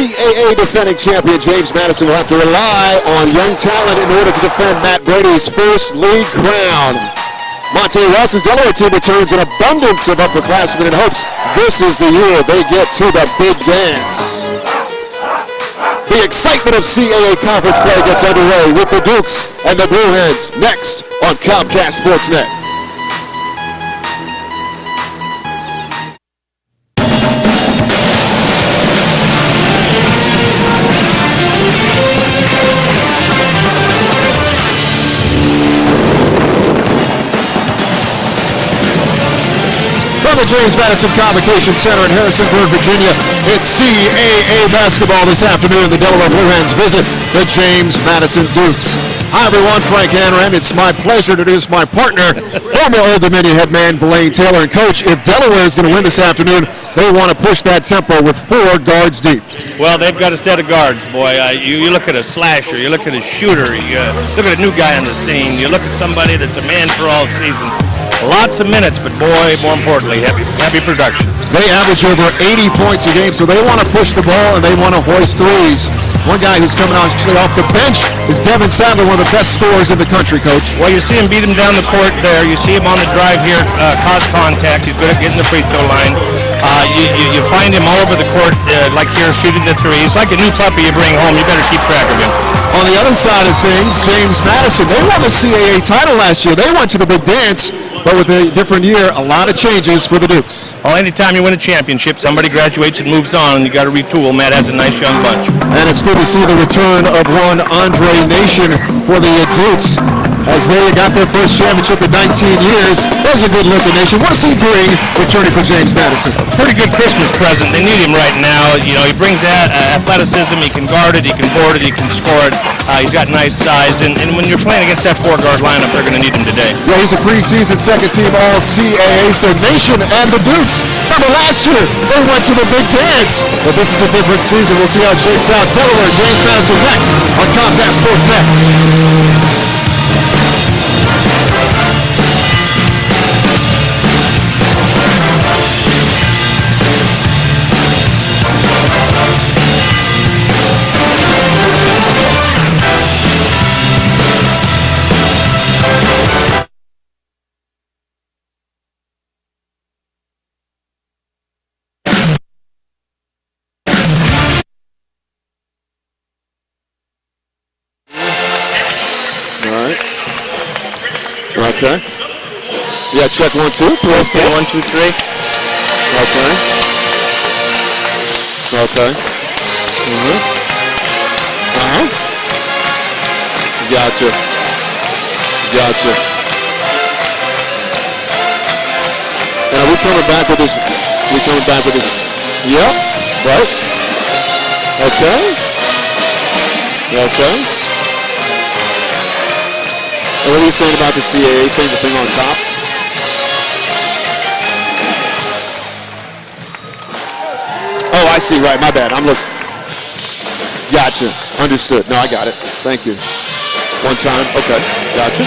CAA defending champion James Madison will have to rely on young talent in order to defend Matt Brady's first league crown. Monte Ross's Delaware team returns an abundance of upperclassmen and hopes this is the year they get to the big dance. The excitement of CAA conference play gets underway with the Dukes and the Blue Hens next on Comcast Sportsnet. From the James Madison Convocation Center in Harrisonburg, Virginia, it's CAA basketball this afternoon. The Delaware Blue Hens visit the James Madison Dukes. Hi everyone, Frank Hanran. It's my pleasure to introduce my partner, former Old Dominion head man Blaine Taylor. And Coach, if Delaware is going to win this afternoon, they want to push that tempo with 4 guards deep. Well, they've got a set of guards, boy. You look at a slasher, you look at a shooter, you look at a new guy on the scene, you look at somebody that's a man for all seasons. Lots of minutes, but boy, more importantly, heavy production. They average over 80 points a game, so they want to push the ball and they want to hoist threes. One guy who's coming out off the bench is Devin Sadler, one of the best scorers in the country, Coach. Well, you see him beat him down the court there. You see him on the drive here, cause contact. He's good at getting the free throw line. You find him all over the court, like here, shooting the three. He's like a new puppy you bring home. You better keep track of him. On the other side of things, James Madison, they won the CAA title last year. They went to the big dance, but with a different year, a lot of changes for the Dukes. Well, anytime you win a championship, somebody graduates and moves on, and you got to retool. Matt has a nice young bunch. And it's good to see the return of one Andre Nation for the Dukes, as they got their first championship in 19 years. There's a good look at Nation. What does he bring returning for James Madison? Pretty good Christmas present. They need him right now. You know, he brings that athleticism. He can guard it. He can board it. He can score it. He's got nice size. And when you're playing against that 4-guard lineup, they're going to need him today. Yeah, he's a preseason second-team All-CAA. So Nation and the Dukes, remember last year, they went to the big dance. But this is a different season. We'll see how it shakes out. Delaware, James Madison next on Comcast Sportsnet. Okay. Yeah, check 1, 2. Okay, 1, 2, 3. Okay. Okay. Gotcha. And are we coming back with this? Yep. Right. Okay. And what are you saying about the CAA thing, the thing on top? Oh, I see. Right. My bad. I'm looking. Gotcha. Understood. No, I got it. Thank you. One time. Okay. Gotcha.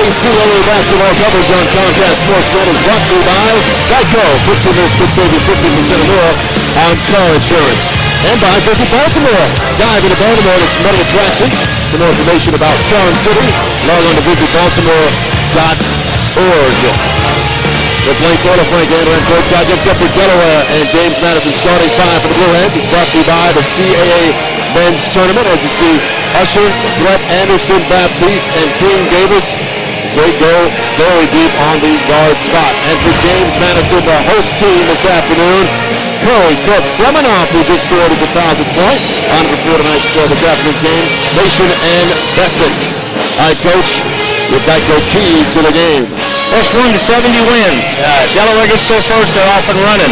NCAA basketball coverage on Comcast Sportsnet is brought to you by Geico. 15 minutes could save you 15% or more on car insurance. And by Visit Baltimore. Dive into Baltimore and its many attractions. For more information about Charm City, log on to visitbaltimore.org. With Blaine Taylor, Frank Andrew, and courtside gets up for Delaware and James Madison starting five for the Blue Hens. It's brought to you by the CAA Men's Tournament. As you see, Usher, Brett Anderson, Baptiste, and King Davis as they go very deep on the guard spot. And for James Madison, the host team this afternoon, Curry, Cook, Seminoff, who just scored his 1,000th point on before tonight's this afternoon's game, Nation, and Besson. All right, Coach, your Geico keys to the game. First 1 to 70 wins. Delaware gets there first, they're off and running.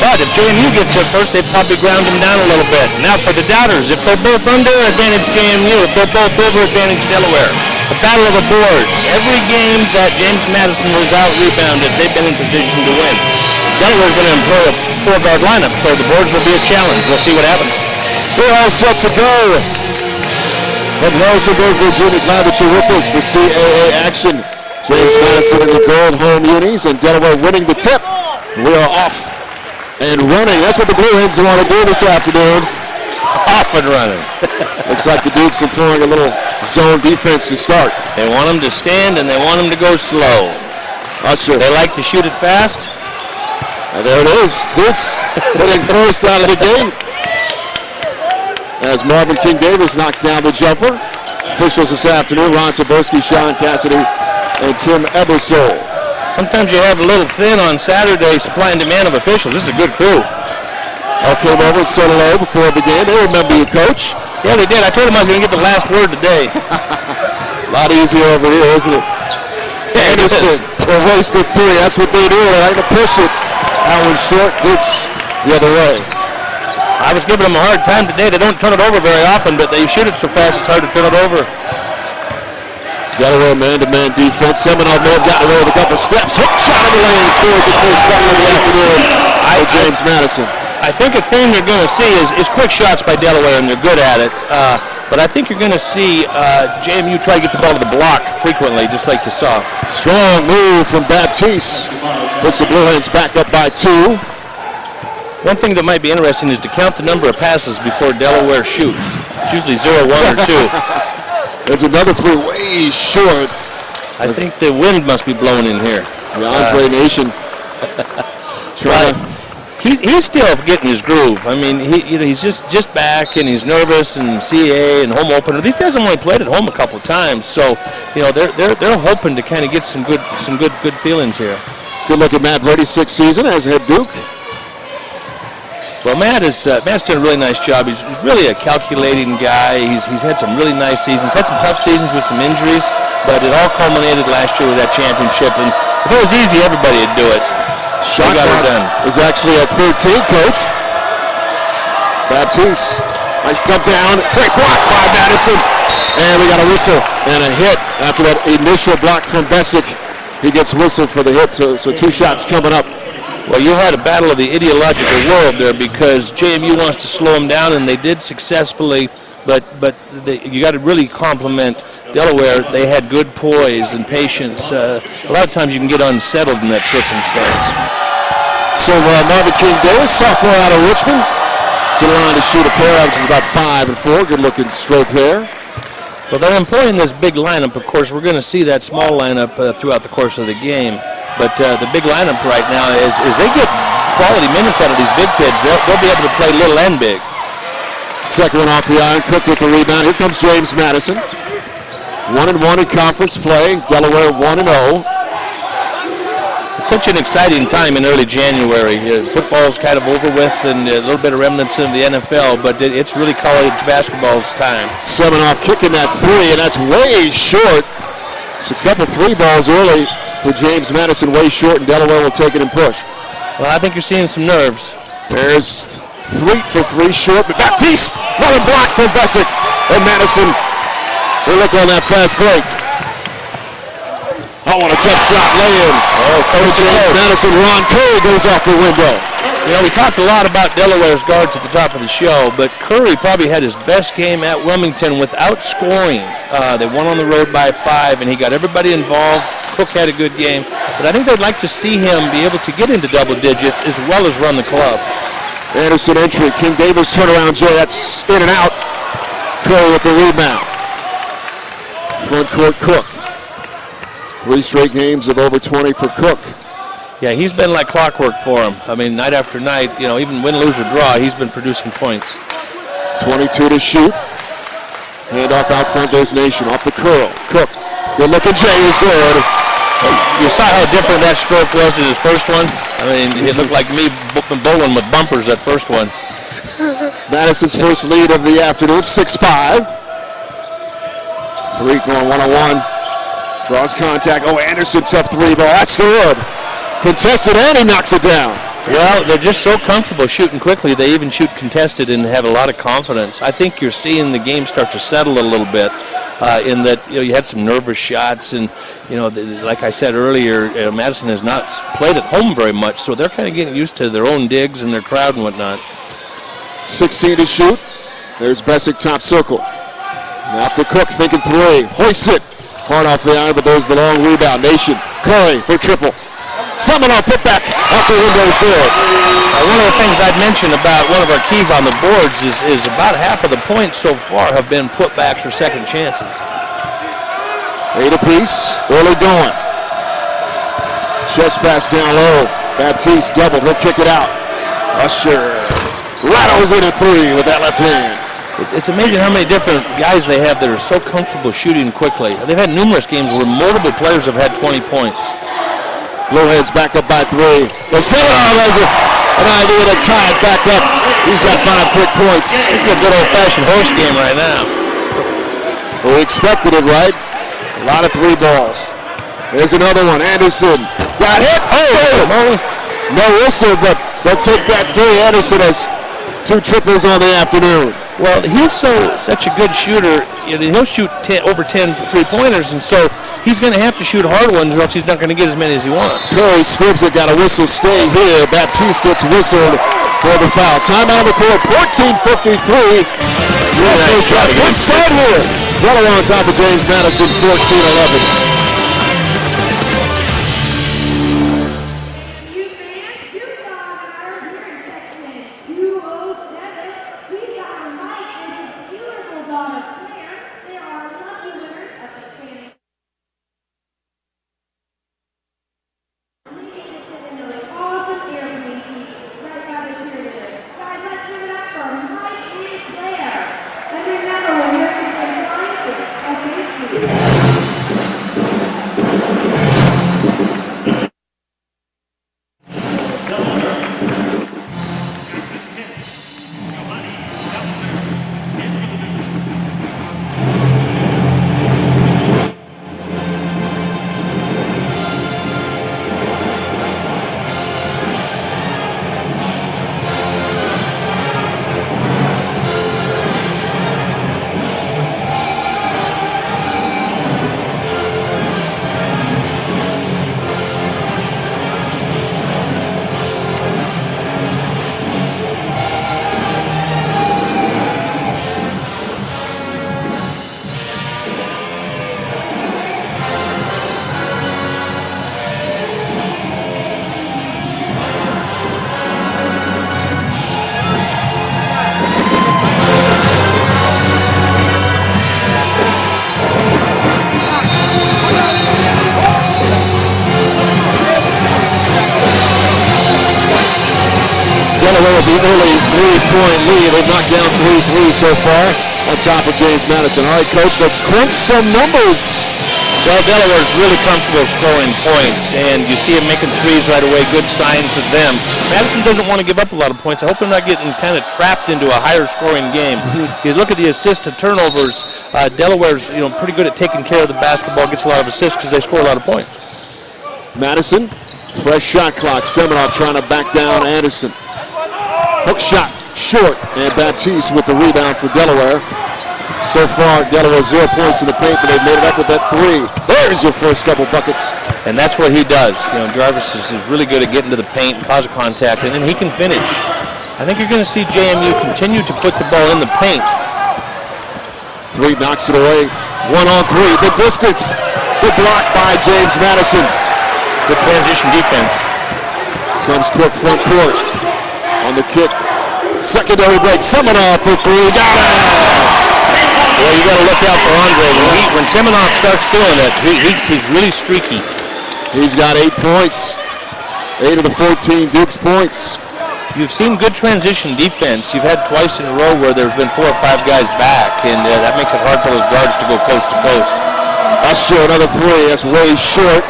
But if JMU gets there first, they probably ground them down a little bit. Now for the doubters, if they're both under, advantage JMU. If they're both over, advantage Delaware. The battle of the boards. Every game that James Madison was out-rebounded, they've been in position to win. Delaware's going to employ a four-guard lineup, so the boards will be a challenge. We'll see what happens. We're all set to go. From Harrisonburg, Virginia, glad that you're with us for CAA action. James Madison in the gold home unis and Delaware winning the tip. We are off and running. That's what the Blue Hens want to do this afternoon. Off and running. Looks like the Dukes employing a little zone defense to start. They want them to stand and they want them to go slow. Usher. They like to shoot it fast. And there it is. Dukes hitting first out of the gate. As Marvin King Davis knocks down the jumper. Officials this afternoon, Ron Taberski, Sean Cassidy, and Tim Ebersole. Sometimes you have a little thin on Saturday, supply and demand of officials. This is a good crew. All came over and said hello before it began. They remember you, Coach. Yeah, they did. I told them I was going to get the last word today. A lot easier over here, isn't it? Yeah, Anderson, a waste of three. That's what they do. They like to push it. Howard short, Dukes the other way. I was giving them a hard time today. They don't turn it over very often, but they shoot it so fast it's hard to turn it over. Delaware man-to-man defense. Seminoff may have gotten away with a couple steps. Hook shot in the lane. Scores the first bucket of the afternoon by James Madison. I think a thing you're going to see is quick shots by Delaware, and they're good at it. But I think you're going to see JMU try to get the ball to the block frequently, just like you saw. Strong move from Baptiste. Puts the Blue Hens back up by 2. One thing that might be interesting is to count the number of passes before Delaware shoots. It's usually 0, 1, or 2. There's another three way short. I think the wind must be blowing in here. The Andre Nation. He's still getting his groove. I mean, he's just back and he's nervous and CAA and home opener. These guys have only played at home a couple of times, so they're hoping to kind of get some good feelings here. Good look at Matt Brady's 6th season as head Duke. Well, Matt's done a really nice job. He's really a calculating guy. He's had some really nice seasons. Had some tough seasons with some injuries, but it all culminated last year with that championship. And if it was easy, everybody would do it. Shot got it done. Is actually at 13, Coach. Baptiste. Nice dump down. Great block by Madison. And we got a whistle and a hit after that initial block from Bessick. He gets whistled for the hit, so 2 shots coming up. Well, you had a battle of the ideological world there because JMU wants to slow them down, and they did successfully, but you got to really compliment Delaware. They had good poise and patience. A lot of times you can get unsettled in that circumstance. So Marvin King Davis, sophomore out of Richmond, to the line to shoot a pair, which is about 5 and 4. Good-looking stroke there. Well, they're employing this big lineup. Of course, we're going to see that small lineup throughout the course of the game. But the big lineup right now is they get quality minutes out of these big kids. They'll be able to play little and big. Second one off the iron. Cook with the rebound. Here comes James Madison. 1-1 in conference play. Delaware 1-0. It's such an exciting time in early January. Football's kind of over with and a little bit of remnants of the NFL, but it's really college basketball's time. Seminoff kicking that 3, and that's way short. It's a couple 3 balls early for James Madison, way short, and Delaware will take it and push. Well, I think you're seeing some nerves. There's 3 for 3 short, but Baptiste, another block from Bessick, and Madison will look on that fast break. Oh, what a tough shot, lay in. Oh, Coach James Madison, Ron Curry goes off the window. You know, we talked a lot about Delaware's guards at the top of the show, but Curry probably had his best game at Wilmington without scoring. They won on the road by 5, and he got everybody involved. Cook had a good game, but I think they'd like to see him be able to get into double digits as well as run the club. Anderson entry, King Davis turnaround, Jay, that's in and out. Curry with the rebound. Front court Cook. 3 straight games of over 20 for Cook. Yeah, he's been like clockwork for him. I mean, night after night, you know, even win, lose, or draw, he's been producing points. 22 to shoot. Handoff out front, there's Nation. Off the curl. Cook. Good looking Jay is good. You saw how different that stroke was in his first one? I mean, it looked like me bowling with bumpers that first one. Madison's first lead of the afternoon, 6-5. Tariq going one-on-one. Draws contact. Oh, Anderson, tough 3 ball. That's good. Contested, and he knocks it down. Well, they're just so comfortable shooting quickly. They even shoot contested and have a lot of confidence. I think you're seeing the game start to settle a little bit in that, you know, you had some nervous shots. And, you know, like I said earlier, Madison has not played at home very much, so they're kind of getting used to their own digs and their crowd and whatnot. 16 to shoot. There's Bessick, top circle. Now to Cook, thinking 3. Hoists it. Hard off the iron, but there's the long rebound. Nation. Curry for triple. Seminole put back. Out the window is good. One of the things I'd mentioned about one of our keys on the boards is about half of the points so far have been putbacks or second chances. 8 apiece. Early going. Chest pass down low. Baptiste double. He'll kick it out. Usher rattles in a 3 with that left hand. It's amazing how many different guys they have that are so comfortable shooting quickly. They've had numerous games where multiple players have had 20 points. Blueheads back up by 3. The Seminole has an idea to tie it back up. He's got 5 quick points. This is a good old-fashioned horse game right now. Well, we expected it, right? A lot of 3 balls. There's another one. Anderson got hit. Oh! No whistle, but they'll take that 3. Anderson has 2 triples on the afternoon. Well, he's such a good shooter. You know, he'll shoot over 10 three-pointers, and so he's going to have to shoot hard ones, or else he's not going to get as many as he wants. Curry scribs it, got a whistle, stay here. Baptiste gets whistled for the foul. Timeout on the court, 14:53. Good start here. Delaware on top of James Madison, 14-11. Delaware with the early 3-point lead. They've knocked down 3 threes so far on top of James Madison. All right, Coach, let's crunch some numbers. Well, Delaware's really comfortable scoring points, and you see them making threes right away. Good sign for them. Madison doesn't want to give up a lot of points. I hope they're not getting kind of trapped into a higher scoring game. You look at the assists to turnovers. Delaware's pretty good at taking care of the basketball, gets a lot of assists because they score a lot of points. Madison, fresh shot clock. Seminole trying to back down Anderson. Hook shot, short, and Baptiste with the rebound for Delaware. So far, Delaware 0 points in the paint, but they've made it up with that 3. There's your first couple buckets And that's what he does. You know, Jarvis is really good at getting to the paint and causing contact, and then he can finish. I think you're going to see JMU continue to put the ball in the paint. Three knocks it away. 1-on-3. The distance. Good block by James Madison. Good transition defense. Comes Cook front court. On the kick. Secondary break. Semenov for three. Got it! Well, you got to look out for Andre. When Semenov starts doing it, he's really streaky. He's got 8 points. 8 of the 14 Duke's points. You've seen good transition defense. You've had twice in a row where there's been 4 or 5 guys back, and that makes it hard for those guards to go coast to coast. Usher, another three. That's way short.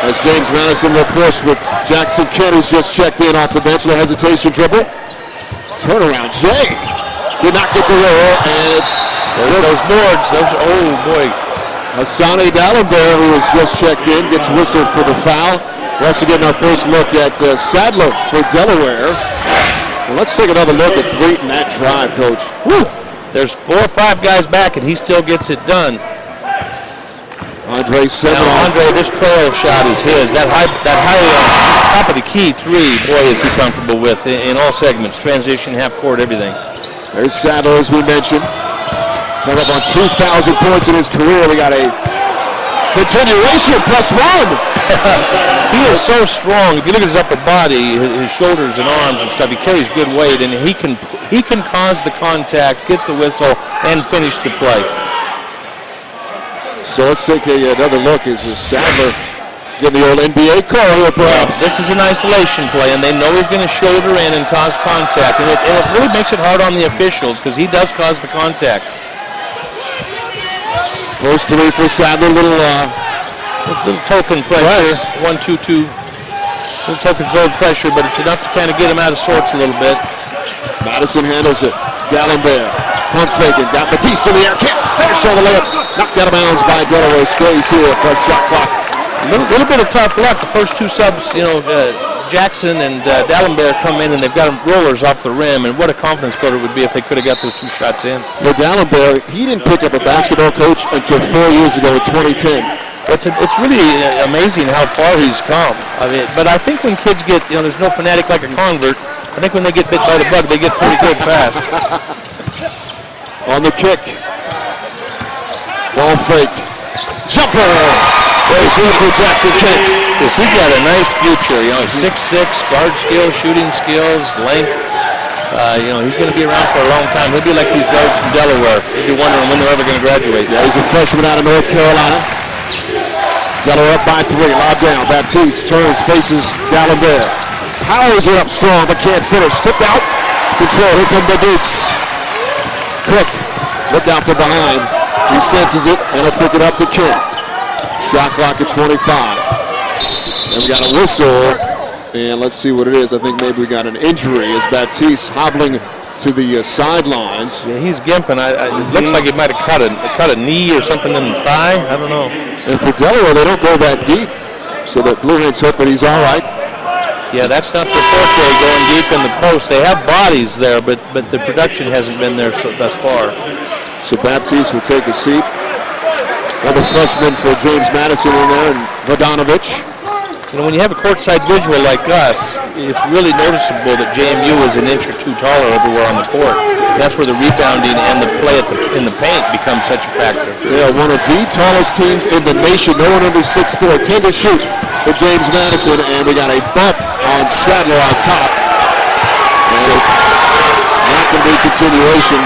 As James Madison will push with Jackson Kent, who's just checked in off the bench. No hesitation dribble. Turnaround. Jay did not get the roll, and it's... Those boards. Oh, boy. Hassani Dallenberg, who has just checked in, gets whistled for the foul. We're also getting our first look at Sadler for Delaware. Well, let's take another look at Threatt and that drive, Coach. Woo. There's 4 or 5 guys back, and he still gets it done. Andre Semenov. Now, Andre, this trail shot is his. That high top of the key three, boy, is he comfortable with in all segments. Transition, half court, everything. There's Sadler, as we mentioned. Coming up on 2,000 points in his career. We got a continuation +1. He is so strong. If you look at his upper body, his shoulders and arms and stuff, he carries good weight, and he can cause the contact, get the whistle, and finish the play. So let's take another look. Is Sadler getting the old NBA call here, perhaps? This is an isolation play, and they know he's going to shoulder in and cause contact, and it really makes it hard on the officials because he does cause the contact. First three for Sadler, little token pressure, 1-2-2. Little token zone pressure, but it's enough to kind of get him out of sorts a little bit. Madison handles it. Dallenberg, pump faking, got Matisse in the air, can't finish on the layup. Knocked out of bounds by Delaware. Stays here, first shot clock. A little bit of tough luck. The first 2 subs, Jackson and Dallenberg come in and they've got rollers off the rim, and what a confidence builder it would be if they could have got those 2 shots in. For Dallenberg, he didn't pick up a basketball coach until 4 years ago in 2010. It's really amazing how far he's come. But I think when kids get, there's no fanatic like a convert. I think when they get bit by the bug, they get pretty good fast. On the kick. Ball fake. Jumper! There's here for Jackson Kent. Because he's got a nice future. 6'6", guard skills, shooting skills, length. He's going to be around for a long time. He'll be like these guards from Delaware. You'll be wondering when they're ever going to graduate. Yeah, he's a freshman out of North Carolina. Delaware up by 3. Lob down. Baptiste turns, faces Dallenberg. Powers it up strong, but can't finish. Tipped out. Control. Here come the Dukes. Cook. Look out from behind. He senses it, and he'll pick it up to Kent. Shot clock at 25. And we got a whistle. And let's see what it is. I think maybe we got an injury as Baptiste hobbling to the sidelines. Yeah, he's gimping. It looks like he might have cut a knee or something in the thigh. I don't know. And for Delaware, they don't go that deep. So that Blue Hens hook, but he's all right. Yeah, that's not their forte, going deep in the post. They have bodies there, but the production hasn't been there thus far. So Baptiste will take a seat. Another freshman for James Madison in there, and Vodanovich. When you have a courtside visual like us, it's really noticeable that JMU is an inch or 2 taller everywhere on the court. That's where the rebounding and the play in the paint becomes such a factor. Yeah, one of the tallest teams in the nation. No one under 6'4". 10 to shoot for James Madison, and we got a bump on Sadler on top. And not going to be continuation.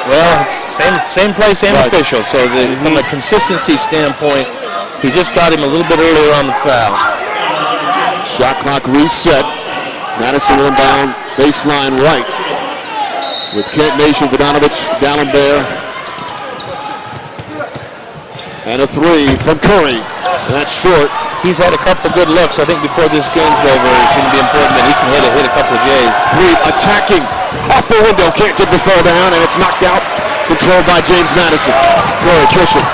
Well, it's same play, same official. So from a consistency standpoint, he just got him a little bit earlier on the foul. Shot clock reset. Madison inbound baseline right. With Kent Nation, Vodanovich, Dallenberg. And a 3 from Curry. And that's short. He's had a couple good looks. I think before this game's over, it's going to be important that he can hit a couple of J's. 3 attacking. Off the window. Can't get the throw down, and it's knocked out. Controlled by James Madison. Curry pushing.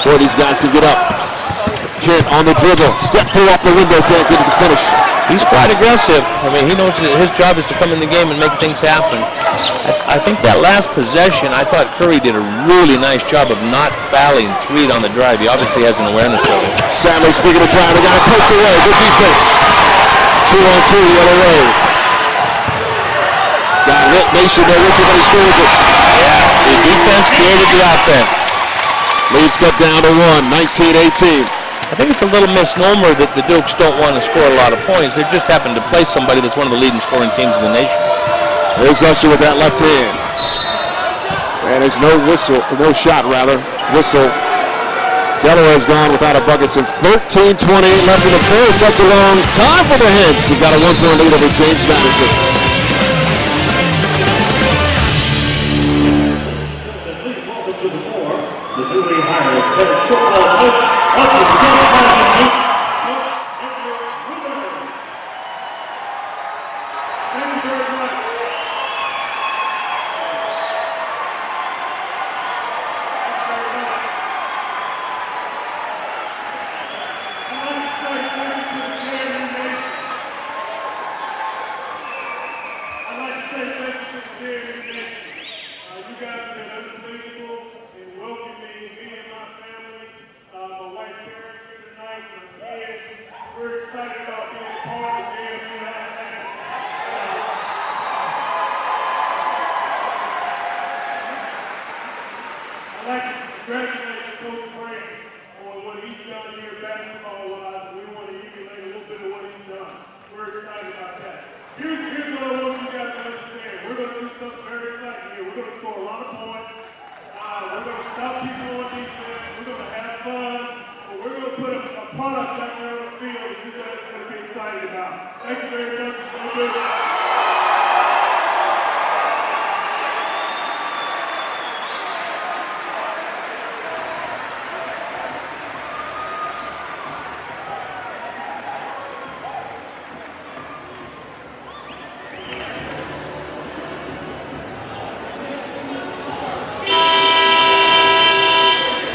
Boy, these guys can get up. Kent on the dribble. Step through off the window. Can't get it to finish. He's quite aggressive. I mean, he knows that his job is to come in the game and make things happen. I think that last possession, I thought Curry did a really nice job of not fouling Tweed on the drive. He obviously has an awareness of it. Sadler speaking of drive, they got it poked away. Good defense. 2-on-2 the other way. Got hit. Nation there. Whistle, but he scores it. Yeah, the defense created the offense. Leads cut down to 1, 19-18. I think it's a little misnomer that the Dukes don't want to score a lot of points. They just happen to play somebody that's one of the leading scoring teams in the nation. There's Usher with that left hand. And there's no whistle, no shot rather. Whistle. Delaware's gone without a bucket since 13:28 left in the first. That's a long time for the Hens. You've got a 1-point lead over James Madison.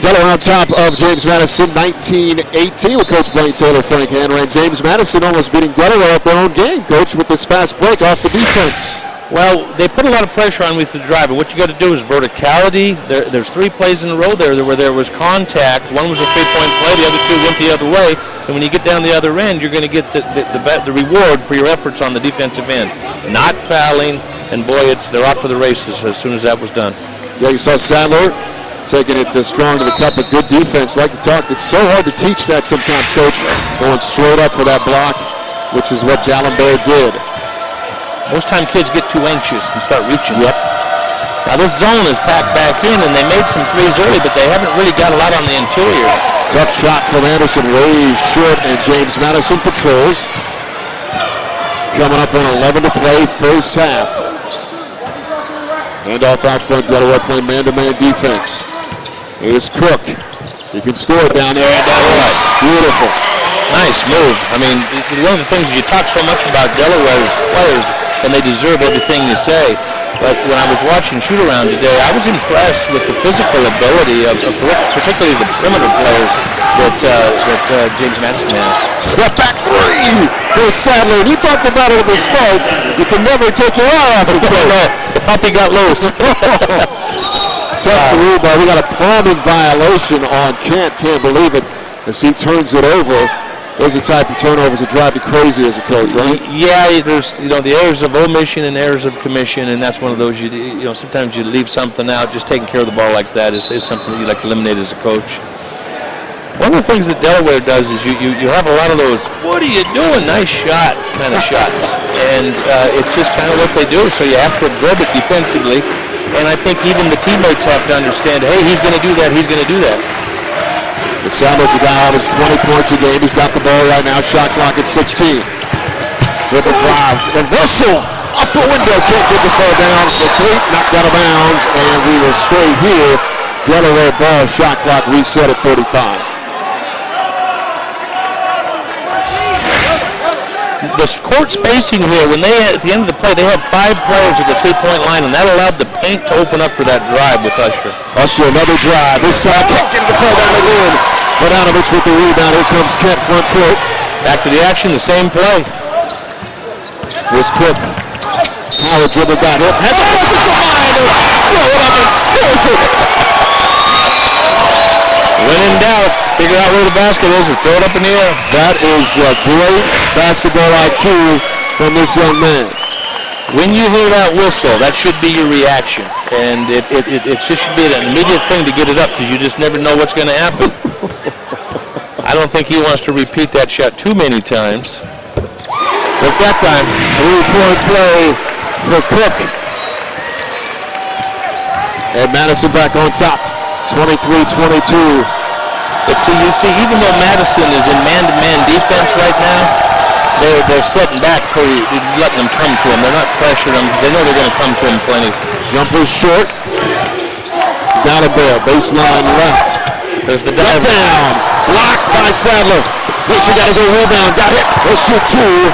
Delaware on top of James Madison, 19-18 with Coach Blaine Taylor, Frank Hanrahan. James Madison almost beating Delaware at their own game, Coach, with this fast break off the defense. Well, they put a lot of pressure on me with the drive, and what you got to do is verticality. There's 3 plays in a row there where there was contact. One was a 3-point play, the other 2 went the other way, and when you get down the other end, you're going to get the reward for your efforts on the defensive end. Not fouling, and boy, they're off to the races as soon as that was done. Yeah, you saw Sadler taking it strong to the cup, but good defense. Like to talk, it's so hard to teach that sometimes, Coach. Going straight up for that block, which is what Delaware did. Most time kids get too anxious and start reaching. Yep. Now this zone is packed back in, and they made some threes early, but they haven't really got a lot on the interior. Tough shot from Anderson, way short, and James Madison controls. Coming up on 11 to play, first half. Handoff out front, Delaware playing man-to-man defense. Here's Cook. He can score it down there. Beautiful. Nice move. I mean, one of the things is you talk so much about Delaware's players, and they deserve everything you say. But when I was watching shoot-around today, I was impressed with the physical ability of particularly the perimeter players that James Madison has. Step back 3 for Sadler. You talked about it at the start. You can never take your eye off the play. The puppy got loose. Tough rebound. We got a palming violation on Kent. Can't believe it as he turns it over. Those are the type of turnovers that drive you crazy as a coach, right? Yeah, there's the errors of omission and errors of commission, and that's one of those sometimes you leave something out. Just taking care of the ball like that is something that you like to eliminate as a coach. One of the things that Delaware does is you have a lot of those, what are you doing, nice shot kind of shots, and it's just kind of what they do, so you have to absorb it defensively, and I think even the teammates have to understand, hey, he's going to do that, he's going to do that. The Sanders, the guy averaged 20 points a game. He's got the ball right now, shot clock at 16. Dribble drive, reversal off the window, can't get the ball down, complete, knocked out of bounds, and we will stay here. Delaware ball, shot clock reset at 35. The court spacing here, when they at the end of the play, they had 5 players at the 3-point line, and that allowed the paint to open up for that drive with Usher. Usher, another drive. This time, can't get the ball down again. Bogdanovich with the rebound. Here comes Kent front court. Back to the action, the same play. Here's Cook. Howard dribble got hit. Has a pass at the line. Throw it up and scores it. When in doubt, figure out where the basket is and throw it up in the air. That is a great basketball IQ from this young man. When you hear that whistle, that should be your reaction. And it just should be an immediate thing to get it up because you just never know what's going to happen. I don't think he wants to repeat that shot too many times. But that time, 3-point play for Cook. And Madison back on top, 23-22. But see, even though Madison is in man-to-man defense right now, they're setting back, letting them come to him. They're not pressuring them because they know they're going to come to him plenty. Jumper short. Delaware, baseline left. There's the dive. Down. Blocked by Sadler. Mitchell got his own rebound. Got hit. He'll shoot two.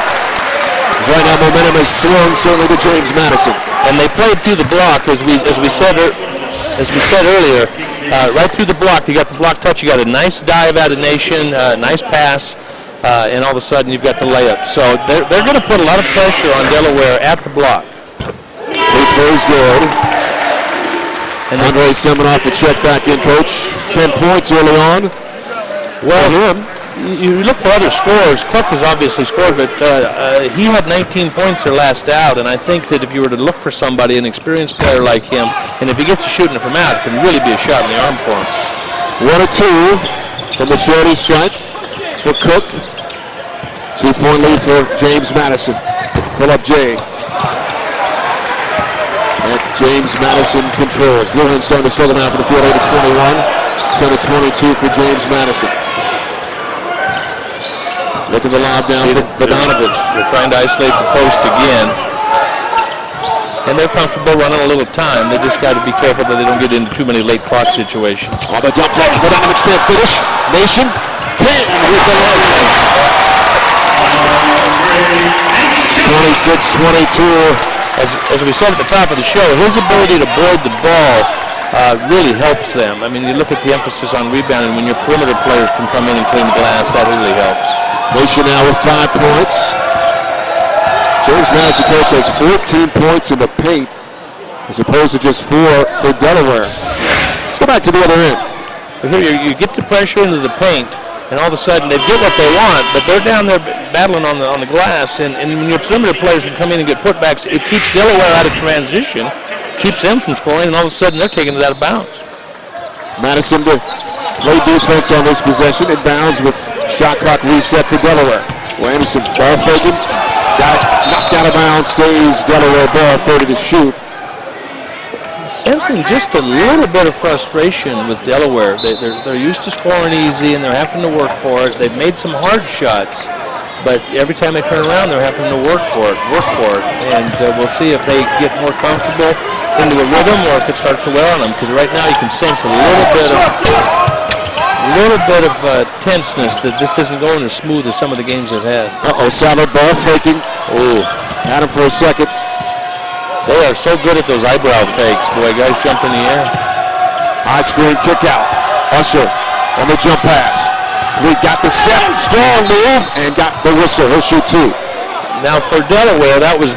Right now, momentum is swung certainly to James Madison. And they played through the block, as we said earlier. Right through the block, you got the block touch. You got a nice dive out of Nation, nice pass, and all of a sudden you've got the layup. So they're going to put a lot of pressure on Delaware at the block. Free throws good. And Andre Semenoff to check back in, coach. 10 points early on. Well, you look for other scores. Cook has obviously scored, but he had 19 points there last out, and I think that if you were to look for somebody, an experienced player like him, and if he gets to shooting it from out, it can really be a shot in the arm for him. 1 or 2 from the charity stripe for Cook. 2-point lead for James Madison. Pull up Jay. And James Madison controls. Blue Hens starting to slow them out for the field, 8-21. 10-22 for James Madison. Looking the lob down for Bogdanovich. They're trying to isolate the post again. And they're comfortable running a little time. They just got to be careful that they don't get into too many late clock situations. On the dump down, Bogdanovich can't finish. Nation can with the layup. 26-22. As we said at the top of the show, his ability to board the ball really helps them. I mean, you look at the emphasis on rebounding. When your perimeter players can come in and clean glass, that really helps. Nation now with 5 points. James Madison, coach, has 14 points in the paint as opposed to just 4 for Delaware. Let's go back to the other end. But here you get the pressure into the paint, and all of a sudden they get what they want, but they're down there battling on the glass, and when your perimeter players can come in and get putbacks, it keeps Delaware out of transition, keeps them from scoring, and all of a sudden they're taking it out of bounds. Madison to play defense on this possession. Inbounds with shot clock reset for Delaware. Anderson ball faking. Got knocked out of bounds. Stays Delaware ball 30 to shoot. Sensing just a little bit of frustration with Delaware. They're used to scoring easy and they're having to work for it. They've made some hard shots, but every time they turn around, they're having to work for it. And we'll see if they get more comfortable into a rhythm or if it starts to wear on them. Because right now you can sense a little bit of tenseness that this isn't going as smooth as some of the games they've had. Solid ball faking. Had him for a second. They are so good at those eyebrow fakes. Boy, guys jump in the air. High screen kick out. Usher on the jump pass. We got the step. Strong move and got the whistle. He'll shoot 2. Now for Delaware, that was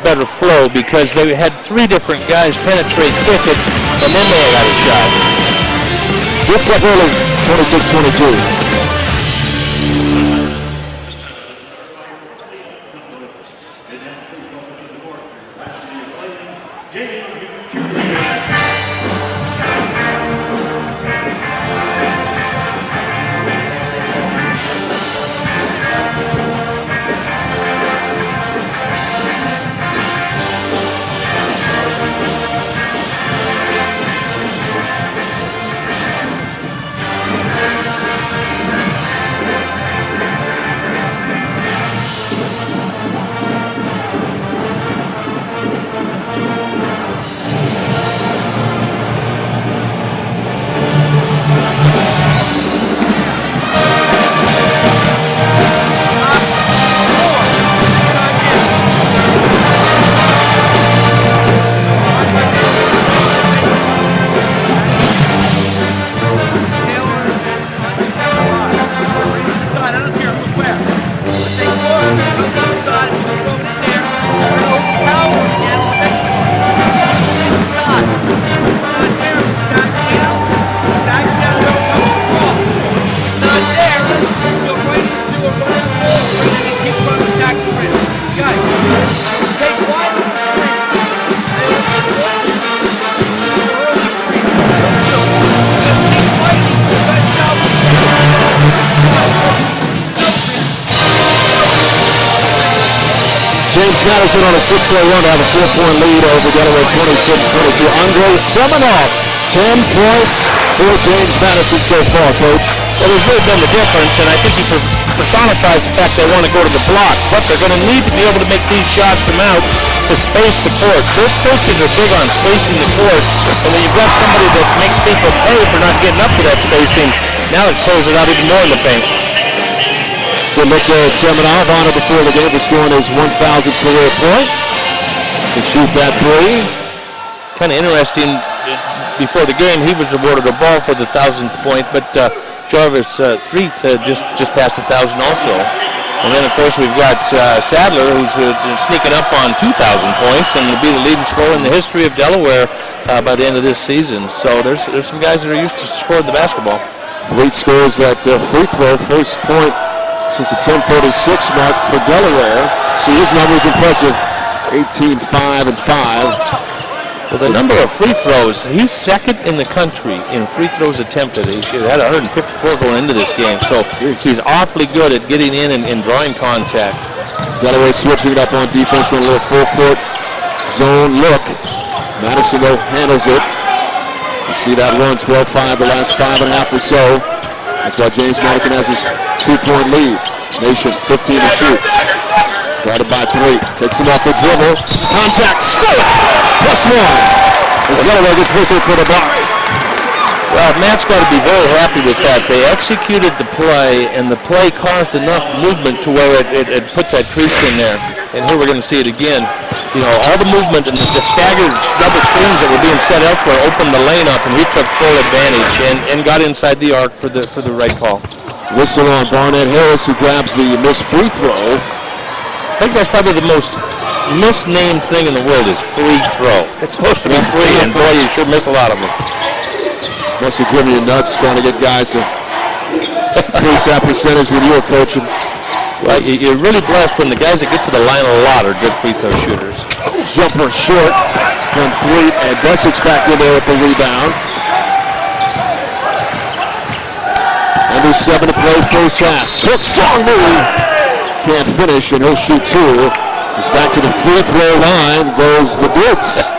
better flow because they had 3 different guys penetrate, kick it, and then they got a shot. Dukes up early, 26-22. Madison on a 6-0 run to have a 4-point lead over Delaware 26-22. Andre Semenoff, 10 points for James Madison so far, Coach. Well, there's really been the difference, and I think he personifies the fact they want to go to the block, but they're going to need to be able to make these shots from out to space the court. Both coaches are big on spacing the court, and when you've got somebody that makes people pay for not getting up to that spacing, now it closes it out even more in the paint. Good look there at Semenoff, on it before the game for scoring his 1,000th career point. Can shoot that three. Kind of interesting, before the game, he was awarded a ball for the 1,000th point, but Jarvis Threet just passed 1,000 also. And then, of course, we've got Sadler, who's sneaking up on 2,000 points and will be the leading scorer in the history of Delaware by the end of this season. So there's some guys that are used to scoring the basketball. Threet scores that free throw, first point since the 10:36 mark for Delaware. See, his number is impressive, 18, 5, and 5. Well, the number of free throws, he's second in the country in free throws attempted. He had 154 going into this game, so he's awfully good at getting in and drawing contact. Delaware switching it up on defense, going a little full court zone look. Madison, though, handles it. You see that run, 12-5 the last 5.5 or so. That's why James Madison has his 2-point lead. Nation, 15 to shoot. Guarded by 3. Takes him off the dribble. Contact. Score! +1. As Delaware gets whistled for the block. Well, Matt's got to be very happy with that. They executed the play, and the play caused enough movement to where it put that crease in there. And here we're going to see it again. You know, all the movement and the staggered double screens that were being set elsewhere opened the lane up, and he took full advantage and got inside the arc for the right call. Whistle on Barnett Harris, who grabs the missed free throw. I think that's probably the most misnamed thing in the world is free throw. It's supposed to be free, and boy, you sure miss a lot of them. Must have driven you nuts trying to get guys to increase that percentage when you were coaching. Well, you're really blessed when the guys that get to the line a lot are good free throw shooters. Jumper short from 3, and Bessik's back in there with the rebound. Under 7 to play, first half. Cook, strong move. Can't finish, and he'll shoot 2. He's back to the free throw line. Goes the Dukes.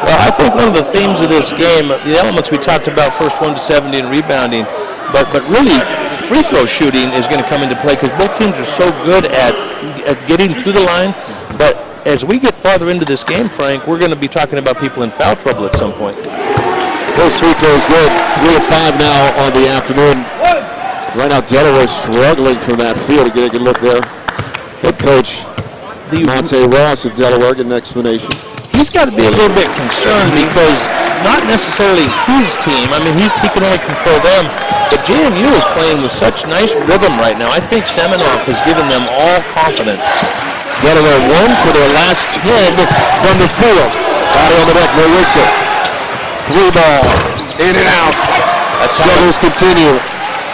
Well, I think one of the themes of this game, the elements we talked about, first 1 to 70 and rebounding, but really free throw shooting is going to come into play because both teams are so good at getting to the line. But as we get farther into this game, Frank, we're going to be talking about people in foul trouble at some point. First free throw is good. 3 of 5 now on the afternoon. Right now, Delaware struggling from that field. Get a good look there. Head coach Monte Ross of Delaware, get an explanation. He's got to be a little bit concerned because not necessarily his team. I mean, he can only control them. But JMU is playing with such nice rhythm right now. I think Semenoff has given them all confidence. Delaware 1 for their last 10 from the field. Body on the deck, no whistle. 3 ball, in and out. Struggles continue.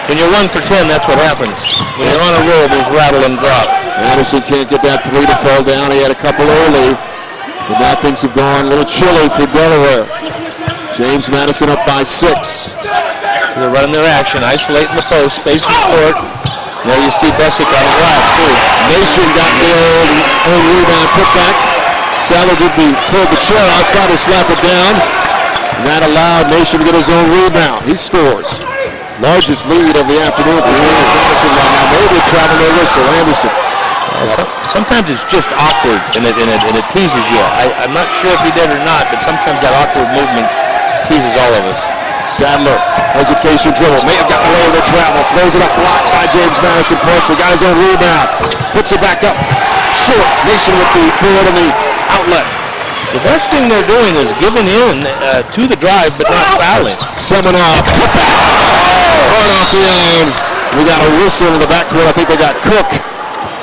When you're 1 for 10, that's what happens. When you're on a roll, there's rattle and drop. Madison can't get that 3 to fall down. He had a couple early. But now things have gone a little chilly for Delaware. James Madison up by 6. So they're running their action, isolating the post, spacing the court. There you see Bessick on the glass, too. Nation got their own rebound putback. Sadler pulled the chair out, tried to slap it down. And that allowed Nation to get his own rebound. He scores. Largest lead of the afternoon for James Madison right now. Maybe travel no whistle. Anderson. Sometimes it's just awkward and it teases you. I'm not sure if he did or not, but sometimes that awkward movement teases all of us. Sadler, hesitation dribble, may have gotten away with the travel, throws it up, blocked by James Madison. Pressure, got his own rebound, puts it back up, short. Nation with the board and the outlet. The best thing they're doing is giving in to the drive, but not fouling. Semenoff, put back, right off the iron. We got a whistle in the backcourt. I think they got Cook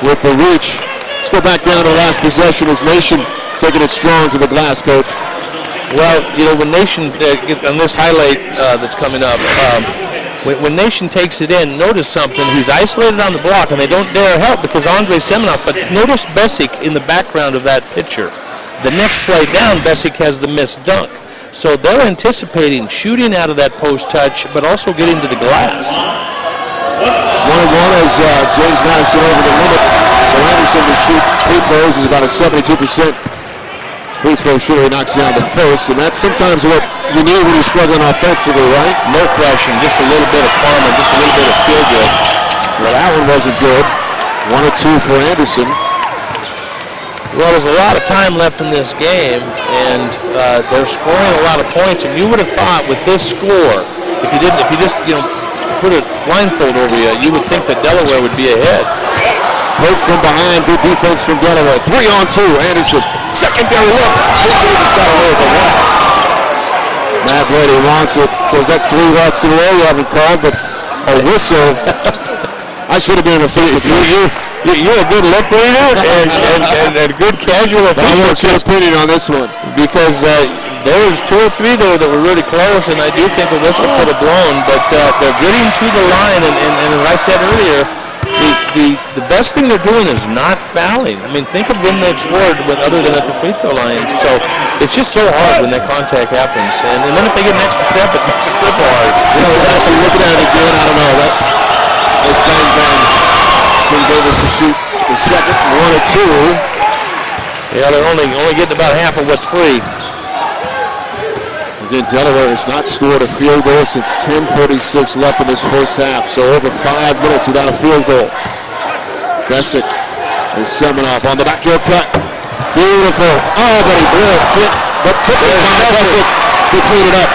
with the reach. Let's go back down to the last possession as Nation taking it strong to the glass, Coach. Well, you know, when Nation, on this highlight that's coming up, when Nation takes it in, notice something. He's isolated on the block, and they don't dare help because Andre Semenoff, but notice Bessick in the background of that picture. The next play down, Bessick has the missed dunk. So they're anticipating shooting out of that post touch, but also getting to the glass. 1-1 as James Madison over the limit. So Anderson to shoot free throws is about a 72% free throw shooter. He knocks down the first, and that's sometimes what you need when you're struggling offensively, right? No question. Just a little bit of karma, just a little bit of feel good. Well, that one wasn't good. 1 or 2 for Anderson. Well, there's a lot of time left in this game, and they're scoring a lot of points. And you would have thought with this score, if you just put a blindfold over you, you would think that Delaware would be ahead. Poke from behind, good defense from Delaware. 3-on-2, Anderson. Secondary look. Davis got away with that. Matt Brady wants it. Says that's 3 bucks in a row you haven't called, but a whistle. I should have been an official. You're a good lip reader and good casual official. I want your opinion on this one. Because there was 2 or 3 there that were really close, and I do think a whistle could have blown. But they're getting to the line, and as I said earlier, the best thing they're doing is not fouling. I mean, think of when they've scored other than at the free throw line. So it's just so hard when that contact happens. And then if they get an extra step, it makes it triple hard. Actually looking at it again, I don't know. That's bang bang. Spring Davis to shoot the second, 1 or 2. Yeah, they're only getting about half of what's free. Again, Delaware has not scored a field goal since 10:46 left in this first half, so over 5 minutes without a field goal. Bessick is Semenoff on the backdoor cut. Beautiful. Oh, but he blew it. But took it by Bessick to clean it up.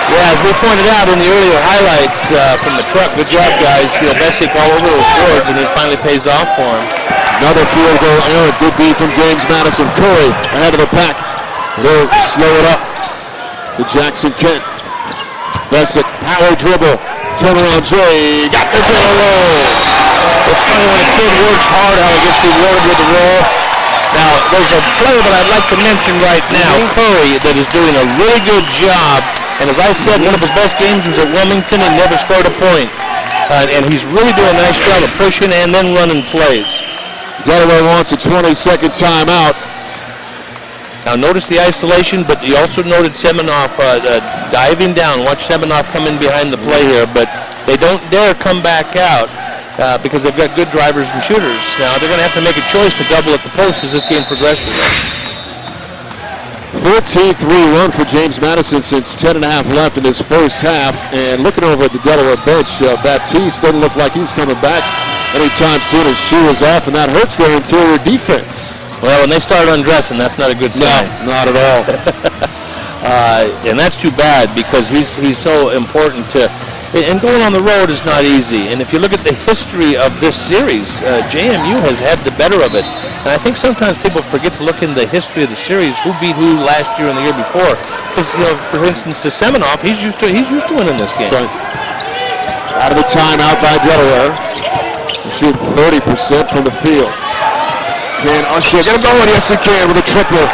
Yeah, as we pointed out in the earlier highlights from the truck, good job, guys. Bessick all over those boards, and it finally pays off for him. Another field goal error. Good D from James Madison. Curry ahead of the pack. They'll slow it up to Jackson Kent. Bessick, power dribble. Turnaround J. Got the roll. It's funny when a kid works hard how he gets rewarded with the roll. Now, there's a player that I'd like to mention right now, Curry, that is doing a really good job. And as I said, one of his best games was at Wilmington and never scored a point. And he's really doing a nice job of pushing and then running plays. Delaware wants a 20-second timeout. Now notice the isolation, but you also noted Semenoff diving down. Watch Semenoff come in behind the play here, but they don't dare come back out because they've got good drivers and shooters. Now they're going to have to make a choice to double at the post as this game progresses. 14-3 run for James Madison since 10.5 left in his first half. And looking over at the Delaware bench, Baptiste doesn't look like he's coming back anytime soon. His shoe is off, and that hurts their interior defense. Well, when they start undressing, that's not a good sign. No, not at all. And that's too bad because he's so important to. And going on the road is not easy. And if you look at the history of this series, JMU has had the better of it. And I think sometimes people forget to look in the history of the series, who beat who last year and the year before. Because, for instance, to Semenoff, he's used to winning this game. Right. Out of the timeout by Delaware. They shoot 30% from the field. Can Usher get him going? Yes, he can with a triple.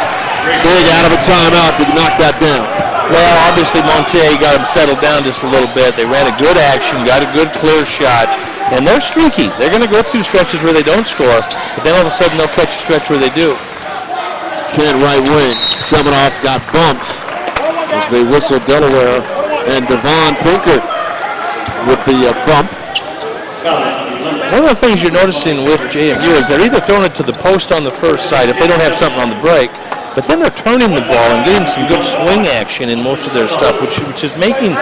Big out of a timeout to knock that down. Well, obviously Montier got him settled down just a little bit. They ran a good action, got a good clear shot, and they're streaky. They're going to go through stretches where they don't score, but then all of a sudden they'll catch a stretch where they do. Kent right wing. Semenoff got bumped as they whistled Delaware, and Devon Pinkert with the bump. One of the things you're noticing with JMU is they're either throwing it to the post on the first side if they don't have something on the break, but then they're turning the ball and getting some good swing action in most of their stuff, which is making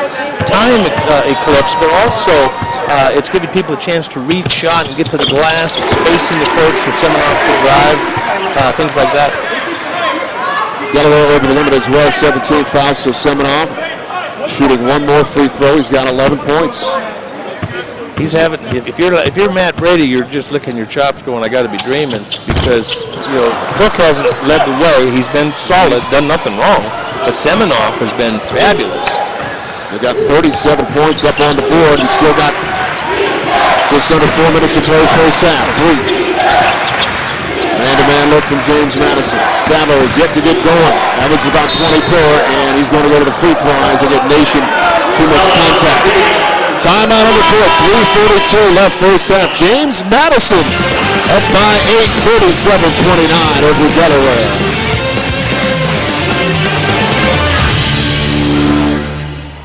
time eclipse, but also it's giving people a chance to read shot and get to the glass. It's spacing the court for Semenoff to drive, things like that. Delaware over the limit as well, 17 fouls to Semenoff. Shooting one more free throw, he's got 11 points. He's having. If you're Matt Brady, you're just licking your chops, going, "I got to be dreaming," because Cook hasn't led the way. He's been solid, done nothing wrong, but Semenoff has been fabulous. They got 37 points up on the board. He's still got just under 4 minutes to play first half. 3. Man-to-man look from James Madison. Sabo is yet to get going. Average about 24, and he's going to go to the free throw line as they get Nation too much contact. Timeout on the court, 3:42 left first half. James Madison up by 8, 47-29 over Delaware.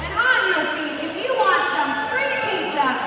And on your feet, if you want some free pizza,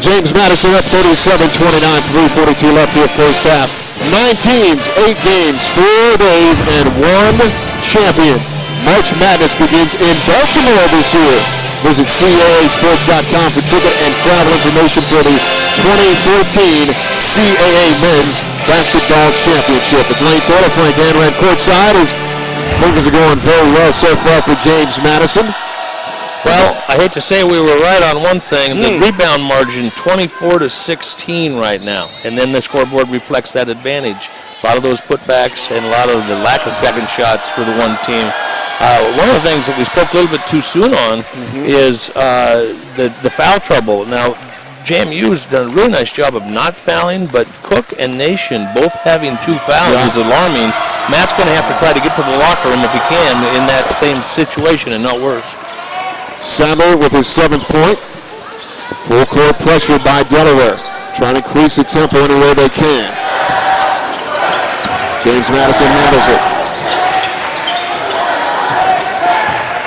James Madison up 37-29, 3:42 left here first half. 9 teams, 8 games, 4 days, and 1 champion. March Madness begins in Baltimore this year. Visit CAAsports.com for ticket and travel information for the 2014 CAA Men's Basketball Championship. The Blaine Taylor, Frank Anran courtside as things are going very well so far for James Madison. Well, I hate to say we were right on one thing. The rebound margin, 24-16 right now. And then the scoreboard reflects that advantage. A lot of those putbacks and a lot of the lack of second shots for the one team. One of the things that we spoke a little bit too soon on is the foul trouble. Now, JMU's done a really nice job of not fouling, but Cook and Nation both having 2 fouls is alarming. Matt's going to have to try to get to the locker room if he can in that same situation and not worse. Samuel with his 7th point. Full court pressure by Delaware. Trying to increase the tempo any way they can. James Madison handles it.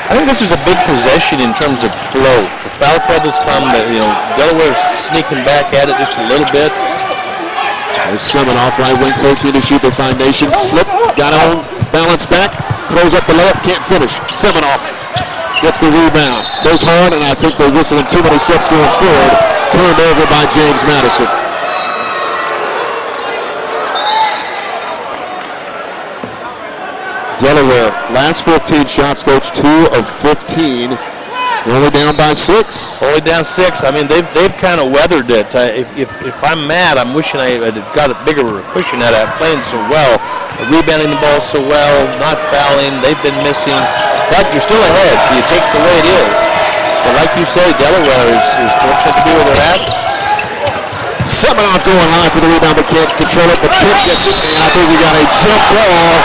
I think this is a big possession in terms of flow. The foul troubles come, Delaware's sneaking back at it just a little bit. There's Seminoff, right wing, 13 to shoot. They find Nation. Slip, got on, balance back, throws up the layup, can't finish. Seminoff gets the rebound. Goes hard, and I think they're whistling too many steps going forward. Turned over by James Madison. Delaware, last 15 shots, coach, 2 of 15. Only down by 6. Only down 6. I mean, they've kind of weathered it. If I'm mad, I'm wishing I had got a bigger cushion at it. Playing so well, rebounding the ball so well, not fouling. They've been missing. But you're still ahead, so you take it the way it is. But like you say, Delaware is fortunate to be where they're at. Seminoff going high for the rebound, but can't control it. But Kent gets it, and I think we got a jump ball.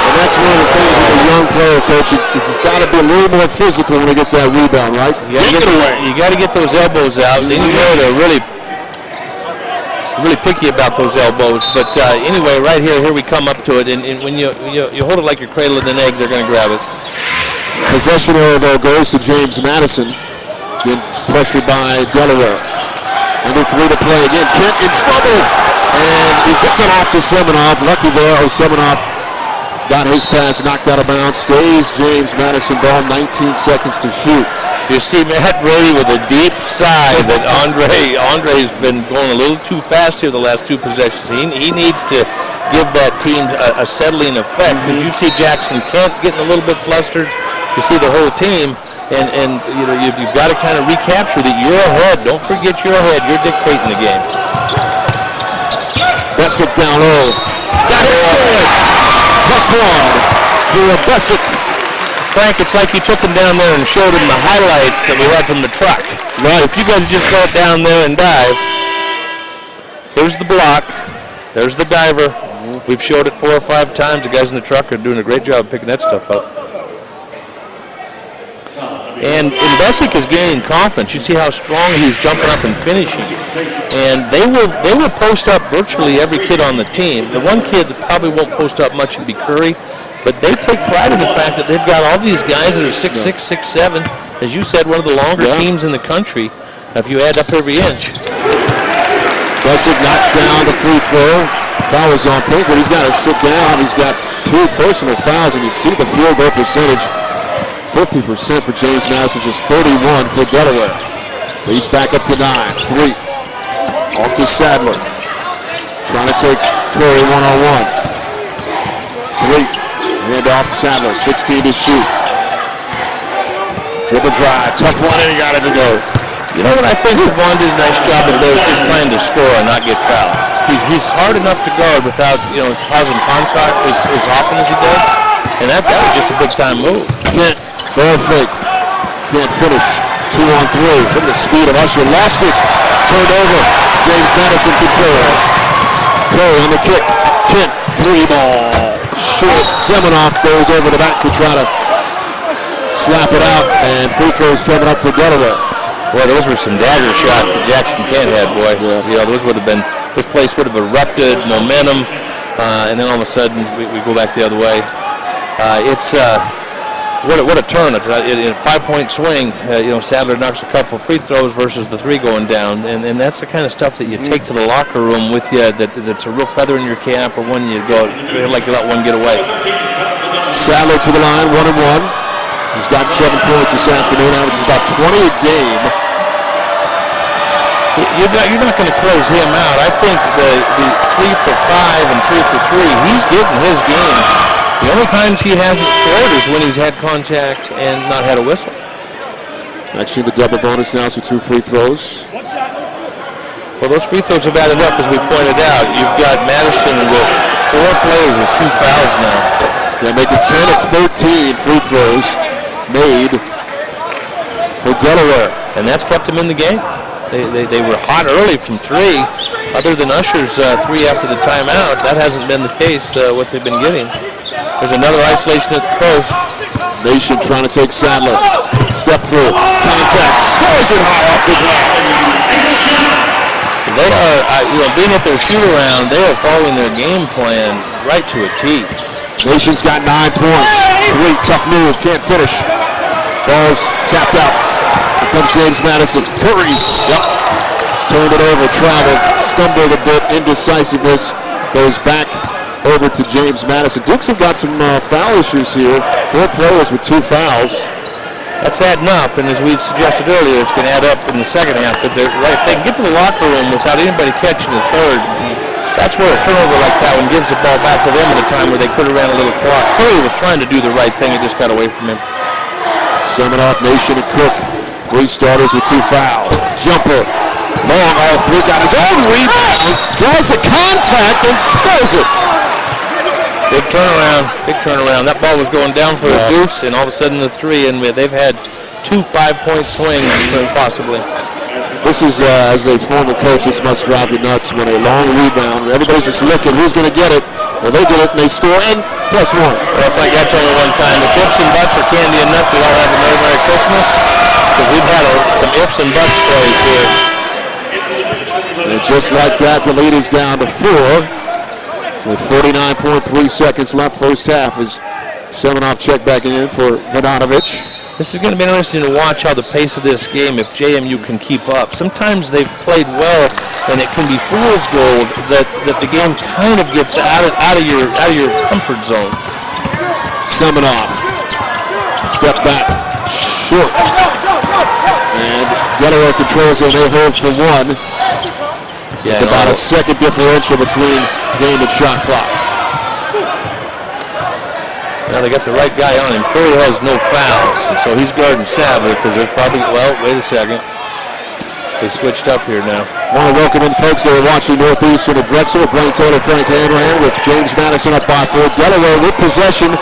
And that's one of the things with a young player, coach. He's got to be a little more physical when he gets that rebound, right? You got to get those elbows out. They they're really picky about those elbows. But anyway, right here we come up to it. And when you hold it like you're cradling an egg, they're going to grab it. Possession error, though, goes to James Madison. Being pressured by Delaware. Under 3 to play again. Kent in trouble. And he gets it off to Seminoff. Lucky there. Seminoff got his pass knocked out of bounds. Stays James Madison ball. 19 seconds to shoot. You see Matt Brady with a deep sigh that Andre's been going a little too fast here the last 2 possessions. He needs to give that team a settling effect. Because you see Jackson Kent getting a little bit flustered. You see the whole team. And you've got to kind of recapture that you're ahead. Don't forget you're ahead. You're dictating the game. Bessick down low. Got it good. +1 for Bessick. Frank, it's like you took him down there and showed him the highlights that we had from the truck. Right. If you guys just go down there and dive, here's the block. There's the diver. We've showed it 4 or 5 times. The guys in the truck are doing a great job picking that stuff up. And Bessick is gaining confidence. You see how strong he's jumping up and finishing. And they will post up virtually every kid on the team. The one kid that probably won't post up much would be Curry, but they take pride in the fact that they've got all these guys that are 6'6", 6'7". As you said, one of the longer teams in the country, if you add up every inch. Bessick knocks down the free throw. Foul is on point, but he's got to sit down. He's got 2 personal fouls, and you see the field goal percentage. 50% for James Madison, just 31 for Delaware. Leads back up to 9. 3. Off to Sadler. Trying to take Curry one-on-one. 3. Hand off to Sadler. 16 to shoot. Dribble drive. Tough one, and he got it to go. You know what I think Vaughn did a nice job of there, just trying to score and not get fouled. He's hard enough to guard without causing contact as often as he does. And that was just a big-time move. Ball fake. Can't finish. 2-on-3. Look at the speed of Usher. Lost it. Turned over. James Madison controls. Curry on the kick. Kent. 3-ball. Short. Seminoff goes over the back to try to slap it out. And free throws coming up for Delaware. Boy, those were some dagger shots that Jackson Kent had, boy. Yeah. Those would have been, this place would have erupted, momentum. And then all of a sudden, we go back the other way. What a turn. It's in a 5-point swing. Sadler knocks a couple free throws versus the 3 going down. And that's the kind of stuff that you take to the locker room with you that's a real feather in your cap, or when you go, like you let one get away. Sadler to the line, 1-1. He's got 7 points this afternoon, averages about 20 a game. You're not going to close him out. I think the 3 for 5 and 3 for 3, he's getting his game. The only times he hasn't scored is when he's had contact and not had a whistle. Actually, the double bonus now, so 2 free throws. Well, those free throws have added up, as we pointed out. You've got Madison with 4 players with 2 fouls now. They're making 10 of 13 free throws made for Delaware. And that's kept them in the game. They were hot early from 3. Other than Usher's 3 after the timeout, that hasn't been the case, what they've been getting. There's another isolation at the post. Nation trying to take Sadler. Step through. Contact. Scores it high off the glass. They are, being at their shoot-around, they are following their game plan right to a T. Nation's got 9 points. 3, tough move, can't finish. Ball's tapped out. Here comes James Madison. Curry. Yep. Turned it over, traveled, stumbled a bit, indecisiveness. Goes back over to James Madison. Dukes have got some foul issues here. 4 players with 2 fouls. That's adding up, and as we suggested earlier, it's going to add up in the second half. But if they can get to the locker room without anybody catching the third, that's where a turnover like that one gives the ball back to them at a time where they could have ran a little clock. Curry was trying to do the right thing, it just got away from him. Seminoff, Nation, and Cook. 3 starters with 2 fouls. Jumper. Long, all 3 got his own rebound. Draws the contact and scores it. Big turnaround. That ball was going down for a deuce, and all of a sudden the 3, and they've had 2 5-point swings, possibly. This is, as a former coach, this must drive you nuts when a long rebound, everybody's just looking, who's going to get it? Well, they get it, and they score, and +1. Well, it's like I told you one time, if ifs and buts are candy enough, we all have a Merry Christmas, because we've had some ifs and buts stories here. And just like that, the lead is down to 4. With 49.3 seconds left, first half, is Seminoff check back in for Vodanovich. This is going to be interesting to watch how the pace of this game, if JMU can keep up. Sometimes they've played well, and it can be fool's gold that the game kind of gets out of your comfort zone. Seminoff, step back, short, and Delaware controls it. They hold for 1. Yeah, it's about a second differential between game and shot clock. Now they got the right guy on him. Curry has no fouls, and so he's guarding Sadler because there's probably, wait a second. They switched up here now. I want to welcome in folks that are watching Northeastern at Drexel. Blaine Taylor, Frank Hanrahan with James Madison up by 4. Delaware with possession.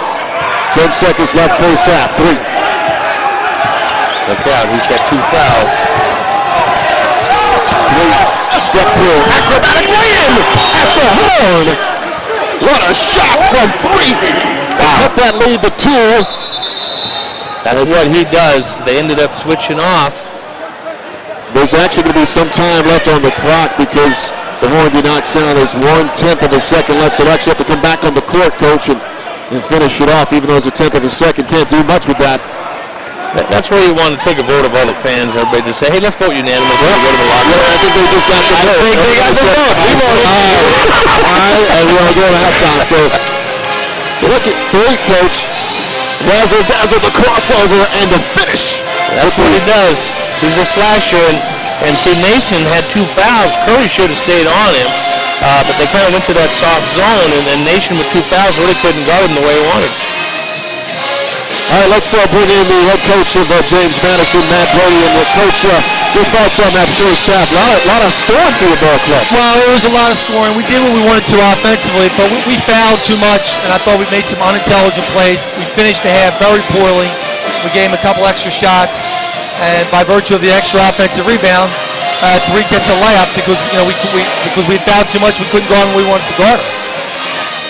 10 seconds left, first half. 3. Look out, he's got 2 fouls. 3. Step through. Acrobatic lay-in at the horn. What a shot from 3. Cut that lead to 2. That's what he does. They ended up switching off. There's actually going to be some time left on the clock because the horn did not sound. There's 1/10 of a second left, so they actually have to come back on the court, coach, and finish it off, even though it's a 10th of a second. Can't do much with that. That's where you want to take a vote of all the fans. Everybody just say, hey, let's vote unanimously. Go to the locker room. I think they just got the vote. I think they got the vote. We voted. All right, and we're going to go to halftime. So look at 3, coach. Dazzle, the crossover, and the finish. That's what he does. He's a slasher, and see, Mason had 2 fouls. Curry should have stayed on him, but they kind of went to that soft zone, and Nation with 2 fouls really couldn't guard him the way he wanted. All right, let's bring in the head coach of James Madison, Matt Brody. And Coach, your thoughts on that first half? A lot of scoring for your ball club. Well, it was a lot of scoring. We did what we wanted to offensively, but we fouled too much, and I thought we made some unintelligent plays. We finished the half very poorly. We gave him a couple extra shots, and by virtue of the extra offensive rebound, 3 gets a layup because we fouled too much. We couldn't guard when we wanted to guard him.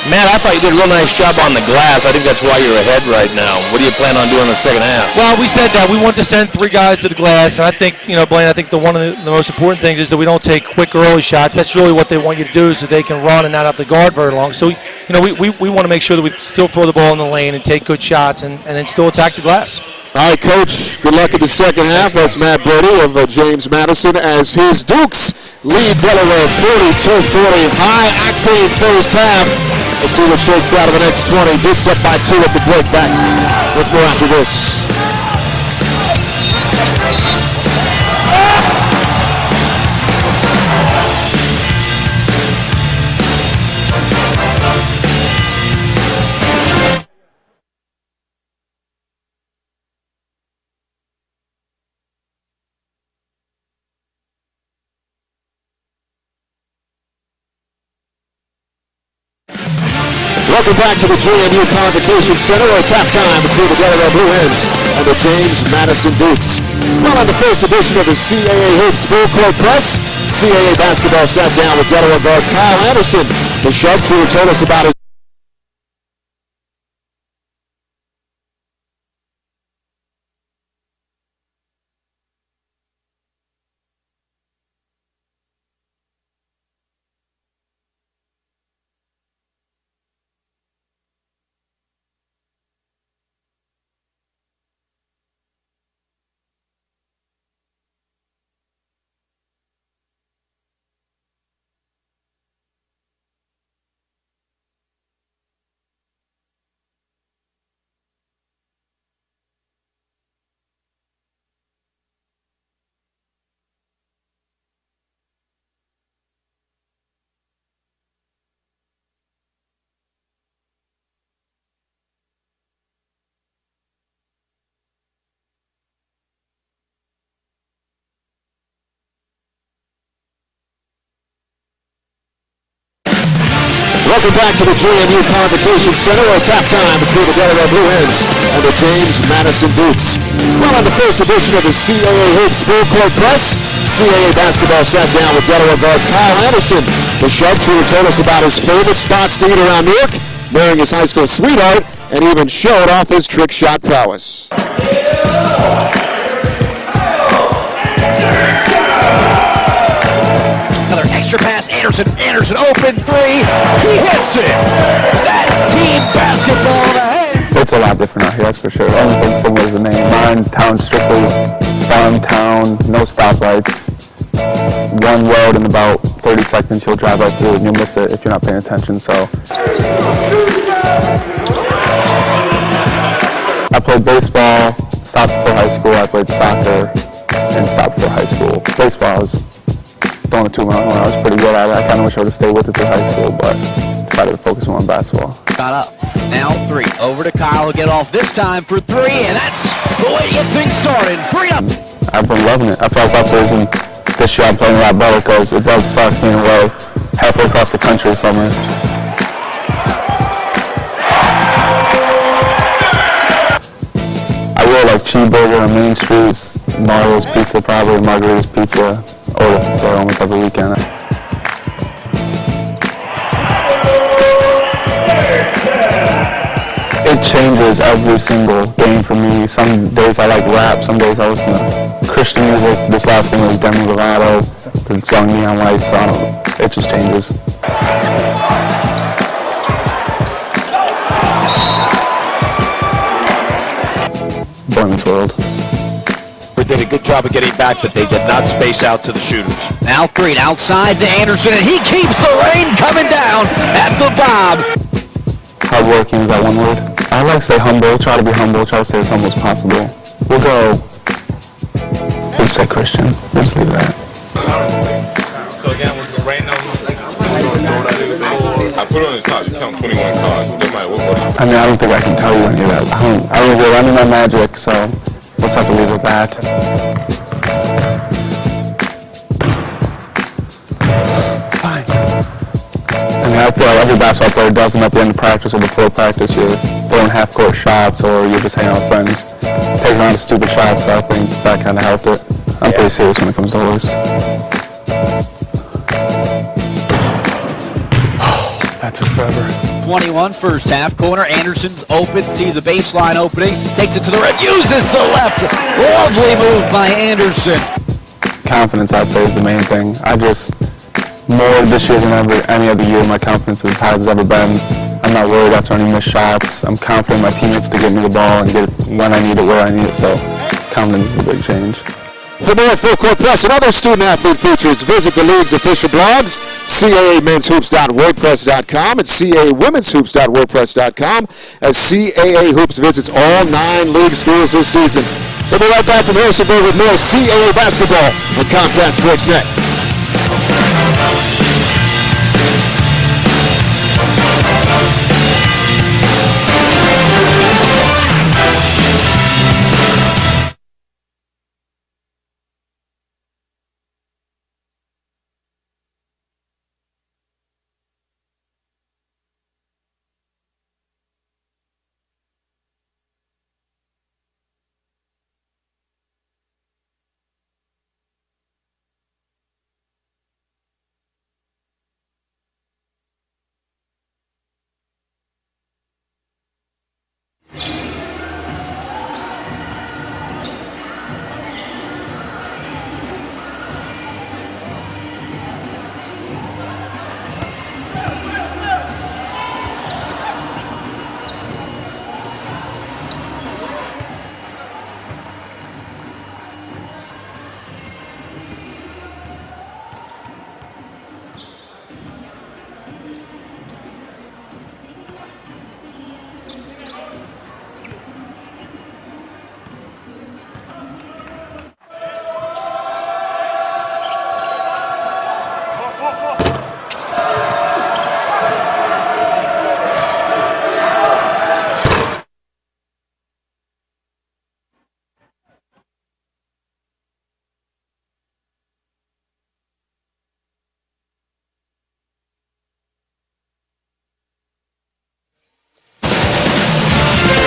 Matt, I thought you did a real nice job on the glass. I think that's why you're ahead right now. What do you plan on doing in the second half? Well, we said that we want to send 3 guys to the glass, and I think, Blaine, I think one of the most important things is that we don't take quick early shots. That's really what they want you to do, so they can run and not have to guard very long. So, we want to make sure that we still throw the ball in the lane and take good shots and then still attack the glass. All right, Coach, good luck in the second half. That's Matt Brody of James Madison as his Dukes lead Delaware 42-40. High-octane first half. Let's see what shakes out of the next 20. Dukes up by 2 at the break. Back with more after this. Welcome back to the JMU Convocation Center, where it's halftime between the Delaware Blue Hens and the James Madison Dukes. Well, on the first edition of the CAA Hoops Full Court Press, CAA basketball sat down with Delaware guard Kyle Anderson. The sharpshooter told us about his Welcome back to the JMU Convocation Center, where it's halftime between the Delaware Blue Hens and the James Madison Dukes. Well, on the first edition of the CAA Hoops Full Court Press, CAA basketball sat down with Delaware guard Kyle Anderson. The sharpshooter told us about his favorite spots to eat around Newark, marrying his high school sweetheart, and even showed off his trick shot prowess. Another extra pass, Anderson open 3, he hits it! That's team basketball in the hand! It's a lot different out here, that's for sure. Anything similar is the name. Mine, town strictly farm town, no stoplights. One road in about 30 seconds, you'll drive right through it and you'll miss it if you're not paying attention, so. I played baseball, stopped before high school. I played soccer and stopped before high school. Baseball, I was throwing a 2-mile when I was pretty good at it. I kind of wish I would have stayed with it through high school, but decided to focus more on basketball. Got up. Now 3. Over to Kyle. He'll get off this time for 3, and that's the way to get things started. 3 up. I've been loving it. I feel like that's the reason this year I'm playing a lot better, because it does suck being away halfway across the country from us. I really like cheeseburger on Main Street, Mario's Pizza, probably Margarita's Pizza. Order there almost every weekend. It changes every single game for me. Some days I like rap, some days I listen to Christian music. This last game was Demi Lovato, the song Neon Lights, so I don't know. It just changes. Born in this world. Did a good job of getting back, but they did not space out to the shooters. Now 3 outside to Anderson, and he keeps the rain coming down at the bob. Hardworking is that one word. I like to say humble, try to be humble, try to stay as humble as possible. We'll go, let's say Christian, let's leave that. So again, with the random, I put it on his top, you count 21 cards. I mean, I don't think I can tell you any of that. I don't know any of my magic, so let's have to leave with that. Fine. I mean, I feel like every basketball player does them at the end of practice or before practice. You're throwing half-court shots or you're just hanging out with friends, taking around stupid shots, so I think that kind of helped it. I'm pretty serious when it comes to those. That took forever. 21 first half. Corner, Anderson's open, sees a baseline opening, takes it to the rim, uses the left. Lovely move by Anderson. Confidence, I'd say, is the main thing. More this year than any other year, my confidence is as high as it's ever been. I'm not worried after any missed shots. I'm confident in my teammates to get me the ball and get it when I need it, where I need it. So confidence is a big change. For more Full Court Press and other student-athlete features, visit the league's official blogs, CAAmen'shoops.wordpress.com and CAAwomen'shoops.wordpress.com, as CAA Hoops visits all 9 league schools this season. We'll be right back from Harrisonburg with more CAA basketball on Comcast Sportsnet.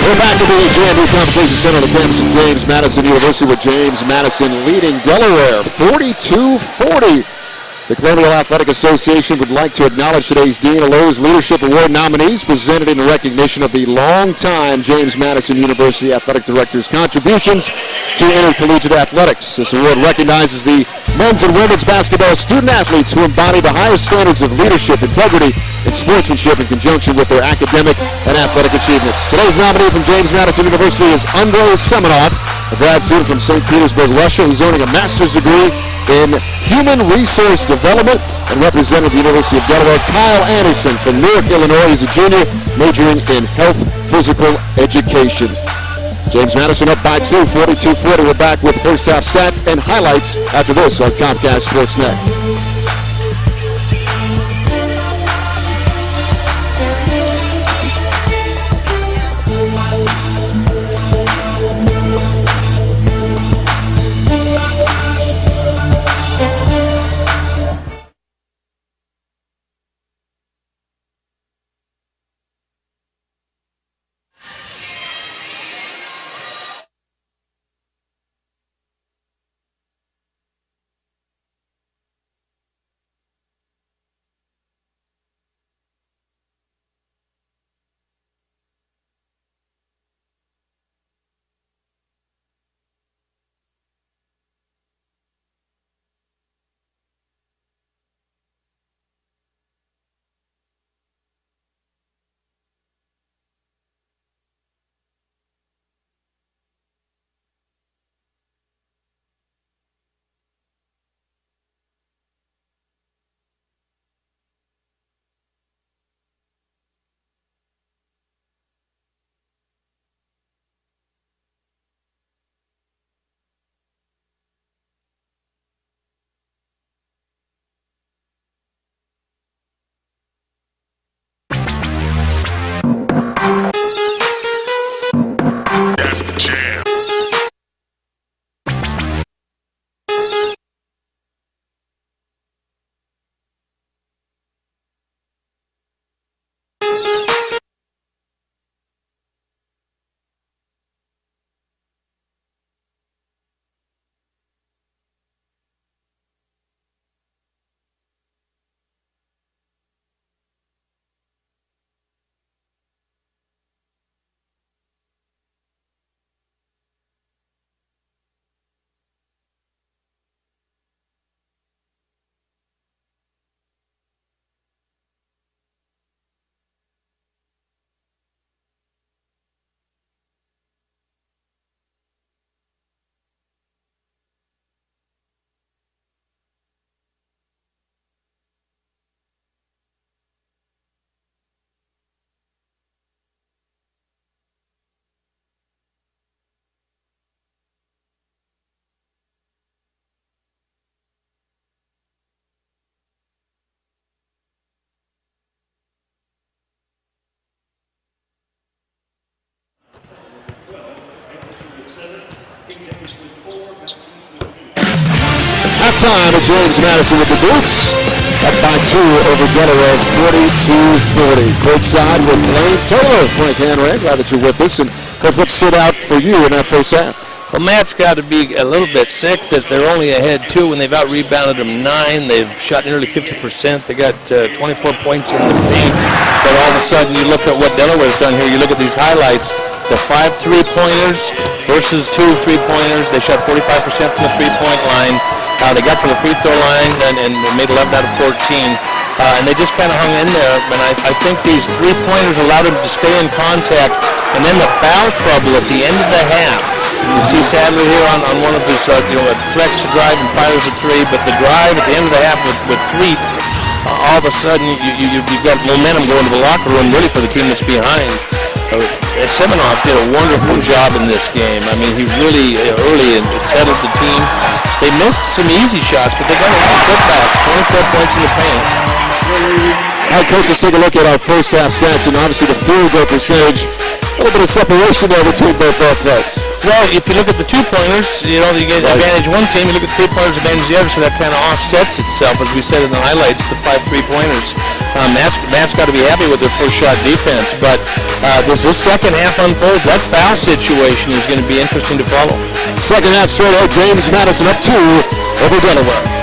We're back to the JMU Competition Center on the campus of James Madison University with James Madison leading Delaware 42-40. The Colonial Athletic Association would like to acknowledge today's Dean of Lowe's Leadership Award nominees presented in recognition of the longtime James Madison University Athletic Director's contributions to intercollegiate athletics. This award recognizes the men's and women's basketball student athletes who embody the highest standards of leadership, integrity, and sportsmanship in conjunction with their academic and athletic achievements. Today's nominee from James Madison University is Andrei Semenov, a grad student from St. Petersburg, Russia, who's earning a master's degree in human resource development, and represented the University of Delaware. Kyle Anderson from Newark, Illinois. He's a junior, majoring in health physical education. James Madison up by 2, 42-40. We're back with first half stats and highlights after this on Comcast Sportsnet. halftime at James Madison with the Dukes up by 2 over Delaware, 42-40. Courtside with Lane Taylor. Frank Hanrahan, glad that you're with us. And Coach, what stood out for you in that first half? Well, Matt's got to be a little bit sick that they're only ahead 2 when they've out-rebounded them 9. They've shot nearly 50%. They got 24 points in the paint. But all of a sudden, you look at what Delaware's done here. You look at these highlights. The 5 3-pointers versus 2 3-pointers. They shot 45% from the three-point line. They got to the free throw line and made 11 out of 14. And they just kind of hung in there. And I think these three-pointers allowed them to stay in contact. And then the foul trouble at the end of the half. You see Sadler here on one of his, threats to drive and fires a 3. But the drive at the end of the half with 3, all of a sudden you've got momentum going to the locker room really for the team that's behind. Seminoff did a wonderful job in this game. I mean, he really early and settled the team. They missed some easy shots, but they got a lot of putbacks, 24 points in the paint. All right, Coach, let's take a look at our first half stats, and obviously the field goal percentage. A little bit of separation there between both players. Well, if you look at the 2-pointers, you get advantage one team. You look at the 3-pointers, advantage the other, so that kind of offsets itself, as we said in the highlights, the 5 3-pointers. Matt's got to be happy with their first shot defense, but as this second half unfolds, that foul situation is going to be interesting to follow. Second half straight out, James Madison up 2 over Delaware.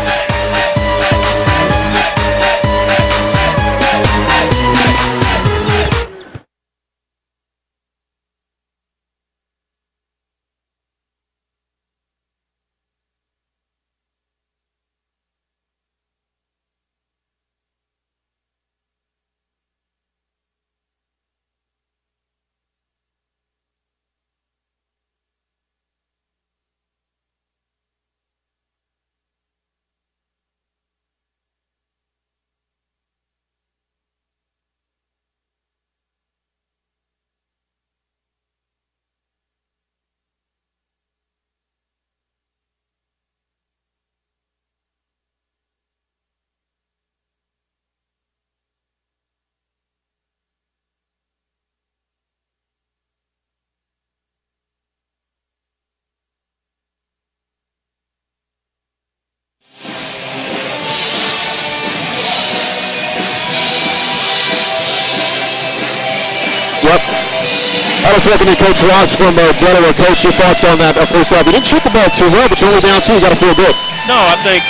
Let's welcome you, Coach Ross from Delaware. Coach, your thoughts on that first half? You didn't shoot the ball too well, but you're only down 2. You got to feel good. No, I think,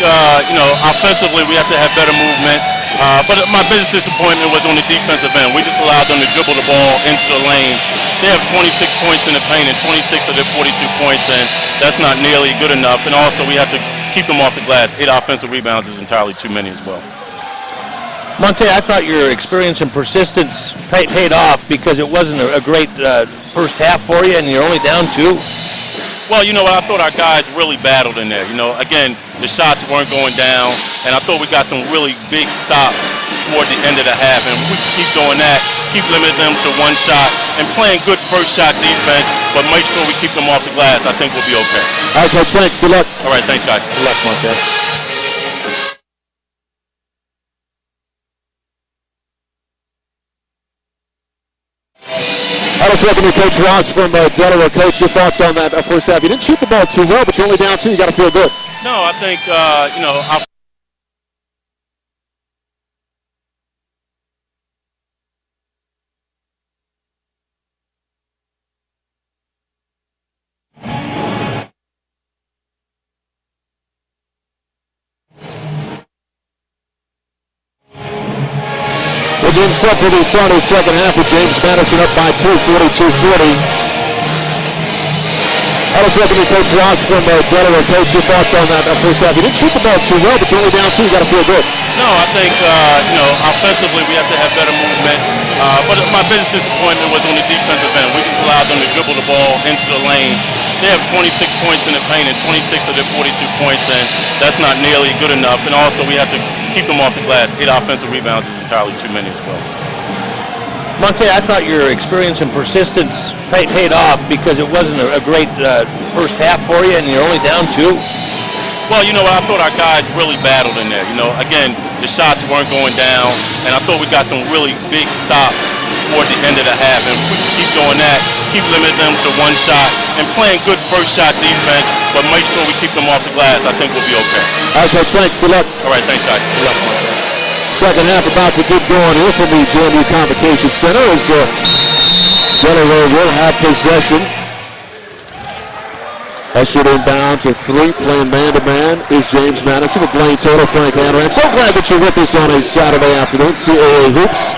offensively we have to have better movement. But my biggest disappointment was on the defensive end. We just allowed them to dribble the ball into the lane. They have 26 points in the paint and 26 of their 42 points, and that's not nearly good enough. And also we have to keep them off the glass. 8 offensive rebounds is entirely too many as well. Monte, I thought your experience and persistence paid off because it wasn't a great first half for you, and you're only down 2. Well, I thought our guys really battled in there. Again, the shots weren't going down, and I thought we got some really big stops toward the end of the half. And we keep doing that, keep limiting them to one shot, and playing good first shot defense, but make sure we keep them off the glass. I think we'll be okay. All right, Coach, thanks. Good luck. All right, thanks, guys. Good luck, Monte. Let's welcome you, Coach Ross from Delaware. Coach, your thoughts on that first half? You didn't shoot the ball too well, but you're only down 2. You got to feel good. No, I think, Again, set for the start of the second half with James Madison up by 2, 42-40. Let's welcome you, Coach Ross from Delaware. Coach, your thoughts on that first half? You didn't shoot the ball too well, but you're only down 2. You got to feel good. No, I think, offensively we have to have better movement. But my biggest disappointment was on the defensive end. We just allowed them to dribble the ball into the lane. They have 26 points in the paint and 26 of their 42 points, and that's not nearly good enough. And also we have to keep them off the glass. 8 offensive rebounds is entirely too many as well. Monte, I thought your experience and persistence paid off because it wasn't a great first half for you, and you're only down 2. Well, I thought our guys really battled in there. Again, the shots weren't going down, and I thought we got some really big stops toward the end of the half. And if we can keep doing that, keep limiting them to one shot, and playing good first shot defense, but make sure we keep them off the glass, I think we'll be okay. All right, Coach, thanks. Good luck. All right, thanks, guys. Good luck. Second half about to get going here from the JMU Convocation Center as Delaware will have possession. Ushered inbound to 3, playing man-to-man is James Madison with Blaine Taylor, Frank Hanrahan. So glad that you're with us on a Saturday afternoon. CAA Hoops.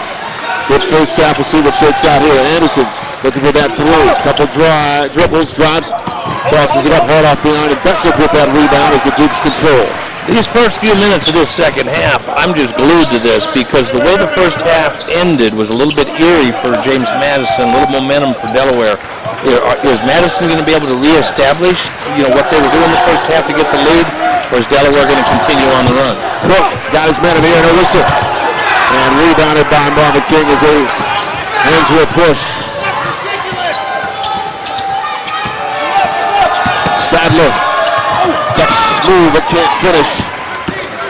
Good first half. We'll see what shakes out here. Anderson looking for that 3. Couple dribbles, drives, tosses it up hard off the iron, and Bessick with that rebound as the Dukes control. These first few minutes of this second half, I'm just glued to this because the way the first half ended was a little bit eerie for James Madison, a little momentum for Delaware. Is Madison going to be able to reestablish, what they were doing the first half to get the lead, or is Delaware going to continue on the run? Cook got his man in the air, no whistle, and rebounded by Marvin King as a hands will push. Sadler. Tough smooth, but can't finish.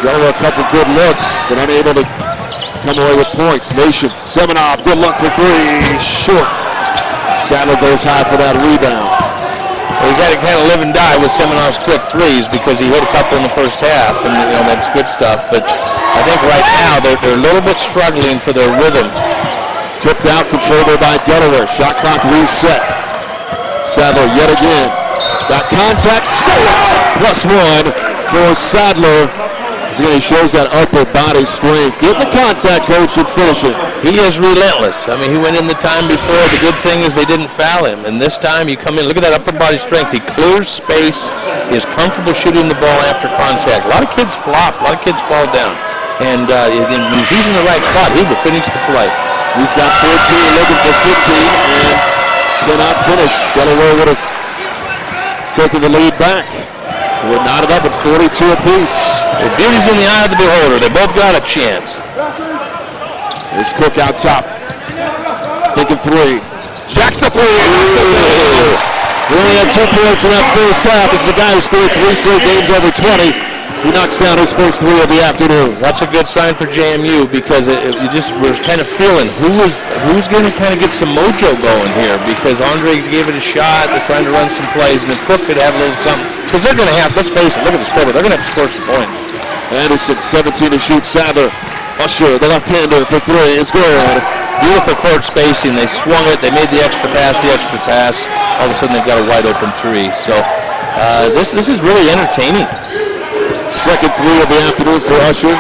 Delaware a couple good looks, but unable to come away with points. Nation, Semenov, good luck for 3, short. Sadler goes high for that rebound. Well, you got to kind of live and die with Semenov's quick threes because he hit a couple in the first half, and that's good stuff. But I think right now they're a little bit struggling for their rhythm. Tipped out, controlled there by Delaware. Shot clock reset. Sadler yet again. Got contact, score! +1 for Sadler. He shows that upper body strength. Get the contact, coach, and finish it. He is relentless. I mean, he went in the time before. The good thing is they didn't foul him. And this time you come in, look at that upper body strength. He clears space. He is comfortable shooting the ball after contact. A lot of kids flop. A lot of kids fall down. And when he's in the right spot, he will finish the play. He's got 14, looking for 15, and cannot finish. Delaware would have taken the lead back. We're knotted up at 42 apiece. The beauty's in the eye of the beholder. They both got a chance. There's Cook out top. Thinking 3. Jacks the 3. We only had 2 points in that first half. This is a guy who scored 3 straight games over 20. He knocks down his first 3 of the afternoon. That's a good sign for JMU because you just were kind of feeling who's going to kind of get some mojo going here because Andre gave it a shot. They're trying to run some plays, and then Cook could have a little something. Because they're going to have, let's face it, look at the scoreboard. They're going to have to score some points. Anderson, 17 to shoot. Sadler, Usher, the left-hander for 3 is good. Beautiful court spacing. They swung it. They made the extra pass. All of a sudden, they've got a wide-open 3. So this is really entertaining. Second 3 of the afternoon for Usher.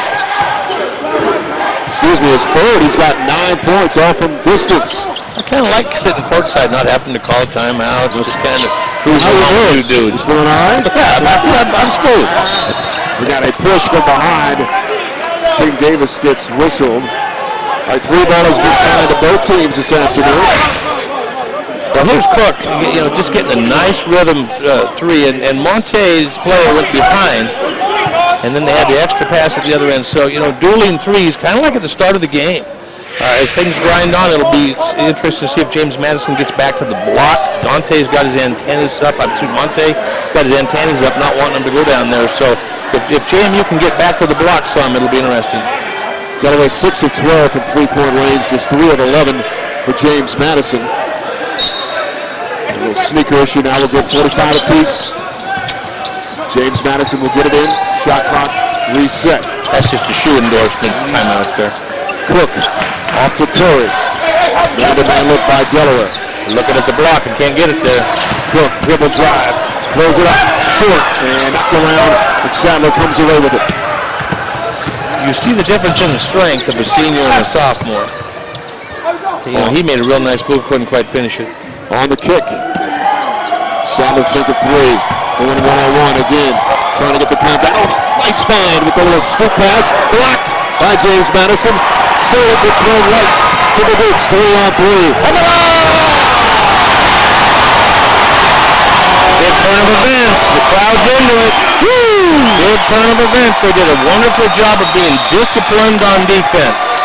Excuse me, his third. He's got 9 points all from distance. I kind of like sitting courtside, not having to call a timeout. Just kind of cruising along with you dudes. You feeling all right? Yeah, I'm smooth. We got a push from behind. King Davis gets whistled. Our 3 ball has been kind to both teams this afternoon. Well, here's Cook, just getting a nice rhythm 3, and Monte's player went behind, and then they had the extra pass at the other end. So, dueling 3s, kind of like at the start of the game. As things grind on, it'll be interesting to see if James Madison gets back to the block. Dante's got his antennas up. Monte got his antennas up, not wanting him to go down there. So if JMU can get back to the block some, it'll be interesting. Delaware 6 of 12 from 3-point range, just 3 of 11 for James Madison. A little sneaker issue now. We'll go 45 apiece. James Madison will get it in. Shot clock reset. That's just a shoe endorsement timeout there. Cook off to Curry. Man-to-man look by Delaware. Looking at the block and can't get it there. Cook, dribble drive. Close it up. Short. And knocked around. And Sadler comes away with it. You see the difference in the strength of a senior and a sophomore. He made a real nice move. Couldn't quite finish it. On the kick. Sadler thinking 3. Going 1-on-1 again. Trying to get the contact. Oh, nice find with a little scoop pass. Blocked by James Madison. Saved the throw right to the Dukes. 3-on-3. Big turn of events. The crowd's into it. Woo! Big turn of events. They did a wonderful job of being disciplined on defense.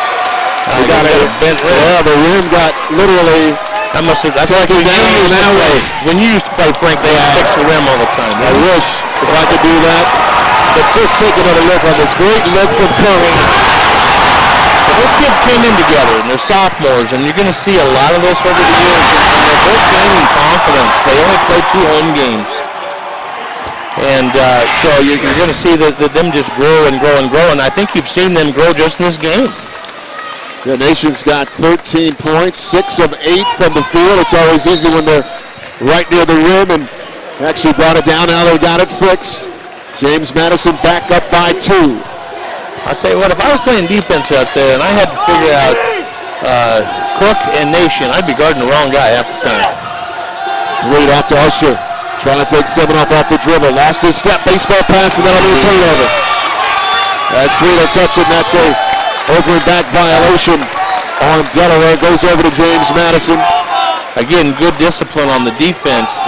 They got a bent rim. Yeah, the rim got literally. That's like when you used to play, Frank, they had to fix the rim all the time. I wish if I could do that. But just take another look on this great look from Curry. those kids came in together, and they're sophomores, and you're going to see a lot of this over the years, and they're both gaining confidence. They only played 2 home games. And so you're going to see that them just grow and grow and grow, and I think you've seen them grow just in this game. The Nation's got 13 points, 6 of 8 from the field. It's always easy when they're right near the rim, and actually brought it down. Now they got it fixed. James Madison back up by 2. I'll tell you what, if I was playing defense out there and I had to figure out Cook and Nation, I'd be guarding the wrong guy half the time. Reed off to Usher. Trying to take Seminoff off the dribble. Lost his step. Baseball pass, and that'll be a turnover. As Reed will touch it, and that's a over and back violation on Delaware. Goes over to James Madison. Again, good discipline on the defense.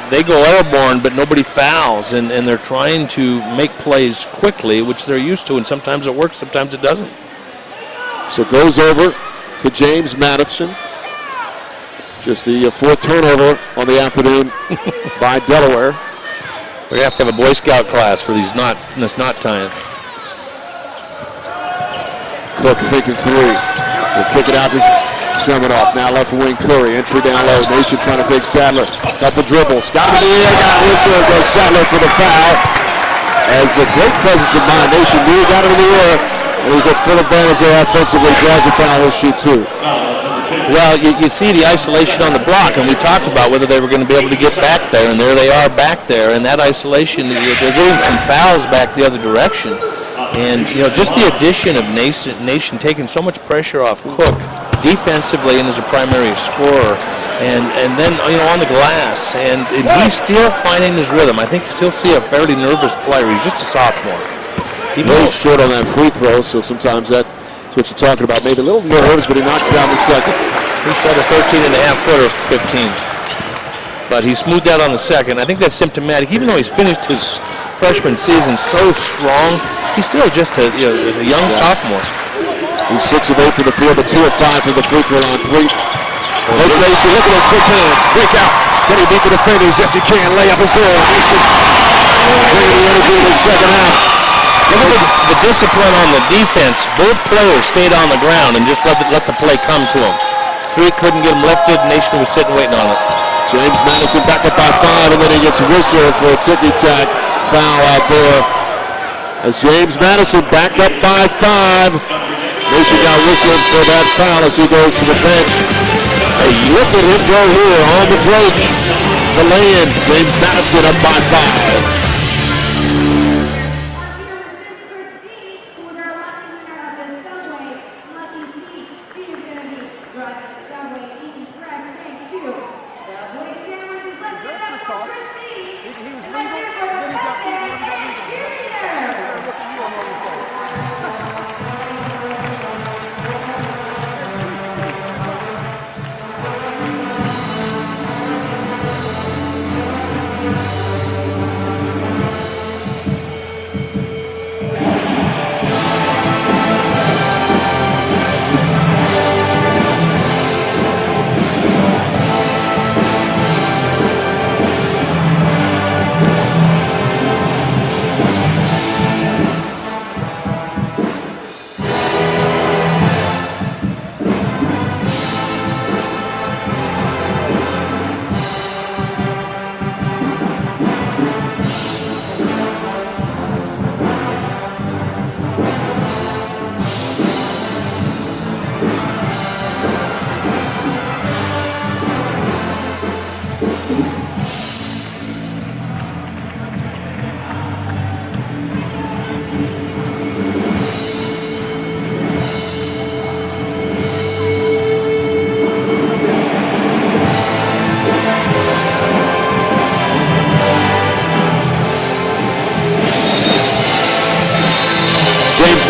They go airborne, but nobody fouls, and they're trying to make plays quickly, which they're used to, and sometimes it works, sometimes it doesn't. So goes over to James Madison. Just the 4th turnover on the afternoon by Delaware. We're going to have a Boy Scout class for this knot tying. Cook thinking 3. We'll kick it out to Seminoff. Now left wing Curry. Entry down low. Nation trying to take Sadler. Got the dribble. Scott in the air. Got a whistle. Goes Sadler for the foul. As a great presence of mind. Nation knew he got it in the air. And he's at full advantage there offensively. Draws a foul. He'll shoot 2. Well, you see the isolation on the block, and we talked about whether they were going to be able to get back there, and there they are back there. And that isolation, they're getting some fouls back the other direction. And, just the addition of Nation taking so much pressure off Cook defensively and as a primary scorer. And then, on the glass. And he's still finding his rhythm. I think you still see a fairly nervous player. He's just a sophomore. He's short on that free throw, so sometimes that's what you're talking about. Maybe a little nervous, but he knocks down the second. He shot a 13.5-footer for 15. But he smoothed out on the second. I think that's symptomatic. Even though he's finished his freshman season so strong, he's still just a young sophomore. He's 6 of 8 from the field, but 2 of 5 from the free throw line 3. Coach Mason, look at those quick hands. Break out. Can he beat the defenders? Yes, he can. Layup is good. Mason bringing the energy in the second half. Look at the discipline on the defense. Both players stayed on the ground and just let the play come to them. 3 couldn't get him lifted. Nation was sitting waiting on it. James Madison back up by 5, and then he gets whistled for a ticky-tack foul out there. As James Madison back up by 5. Nation got whistled for that foul as he goes to the bench. As look at him go here on the break. The lay-in. James Madison up by 5.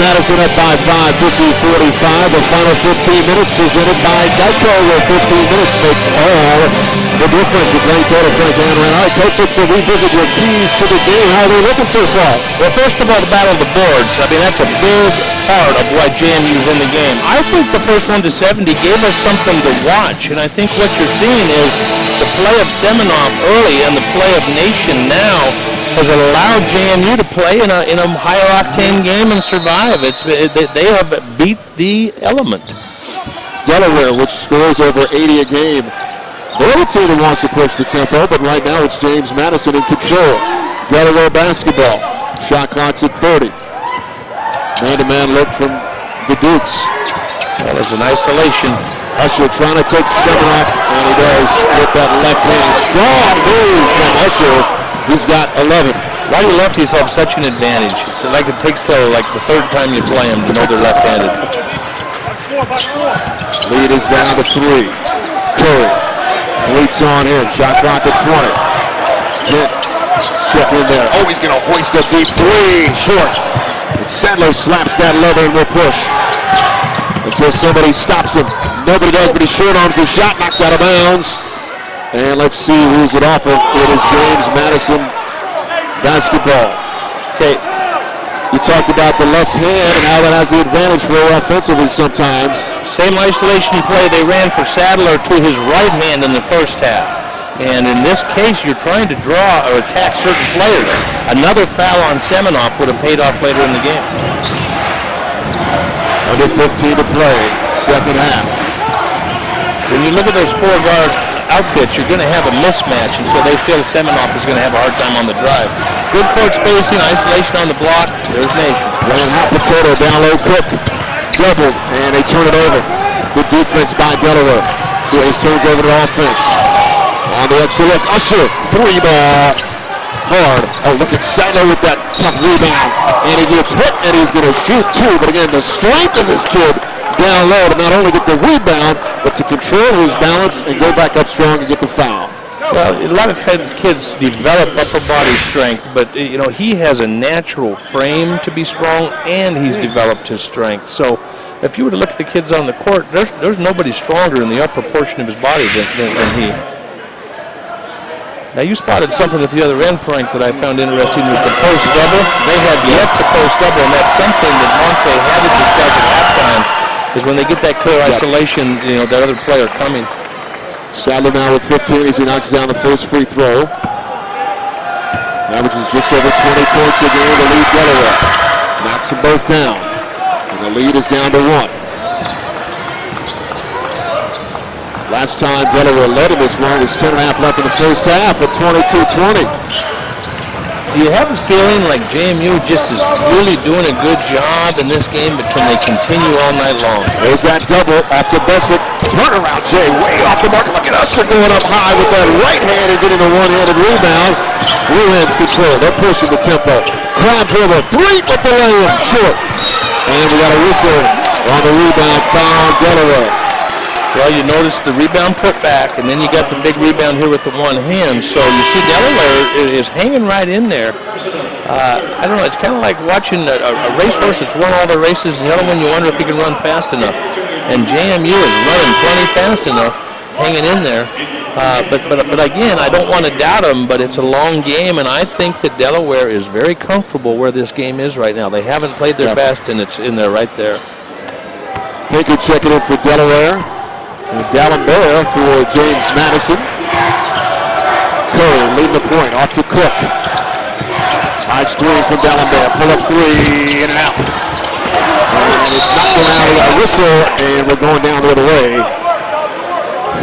Madison up by 5, 50-45. The final 15 minutes presented by Geico, where 15 minutes makes all the difference. With Blaine Taylor, Frank Aaron. All right, Coach, let's revisit your keys to the game. How are they looking so far? Well, first of all, the battle of the boards. I mean, that's a big part of why JMU's in the game. I think the first 1 to 70 gave us something to watch, and I think what you're seeing is the play of Seminoff early and the play of Nation now has allowed JMU to play in a higher octane game and survive. They have beat the element. Delaware, which scores over 80 a game. They're a team that wants to push the tempo, but right now it's James Madison in control. Delaware basketball. Shot clock's at 30. Man-to-man look from the Dukes. Well, there's an isolation. Usher trying to take 7 off, and he does with that left hand. Strong move from Usher. He's got 11. Righty lefties have such an advantage. It's like it takes till like the third time you play them to know they're left-handed. Lead is down to 3. Curry. Fleets on in. Shot clock at 20. Hit. Check in there. Oh, he's going to hoist a deep 3. Short. And Sadler slaps that leather and will push until somebody stops him. Nobody does, but he short arms the shot, knocked out of bounds. And let's see who's it off of. It is James Madison basketball. Okay. You talked about the left hand and how that has the advantage for offensively sometimes. Same isolation play they ran for Sadler to his right hand in the first half. And in this case, you're trying to draw or attack certain players. Another foul on Seminoff would have paid off later in the game. Under 15 to play, second half. When you look at those four-guard outfits, you're going to have a mismatch, and so they feel Seminoff is going to have a hard time on the drive. Good court spacing, isolation on the block. There's Nation. Running hot potato, down low, Cook. Doubled, and they turn it over. Good defense by Delaware. So he turns over to offense. On the extra look, Usher, 3 ball. Hard. Oh, look at Sadler with that tough rebound. And he gets hit, and he's going to shoot 2. But again, the strength of this kid down low to not only get the rebound, but to control his balance and go back up strong and get the foul. Well, a lot of kids develop upper body strength, but you know he has a natural frame to be strong, and he's developed his strength. So, if you were to look at the kids on the court, there's nobody stronger in the upper portion of his body than he. Now, you spotted something at the other end, Frank, that I found interesting was the post double. They have yet to post double, and that's something that Monte had to discuss at halftime. Is when they get that clear isolation, you know, that other player coming. Sadler now with 15 as he knocks down the first free throw. Averages just over 20 points a game to lead Delaware. Knocks them both down. And the lead is down to 1. Last time Delaware led in this one was 10.5 left in the first half at 22-20. Do you have a feeling like JMU just is really doing a good job in this game, but can they continue all night long? There's that double after Bessick. Turnaround, Jay, way off the mark. Look at Usher going up high with that right hand and getting a one-handed rebound. Blue hands control. They're pushing the tempo. Crowd dribble. 3 with the layup. Short. And we got a whistle on the rebound. Foul on Delaware. Well, you notice the rebound put back, and then you got the big rebound here with the one hand. So you see Delaware is hanging right in there. I don't know. It's kind of like watching a racehorse that's won all the races, and the other one you wonder if he can run fast enough. And JMU is running plenty fast enough, hanging in there. But again, I don't want to doubt them, but it's a long game, and I think that Delaware is very comfortable where this game is right now. They haven't played their best, and it's in there right there. Pinker checking in for Delaware. And Delaware for James Madison. Curry leading the point, off to Cook. High screen from Delaware, pull up 3, in and out. And it's knocked around, we got a whistle, and we're going down the other way.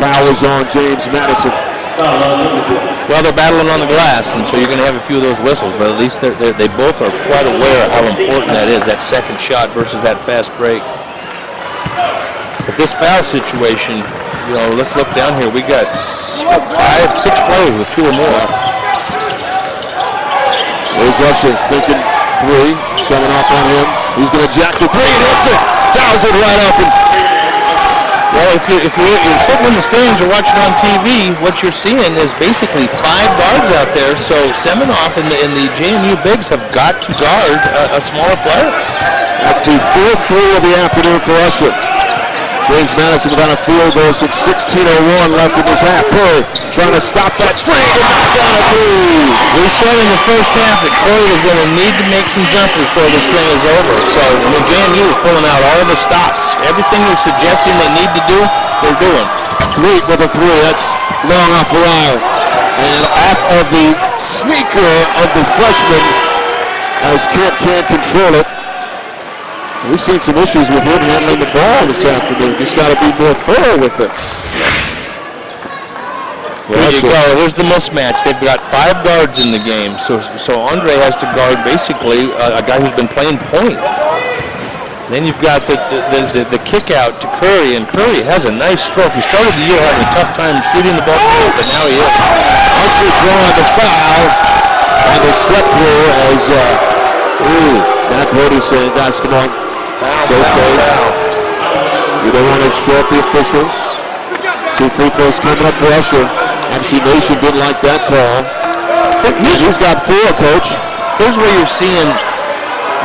Foul is on James Madison. Well, they're battling on the glass, and so you're going to have a few of those whistles, but at least they both are quite aware of how important that is, that second shot versus that fast break. But this foul situation, you know, let's look down here. We got 5, 6 players with 2 or more. There's Usher thinking 3, 7 off on him. He's going to jack the 3 and hits it. Dials it right up. Well, if you're sitting in the stands or watching on TV, what you're seeing is basically 5 guards out there. So Seminoff and the JMU bigs have got to guard a smaller player. That's the 4th 3 of the afternoon for Usher. James Madison without a field goal since 16:01 left in this half. Curry trying to stop that straight and knocks down a 3. We said in the first half that Curry was going to need to make some jumpers before this thing is over. So JMU is pulling out all the stops. Everything they're suggesting they need to do, they're doing. Fleet with a 3. That's long off the wire. And off of the sneaker of the freshman as Kent can't control it. We've seen some issues with him handling the ball this afternoon. Just got to be more thorough with it. There you go. Here's the mismatch. They've got 5 guards in the game, so Andre has to guard basically a guy who's been playing point. Then you've got the kick out to Curry, and Curry has a nice stroke. He started the year having a tough time shooting the ball, but now he is. Usher drawing the foul on the step through as Matt Brody saying, guys, come on. It's okay. You don't want to show up the officials. 2 free throws coming up for Usher. MC Nation didn't like that call. He's got 4, Coach. Here's where you're seeing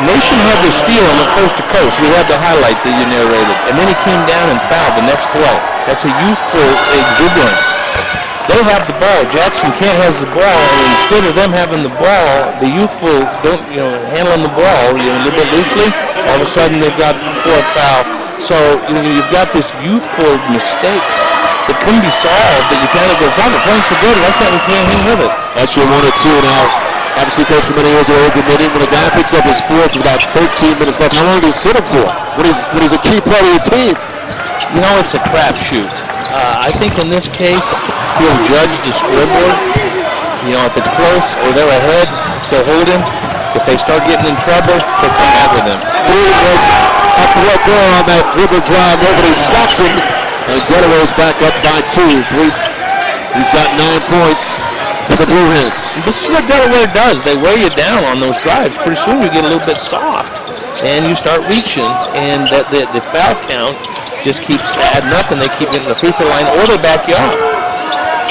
Nation had the steal on the coast to coast. We had the highlight that you narrated. And then he came down and fouled the next play. That's a youthful exuberance. They have the ball. Jackson Kent has the ball, and instead of them having the ball, the youthful handling the ball a little bit loosely. All of a sudden they've got 4th foul. So you've got this youthful mistakes that couldn't be solved, that you kind of go, God, the playing so good, why can't we hang with it? That's your 1 or 2 now. Obviously, coach for many years at Old Dominion. When a guy picks up his 4th with about 13 minutes left, how long do you sit him for? When he's a key part of your team? It's a crapshoot. I think in this case, he'll judge the scoreboard. If it's close or they're ahead, they'll hold him. If they start getting in trouble, they'll come after them. Ford was up right there on that dribble drive. Nobody stops him. And Delaware's back up by 2. He's got 9 points for the Blue Hens. This is what Delaware does. They wear you down on those drives. Pretty soon you get a little bit soft, and you start reaching, and the foul count just keeps adding up, and they keep getting the free throw line, or they back you off.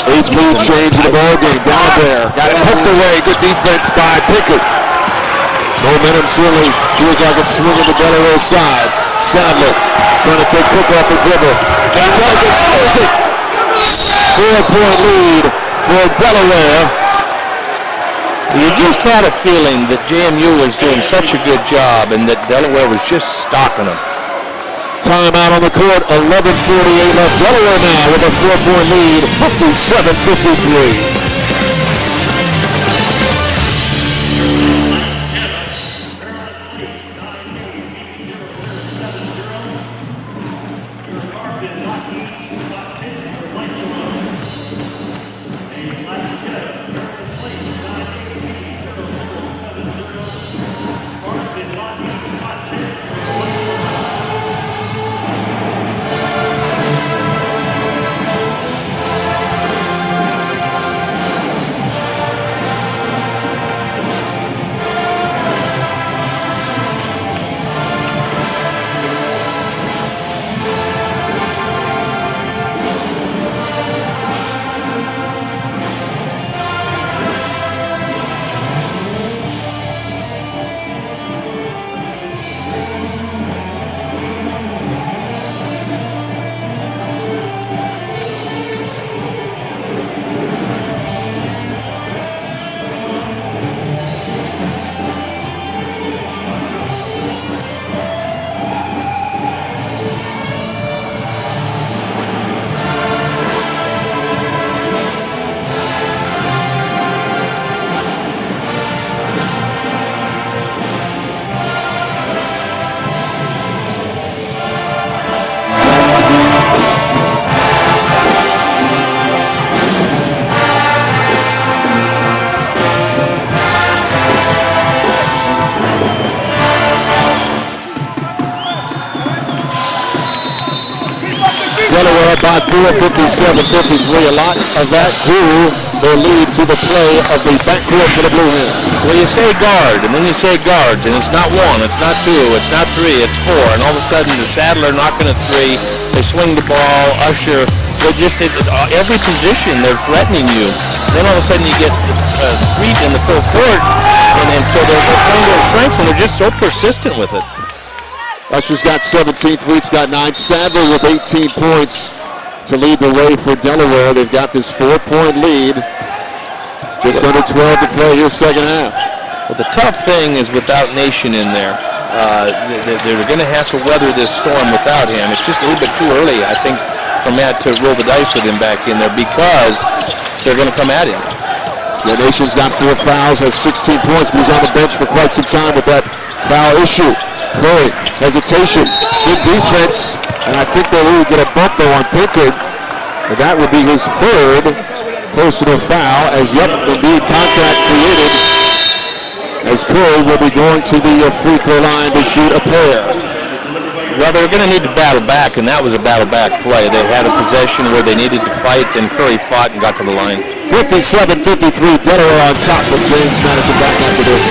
8th lead change in the ball game. Down there. Got it hooked away. Good defense by Pickett. Momentum certainly feels like it's swinging to Delaware's side. Sadler trying to take Cook off the dribble. And does it, scores it. 4-point lead for Delaware. You just had a feeling that JMU was doing such a good job and that Delaware was just stalking them. Timeout on the court, 11:48 left. Delaware now with a 4-point lead, 57-53. Delaware by 4, 57-53. A lot of that due their lead to the play of the backcourt for the Blue Hens. Well, you say guard, and then you say guards, and it's not 1, it's not 2, it's not 3, it's 4, and all of a sudden the Sadler knocking a 3, they swing the ball, Usher, they're just at every position they're threatening you. Then all of a sudden you get 3 in the full court, and so they're playing their strengths, and they're just so persistent with it. Usher's got 17, Threet's got 9. Sadler with 18 points to lead the way for Delaware. They've got this 4-point lead. Just under 12 to play here second half. Well, the tough thing is without Nation in there. They're going to have to weather this storm without him. It's just a little bit too early, I think, for Matt to roll the dice with him back in there because they're going to come at him. The Nation's got 4 fouls, has 16 points, but he's on the bench for quite some time with that foul issue. Curry, hesitation, good defense, and I think they'll really get a bump though on Pinkard. And that would be his 3rd personal foul, as yep, indeed contact created, as Curry will be going to the free throw line to shoot a pair. Well, they're going to need to battle back, and that was a battle back play. They had a possession where they needed to fight, and Curry fought and got to the line. 57-53, Delaware on top with James Madison back after this.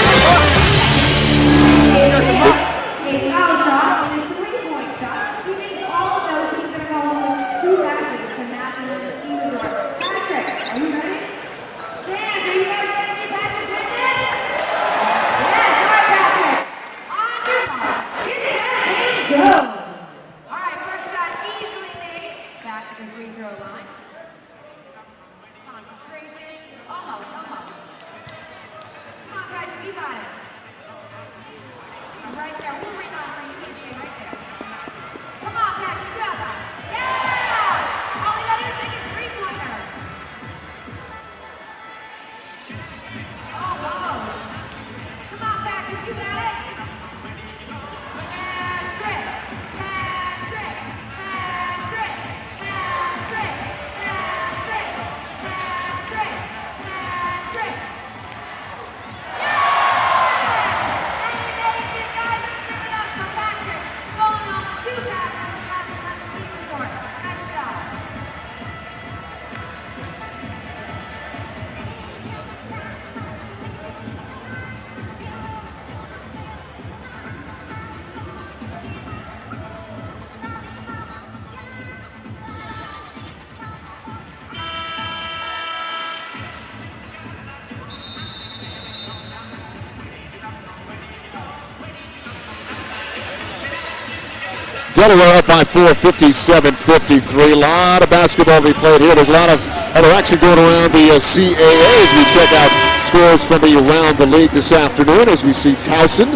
Delaware up by 4, 57-53. A lot of basketball to be played here. There's a lot of other action going around the CAA as we check out scores from around the league this afternoon as we see Towson,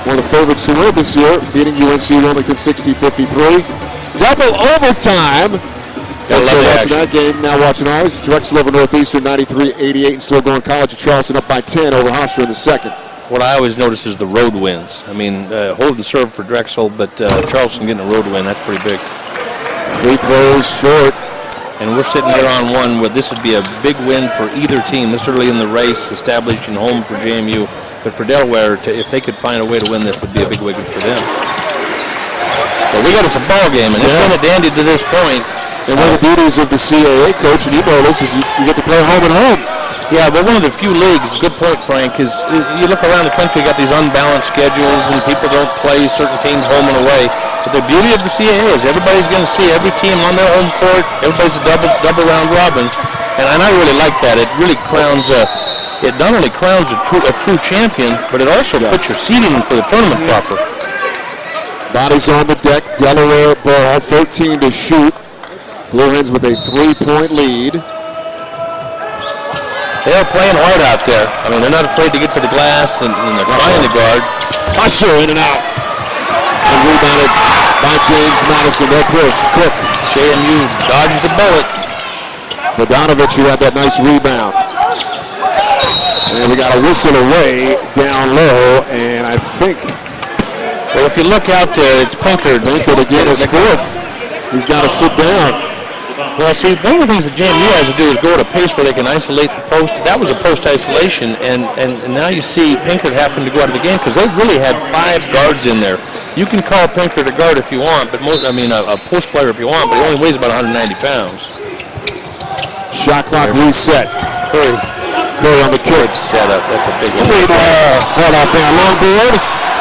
one of the favorites to win this year, beating UNC Wilmington 60-53. Double overtime. Watching that game, now watching ours. Drexel over Northeastern 93-88 and still going. College of Charleston up by 10 over Hofstra in the second. What I always notice is the road wins. I mean, Holden served for Drexel, but Charleston getting a road win, that's pretty big. Free throws short. And we're sitting here on one where this would be a big win for either team this early in the race, establishing home for JMU. But for Delaware, if they could find a way to win this, would be a big win for them. But we got us a ball game, and it's been a dandy to this point. And one of the beauties of the CAA, Coach, and you know this, is you get to play home and home. Yeah, but one of the few leagues, good point, Frank, is you look around the country, you got these unbalanced schedules, and people don't play certain teams home and away. But the beauty of the CAA is everybody's going to see every team on their home court. Everybody's a double round robin, and I really like that. It really crowns it not only crowns a true champion, but it also puts your seeding for the tournament proper. Bodies on the deck. Delaware ball, 13 to shoot. Blue Hens with a 3-point lead. They're playing hard out there. I mean, they're not afraid to get to the glass, and they're trying to guard. Usher in and out. And rebounded by James Madison. They'll push. Cook. JMU dodged the bullet. Vodanovich, who had that nice rebound. And we got a whistle away down low, and I think... Well, if you look out there, it's Pinkard. Pinkard again is fourth. He's got to sit down. Well, see, one of the things that JMU has to do is go at a pace where they can isolate the post. That was a post isolation, and now you see Pinkard having to go out of the game because they really had 5 guards in there. You can call Pinkard a guard if you want, but a post player if you want, but he only weighs about 190 pounds. Shot clock reset. Curry on the kick. Setup. That's a big one. Ball out there, long board,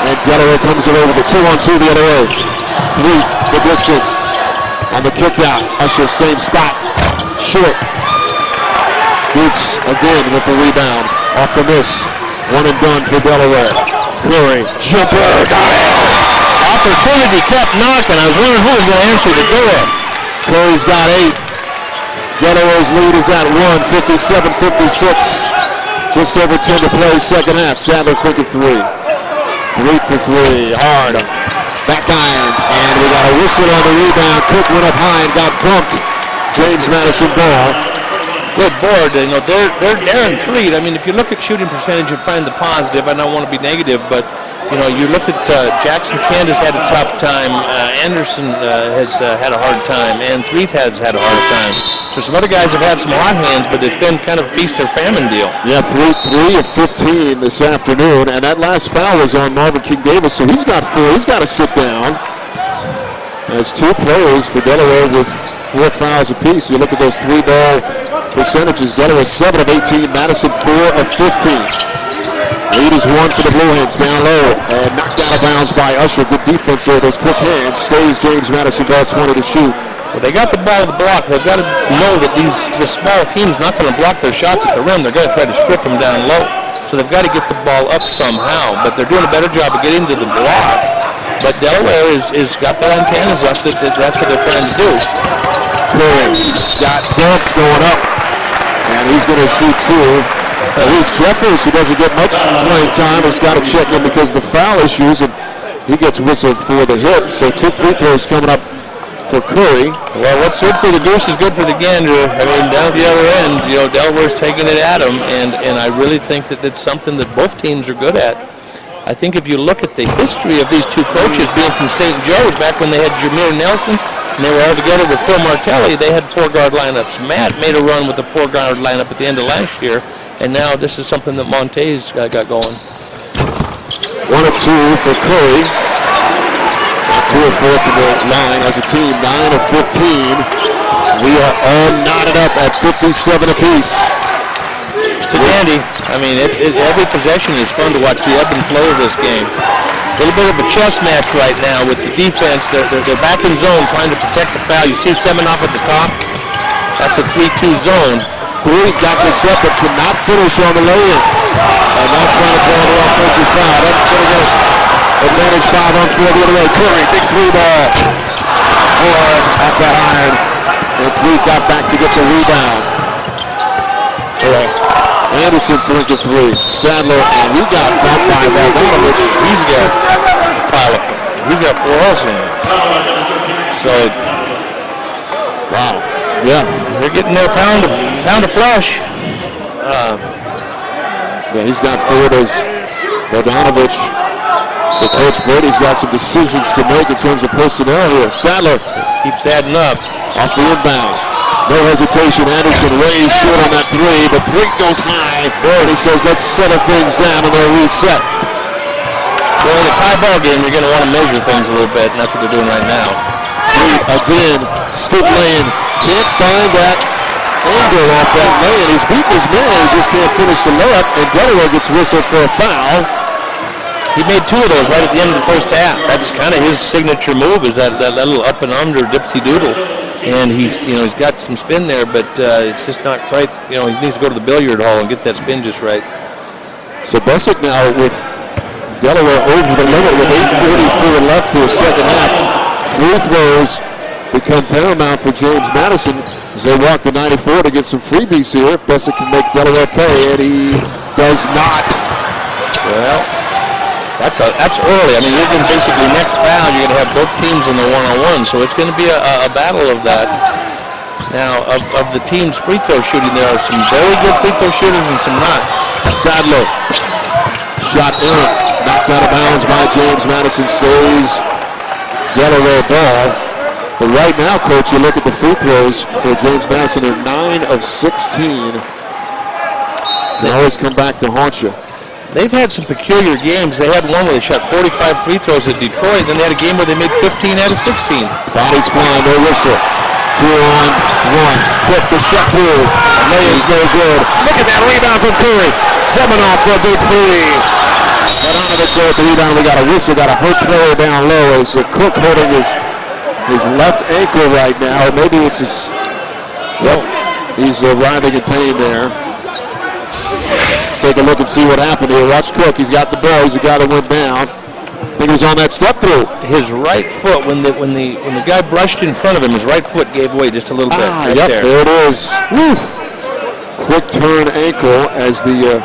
and Delaware comes away with a 2-on-2 the other way. 3, the distance. On the kick out, Usher, same spot, short. Dukes again with the rebound. Off the miss, 1 and done for Delaware. Curry, jumper, got it! Opportunity kept knocking. I was wondering who was going to answer the door. Curry's got 8. Delaware's lead is at 1, 57-56. Just over 10 to play, second half. Sadler thinking 3. 3 for 3, hard. Back iron, and we got a whistle on the rebound. Cook went up high and got bumped. James Madison ball. good board. You know, they're Darren Fleet. I mean, if you look at shooting percentage, you'd find the positive. I don't want to be negative, but you know, you look at Jackson Candace had a tough time. Anderson has had a hard time, and Threet has had a hard time. So some other guys have had some hot hands, but it's been kind of a feast or famine deal. Yeah, 3 of 15 this afternoon, and that last foul was on Marvin King Davis, so he's got 4. He's got to sit down. There's 2 players for Delaware with 4 fouls apiece. You look at those 3-ball percentages. Delaware 7 of 18, Madison 4 of 15. Lead is 1 for the Blue Hens down low and knocked out of bounds by Usher. Good defense there. Those quick hands. Stays James Madison ball 20 to shoot. Well, they got the ball to block. They've got to know that this small team's not going to block their shots at the rim. They're going to try to strip them down low. So they've got to get the ball up somehow. But they're doing a better job of getting to the block. But Delaware is got their antennas up. That's what they're trying to do. Curry got dunks going up, and he's going to shoot 2. Here's Jeffers, who doesn't get much playing time, has got to check in because of the foul issues, and he gets whistled for the hit. So 2 free throws coming up for Curry. Well, what's good for the goose is good for the gander. I mean, down at the other end, you know, Delaware's taking it at them, and I really think that it's something that both teams are good at. I think if you look at the history of these 2 coaches being from St. Joe's, back when they had Jameer Nelson, and they were all together with Phil Martelli, they had 4-guard lineups. Matt made a run with the 4-guard lineup at the end of last year, and now this is something that Monte's got going. 1 of 2 for Curry. 2 of 4 from the line as a team. 9 of 15. We are all knotted up at 57 apiece. It's a dandy. I mean, every possession is fun to watch the ebb and flow of this game. A little bit of a chess match right now with the defense. They're back in zone trying to protect the foul. You see Semenoff at the top. That's a 3-2 zone. 3 got the step but cannot finish on the lay-in. And now trying to draw the offensive foul. That's going to get advantage 5 on 4 the other way. Curry, big 3-ball. Hard off that iron. And 3 got back to get the rebound. Anderson thinking 3. Sadler, and he got bumped by Valdanovic. He's got a pile of 4. He's got 4 also. So, wow. Yeah. They're getting their pound of flesh. Yeah, he's got 4 does Valdanovic. So Coach Brady's got some decisions to make in terms of personnel here. Sadler keeps adding up. Off the inbound. No hesitation. Anderson raised short on that 3, but 3 goes high. And he says, let's settle things down and they'll reset. Well, in a tie ball game, you're going to want to measure things a little bit, and that's what they're doing right now. 3 again. Scoop lane. Can't find that angle off that lane. He's beating his man. He just can't finish the layup. And Delaware gets whistled for a foul. He made 2 of those right at the end of the first half. That's kind of his signature move, is that little up and under dipsy doodle. And he's got some spin there, but it's just not quite. He needs to go to the billiard hall and get that spin just right. So Bessick now with Delaware over the limit with 8:44 left to the second half. Free throws become paramount for James Madison as they walk the 94 to get some freebies here. Bessick can make Delaware pay, and he does not. Well, that's early. I mean, you're going to basically next foul, you're going to have both teams in the one-on-one, so it's going to be a battle of that. Now, of the team's free throw shooting, there are some very good free throw shooters and some not. Sadler, shot in, knocked out of bounds by James Madison, stays Delaware ball. But right now, Coach, you look at the free throws for James Madison, they're 9 of 16. Can always come back to haunt you. They've had some peculiar games. They had one where they shot 45 free throws at Detroit, then they had a game where they made 15 out of 16. Bodies flying, no whistle. 2 on 1. Quick to step through. Lay's no good. Look at that rebound from Curry. Semenoff for a big 3. Valdanovic there at the rebound. We got a whistle, got a hurt player down low as Cook holding his left ankle right now. Maybe it's his, well, he's writhing in pain there. Let's take a look and see what happened here. Watch Cook. He's got the ball. He's the guy that went down. I think he was on that step through. His right foot, when the guy brushed in front of him, his right foot gave way just a little bit. Yep, there it is. Woo. Quick turn ankle as the.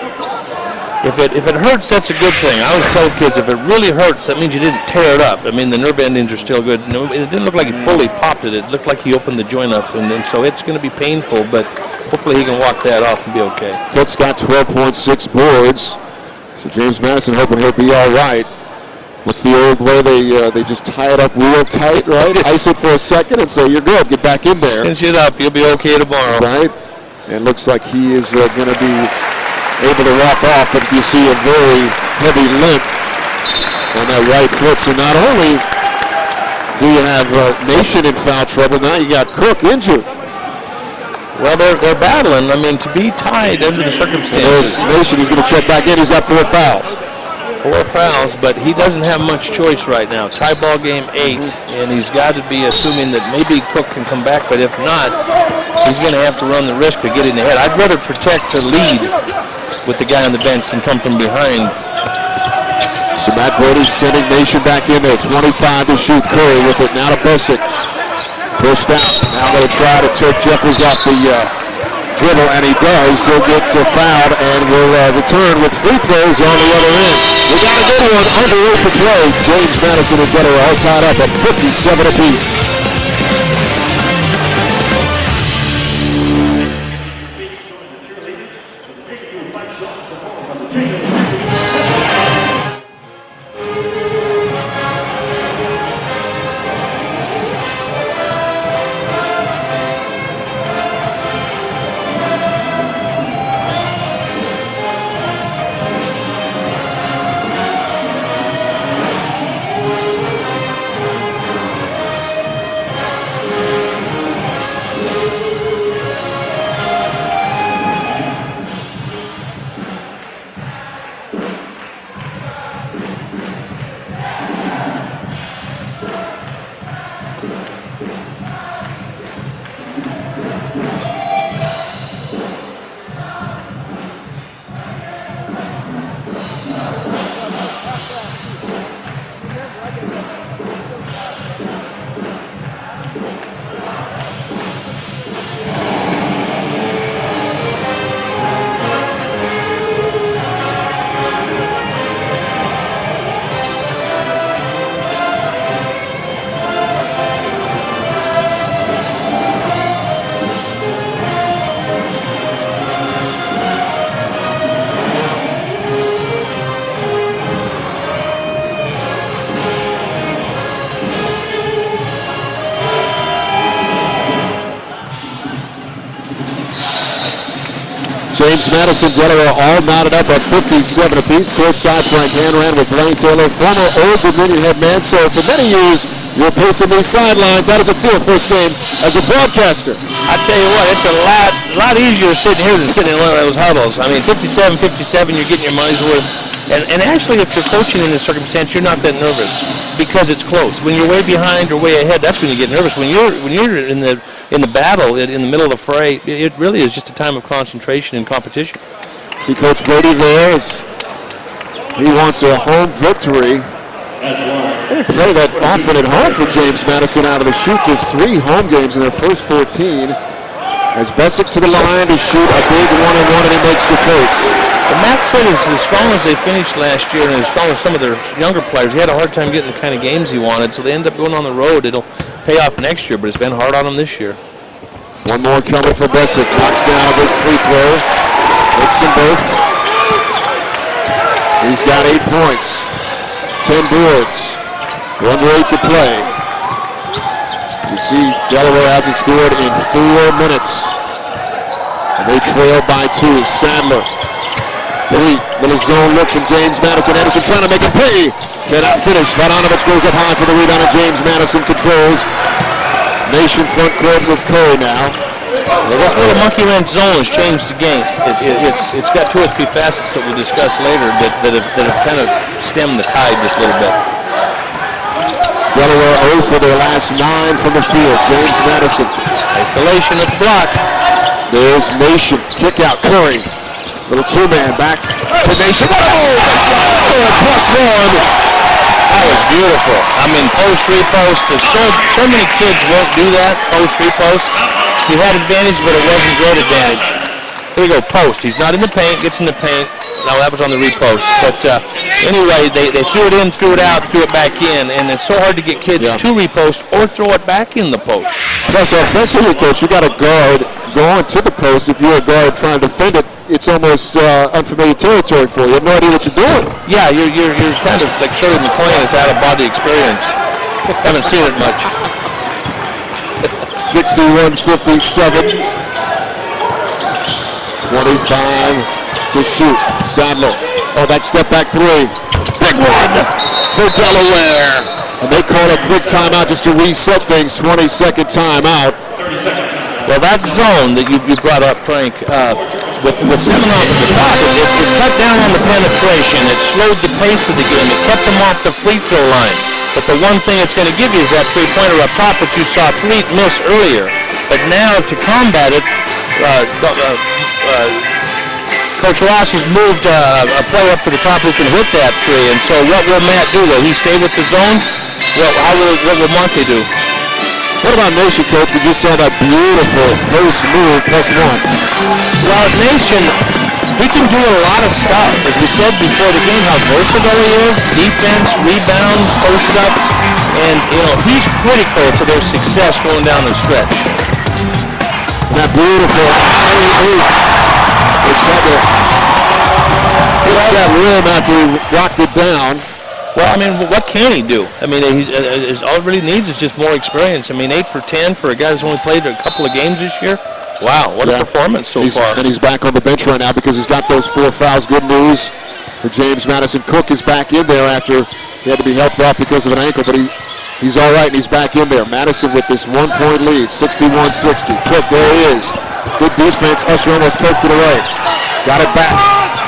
If it hurts, that's a good thing. I always tell kids, if it really hurts, that means you didn't tear it up. I mean, the nerve endings are still good. No, it didn't look like he fully popped it. It looked like he opened the joint up, and so it's going to be painful. But hopefully he can walk that off and be okay. Cook's got 12.6 boards. So James Madison hoping he'll be all right. What's the old way? They just tie it up real tight, right? Ice it for a second and say, you're good. Get back in there. Cinch it up. You'll be okay tomorrow. Right? And looks like he is going to be able to walk off, but you see a very heavy limp on that right foot. So not only do you have Nation in foul trouble, now you got Cook injured. Well, they're battling. I mean, to be tied under the circumstances. Nation, he's going to check back in. He's got 4 fouls. 4 fouls, but he doesn't have much choice right now. Tie ball game 8, and he's got to be assuming that maybe Cook can come back, but if not, he's going to have to run the risk of getting ahead. I'd rather protect the lead with the guy on the bench than come from behind. So Matt Brady's sending Nation back in there. 25 to shoot. Curry with it. Now to Bessick. Pushed out. Now going to try to take Jeffries off the dribble, and he does. He'll get fouled, and will return with free throws on the other end. We got a good one. Under 8 to play. James Madison and Delaware all tied up at 57 apiece. James Madison, Delaware all knotted up at 57 apiece. Courtside, Frank Hanran with Blaine Taylor, former Old Dominion head man. So for many years, you were pacing these sidelines. How does it feel first game as a broadcaster? I tell you what, it's a lot easier sitting here than sitting in one of those huddles. I mean, 57, you're getting your money's worth. And actually, if you're coaching in this circumstance, you're not that nervous because it's close. When you're way behind or way ahead, that's when you get nervous. When you're in the battle, in the middle of the fray, it really is just a time of concentration and competition. See Coach Brady there as he wants a home victory. They didn't play that often at home for James Madison out of the shoot. Just 3 home games in their first 14. As Bessick to the line to shoot a big 1-and-1, and he makes the first. The Matt said as strong as they finished last year and as strong as some of their younger players, he had a hard time getting the kind of games he wanted, so they end up going on the road. It'll pay off next year, but it's been hard on them this year. One more coming for Bessick. Knocks down a big free throw. Makes them both. He's got 8 points, 10 boards, under 8 to play. You see Delaware hasn't scored in 4 minutes. And they trail by 2. Sadler. 3. Little zone look from James Madison. Anderson trying to make a pay. Cannot finish. Vodanovich goes up high for the rebound, and James Madison controls. Nation front court with Curry now. Well, this little monkey wrench zone has changed the game. It's got 2 or 3 facets that we'll discuss later that have kind of stemmed the tide just a little bit. Delaware 0 for their last 9 from the field. James Madison. Isolation at the block. There's Nation. Kick out Curry. Little 2-man back to Nation. +1. That was beautiful. I mean, post-repost. So many kids won't do that, post-repost. He had advantage, but it wasn't great advantage. Here we go, post. He's not in the paint, gets in the paint. No, that was on the repost. But anyway, they threw it in, threw it out, threw it back in, and it's so hard to get kids to repost or throw it back in the post. Plus, offensively, coach, you got to guard gone to the post, if you're a guard trying to defend it, it's almost unfamiliar territory for you. You have no idea what you're doing. Yeah, you're kind of like Shirley McLean is out-of-body experience. Haven't seen it much. 61-57. 25 to shoot. Sadler. Oh, that step back three. Big one for Delaware. And they call a quick timeout just to reset things. 20-second timeout. Well, that zone that you brought up, Frank, with Seminoff at the top, it cut down on the penetration. It slowed the pace of the game. It kept them off the free throw line. But the one thing it's going to give you is that three-pointer up top, which you saw Fleet miss earlier. But now to combat it, Coach Ross has moved a player up to the top who can hit that three. And so what will Matt do? Will he stay with the zone? What will Monte do? What about Nation, Coach? We just saw that beautiful post move, +1. Well, Nation, he can do a lot of stuff. As we said before the game, how versatile he is. Defense, rebounds, post-ups. And, he's critical to their success going down the stretch. That beautiful alley-oop, which had to fix that rim after he rocked it down. Well, I mean, what can he do? I mean, all he really needs is just more experience. I mean, 8 for 10 for a guy who's only played a couple of games this year. Wow, what a performance so far. And he's back on the bench right now because he's got those 4 fouls. Good news for James Madison. Cook is back in there after he had to be helped off because of an ankle, but he's all right and he's back in there. Madison with this 1-point lead, 61-60. Cook, there he is. Good defense. Usher almost poked it away. Got it back.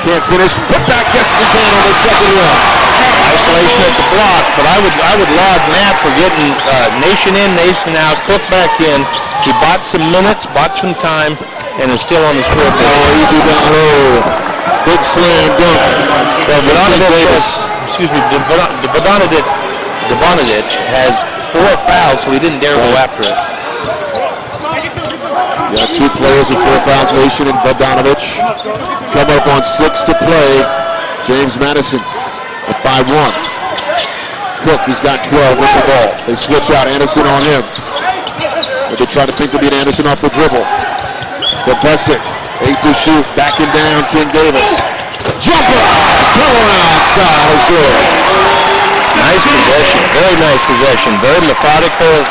Can't finish. Put back. Yes, he can on the second one. Isolation at the block, but I would laud Matt for getting Nation in, Nation out, Cook back in. He bought some minutes, bought some time, and is still on the scoreboard. Oh, easy down low. Big slam dunk. Well, Bogdanovich has 4 fouls, so he didn't dare go after it. Yeah, 2 players with 4 fouls, Nation and Bogdanovich. Come up on 6 to play. James Madison up by 1. Cook, he's got 12 with the ball. They switch out Anderson on him. But they try to think to beat Anderson off the dribble. Besic, 8 to shoot, backing down King Davis. Jumper! Turnaround style is good. Nice possession, very nice possession. Very methodical,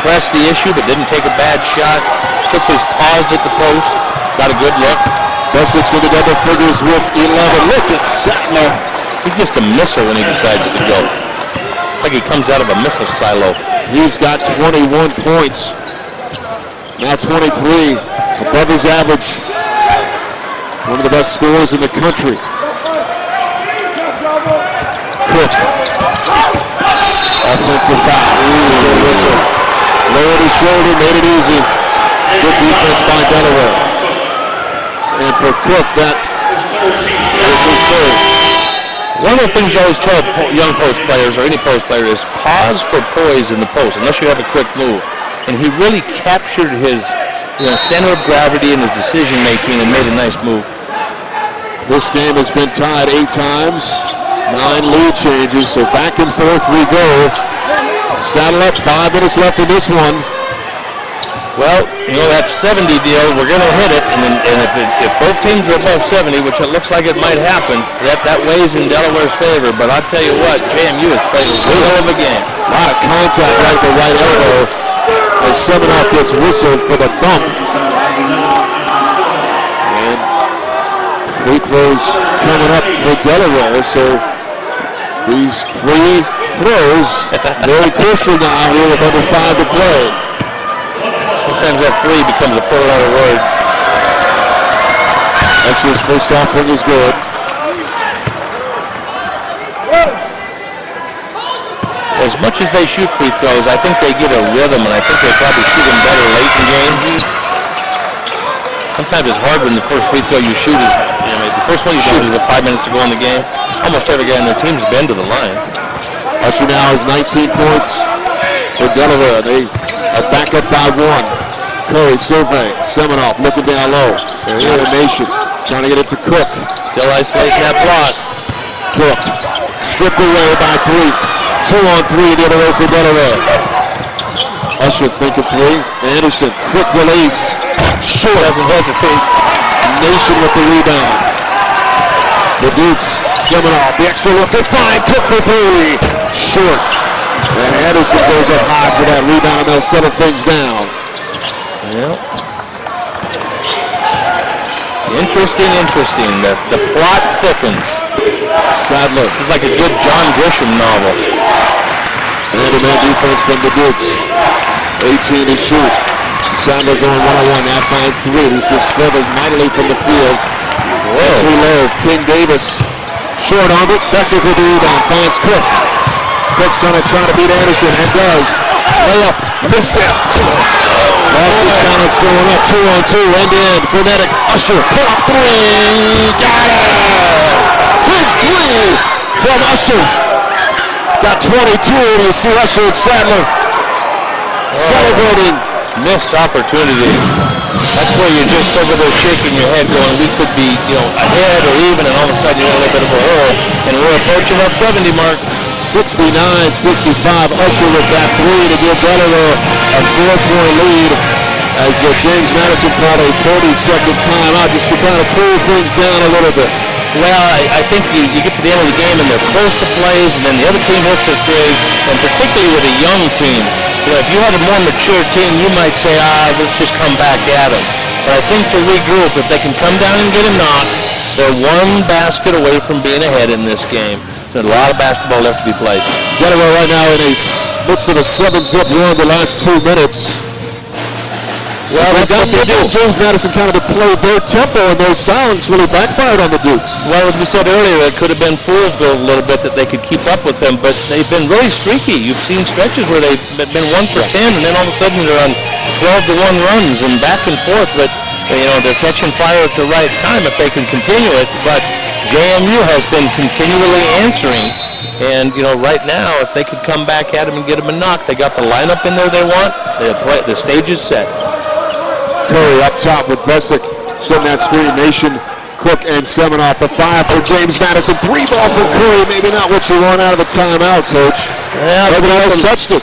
pressed the issue but didn't take a bad shot. Took his paused at the post, got a good look. Besic's into double figures with 11. Look at Sadler. He's just a misser when he decides to go. It's like he comes out of a missile silo. He's got 21 points. Now 23, above his average. One of the best scorers in the country. Cook. Offensive foul. Whistle. Lowered his shoulder, made it easy. Good defense by Delaware. And for Cook, that is his third. One of the things you always tell young post players, or any post player, is pause for poise in the post, unless you have a quick move. And he really captured his center of gravity in his decision-making and made a nice move. This game has been tied 8 times. 9 lead changes, so back and forth we go. Saddle up, 5 minutes left in this one. Well, that 70 deal, we're going to hit it, and if both teams are above 70, which it looks like it might happen, that weighs in Delaware's favor. But I'll tell you what, JMU has played a hell of a game. A lot of contact right at the right elbow as Seminoff gets whistled for the bump. And free throws coming up for Delaware, so these free throws very crucial now here with under 5 to play. Sometimes that free becomes a 4-letter word. That's his first offering is good. As much as they shoot free throws, I think they get a rhythm, and I think they probably shoot them better late in games. Sometimes it's hard when the first free throw you shoot is, the first one you shoot is with 5 minutes to go in the game. Almost every guy on their team's been to the line. Archie now has 19 points for Delaware. They are back up by 1. Curry surveying. Seminoff looking down low. They're in Nation. Trying to get it to Cook. Still isolating that block. Cook stripped away by 3. 2 on 3 the other way for Delaware. Usher thinking three. Anderson, quick release. Short. Doesn't hesitate. Nation with the rebound. The Dukes, Seminole, the extra look, good find, Cook for three. Short. And Anderson goes up high for that rebound, and they'll settle things down. Yep. Interesting. The plot thickens. Sadler. This is like a good John Grisham novel. Man-to-man defense from the Dukes. 18 to shoot. Sadler going one-on-one, now finds three. He's just struggling mightily from the field. Too low. King Davis. Short on it. Bessick with the rebound. Finds Cook. Cook's going to try to beat Anderson, and does. Layup. Missed it. Lost his balance going up. 2-on-2. End-to-end. Frenetic. Usher. Put up three. Got it. Big three from Usher. Got 22. And you see Usher and Sadler celebrating. Missed opportunities. That's where you're just over there shaking your head going, we could be, ahead or even, and all of a sudden you're in a little bit of a hole. And we're approaching that 70 mark. 69-65. Usher with that three to give Delaware a 4-point lead as James Madison called a 30-second timeout just to try to cool things down a little bit. Well, I think you get to the end of the game and they're close to plays, and then the other team hits a three, and particularly with a young team. If you had a more mature team, you might say, let's just come back at them. But I think to regroup, if they can come down and get a knock, they're one basket away from being ahead in this game. There's a lot of basketball left to be played. Delaware right now in a midst of a 7-zip run the last 2 minutes. Well, that's what they do. James Madison kind of played their tempo and their style, and it's really backfired on the Dukes. Well, as we said earlier, it could have been fool's gold a little bit that they could keep up with them, but they've been really streaky. You've seen stretches where they've been 1 for 10, and then all of a sudden they're on 12-1 runs and back and forth. But they're catching fire at the right time if they can continue it. But JMU has been continually answering, and right now, if they could come back at them and get them a knock, they got the lineup in there they want. The stage is set. Curry up top with Bessick setting that screen. Nation, Cook, and Seminoff. The 5 for James Madison. 3 ball from Curry. Maybe not what you want out of a timeout, Coach. Yeah, nobody else touched it.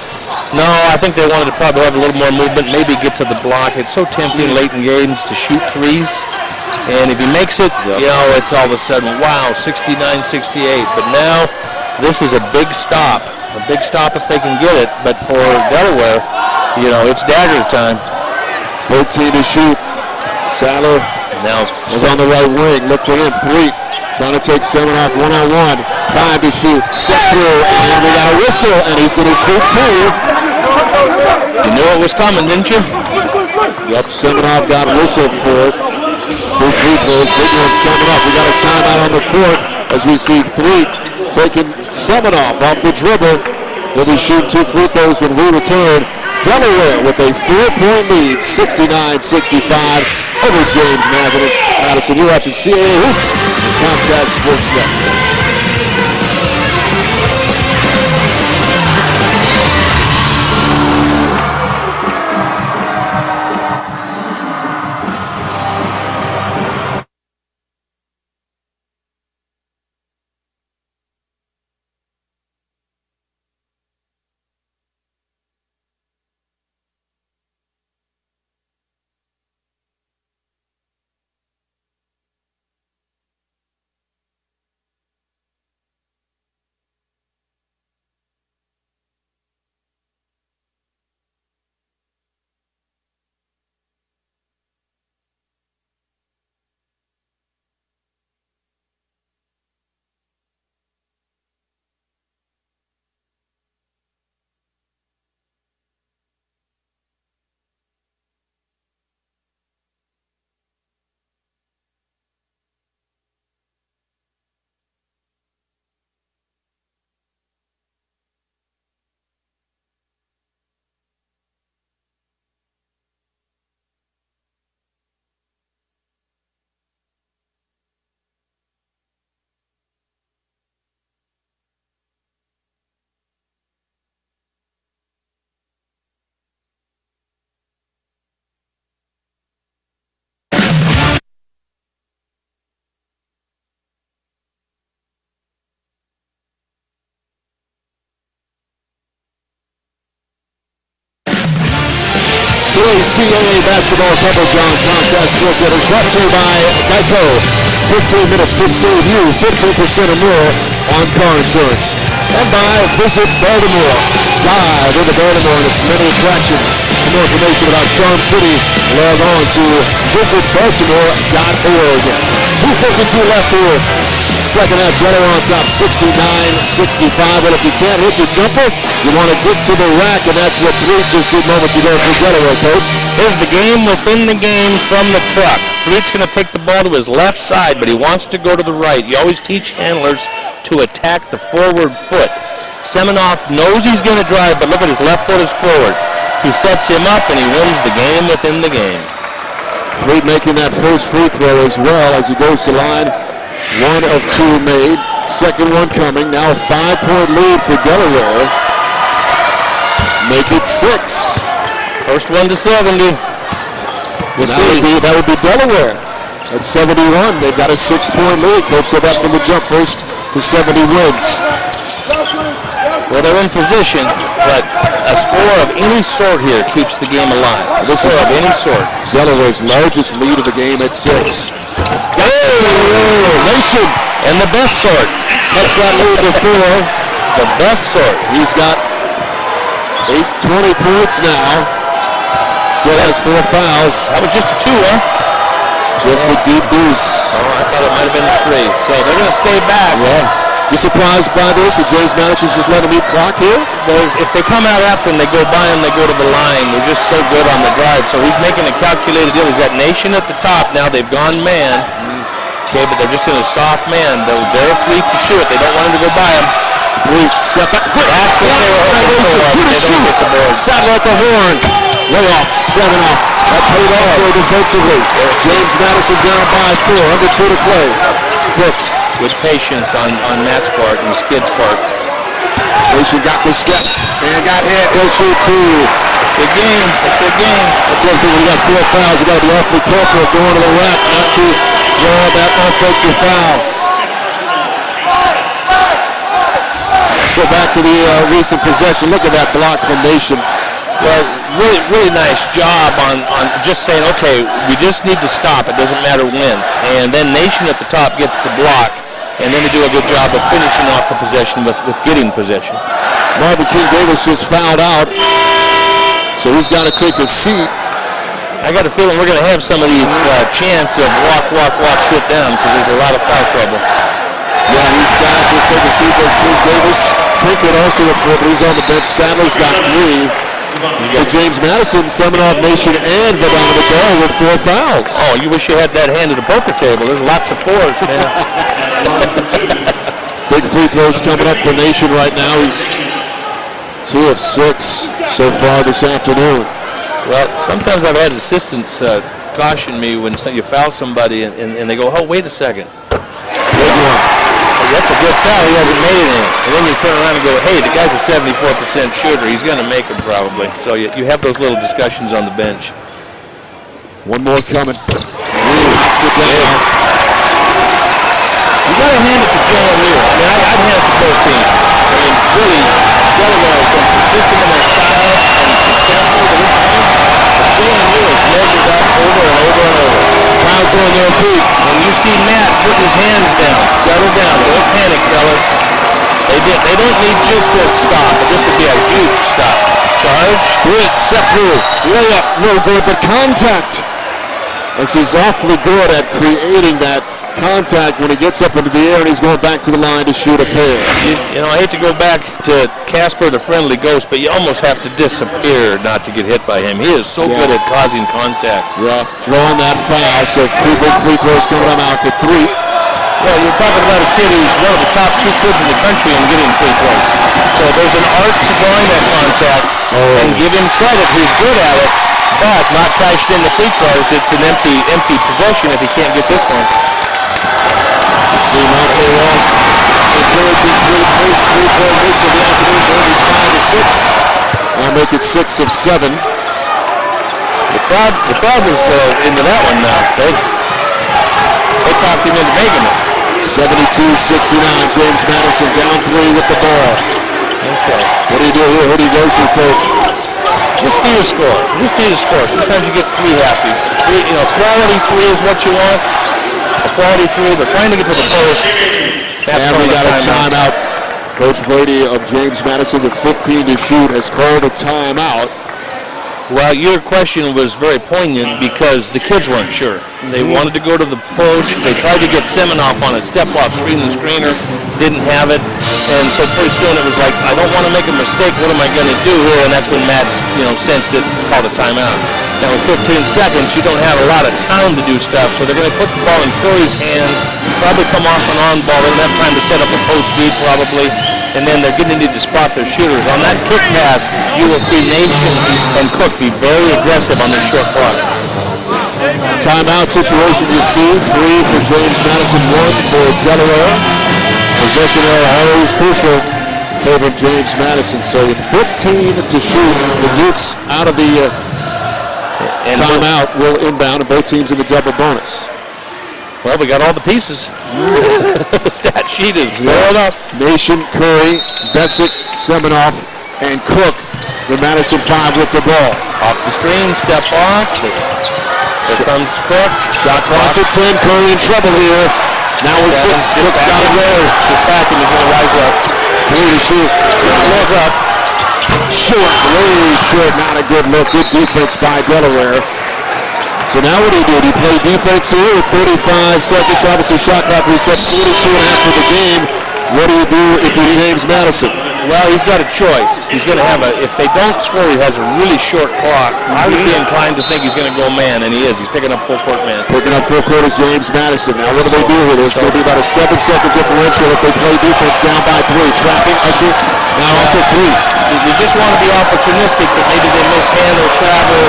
No, I think they wanted to probably have a little more movement, maybe get to the block. It's so tempting late in games to shoot threes. And if he makes it, it's all of a sudden, wow, 69-68. But now, this is a big stop. A big stop if they can get it. But for Delaware, it's dagger time. 14 to shoot. Sadler now is on the right wing. Look for him. 3. Trying to take Seminoff one-on-one. 5 to shoot. Step through, and we got a whistle, and he's going to shoot 2. You knew it was coming, didn't you? Yep, Seminoff got whistled for it. 2 free throws. Big one's coming up. We got a timeout on the court as we see 3 taking Seminoff off the dribble. He'll be shooting 2 free throws when we return. Delaware with a 4-point lead, 69-65 over James Madison. You're watching CAA Hoops, Comcast Sports Network. Today's CAA basketball coverage on Comcast Sports is brought to you by Geico. 15 minutes could save you 15% or more on car insurance. And by Visit Baltimore. Dive into Baltimore and its many attractions. For more information about Charm City, log on to visitbaltimore.org. 2:52 left here. Second half, Delaware on top, 69-65. But if you can't hit your jumper, you want to get to the rack, and that's what Threet just did moments ago for Delaware, Coach. Here's the game within the game from the truck. Threet's going to take the ball to his left side, but he wants to go to the right. You always teach handlers to attack the forward foot. Semenoff knows he's going to drive, but look at his left foot is forward. He sets him up, and he wins the game within the game. Threet making that first free throw as well as he goes to line. 1 of 2 made. Second one coming. Now a 5-point lead for Delaware. Make it 6. First one to 70. That would be Delaware. At 71, they've got a 6-point lead. Coach said that from the jump. First to 70 wins. Well, they're in position, but a score of any sort here keeps the game alive. This is of any sort. Delaware's largest lead of the game at 6. Nation. And the best sort. That's that lead to 4. The best sort. He's got 20 points now. Still has 4 fouls. That was just a 2, huh? Just a deep deuce. Oh, I thought it might have been a 3. So they're going to stay back. Yeah. You surprised by this? That James Madison just let him eat clock here? If they come out after and they go by him, they go to the line. They're just so good on the drive. So he's making a calculated deal. He's got Nation at the top. Now they've gone man. Okay, but they're just in a soft man. They're a Threet to shoot. They don't want him to go by him. Threet, step back. That's what they were hoping for. To the shoot. Saddle at the horn. Way off. 7 off. That paid off for defensively. James Madison down by 4. Under 2 to play. Cook. With patience on Matt's part and his kid's part. Nation got the step and got hit. He'll shoot 2. It's a game. It's a game. That's the thing. We got 4 fouls. You got to be awfully careful of going to the rack not to draw that offensive foul. Let's go back to the recent possession. Look at that block from Nation. Well, really nice job on just saying, okay, we just need to stop. It doesn't matter when. And then Nation at the top gets the block. And then they do a good job of finishing off the possession with getting possession. Marvin King Davis just fouled out, so he's got to take a seat. I got a feeling we're going to have some of these chants of walk, sit down, because there's a lot of foul trouble. Yeah, he's got to take a seat. There's King Davis. Pinkett also at 4, but he's on the bench. Sadler's got 3. For James Madison, Semenoff, Nation, and Vodanovich all with 4 fouls. Oh, you wish you had that hand at a poker table. There's lots of 4s, man. Big free throws coming up for Nation right now. He's 2 of 6 so far this afternoon. Well, sometimes I've had assistants caution me when you foul somebody and they go, oh, wait a second. Big one. That's a good foul. He hasn't made it. And then you turn around and go, hey, the guy's a 74% shooter. He's going to make it probably. So you have those little discussions on the bench. One more coming. Knocks it down. You got to hand it to Joe O'Neill. I mean, I'd hand it to both teams. I mean, really, Delaware has been consistent in their style and successful to this point. But Joe O'Neill has measured up over and over and over. Crowds on their feet. When you see Matt put his hands down, settle down, don't panic, fellas. They don't need just this stop, but this would be a huge stop. Charge. Threet, step through. Layup, no good, but contact. As he's awfully good at creating that contact when he gets up into the air and he's going back to the line to shoot a pair. You know, I hate to go back to Casper the Friendly Ghost, but you almost have to disappear not to get hit by him. He is so good at causing contact. Yeah, drawing that foul, so 2 big free throws coming up out for Threet. Well, you're talking about a kid who's one of the top 2 kids in the country and getting free throws. So there's an art to drawing that contact, and give him credit, he's good at it, but not cashed in the free throws. It's an empty possession if he can't get this one. You see Monte Ross encouraging Threet, first free throw miss of the afternoon. He's 5 of 6. Now make it 6 of 7. The crowd is into that one now. They talked him into making it. 72-69. James Madison down 3 with the ball. Okay. What do you do here? Who do you go to, Coach? Just need a score. Sometimes you get three happies. Quality three is what you want. A quality three, but trying to get to the post. And we got a timeout. Coach Brady of James Madison with 15 to shoot has called a timeout. Well, your question was very poignant because the kids weren't sure. They wanted to go to the post. They tried to get Seminoff on a step-off screen. The screener didn't have it. And so pretty soon it was like, I don't want to make a mistake. What am I going to do here? And that's when Matt, sensed it and called a timeout. Now, in 15 seconds, you don't have a lot of time to do stuff. So they're going to put the ball in Curry's hands, probably come off an on ball. They don't have time to set up a post feed probably. And then they're going to need to spot their shooters. On that kick pass, you will see Nation and Cook be very aggressive on their short clock. Timeout situation you see. 3 for James Madison, 1 for Delaware. Possession error always crucial in favor of James Madison. So with 15 to shoot, the Dukes out of the timeout will inbound, and both teams in the double bonus. Well, we got all the pieces. The stat sheet is filled up. Nation, Curry, Bessick, Seminoff, and Cook. The Madison 5 with the ball. Off the screen, step off. Here comes Cook. Shot clock's at 10. Curry in trouble here. Now with 6. Cook's got to go. Gets back and he's going to rise up. 3 to shoot. Rise up. Short, way short. Not a good look. Good defense by Delaware. So now what do you do? Do you play defense here with 35 seconds? Obviously shot clock reset 42 after the game. What do you do if you're James Madison? Well, he's got a choice. He's going to have if they don't score, he has a really short clock. I would be inclined to think he's going to go man, and he is. He's picking up full court man. Picking up full court is James Madison. Now what do they do here? There's going to be about a 7-second differential if they play defense down by 3. Trapping Usher now off to 3. They just want to be opportunistic, but maybe they mishandle travel.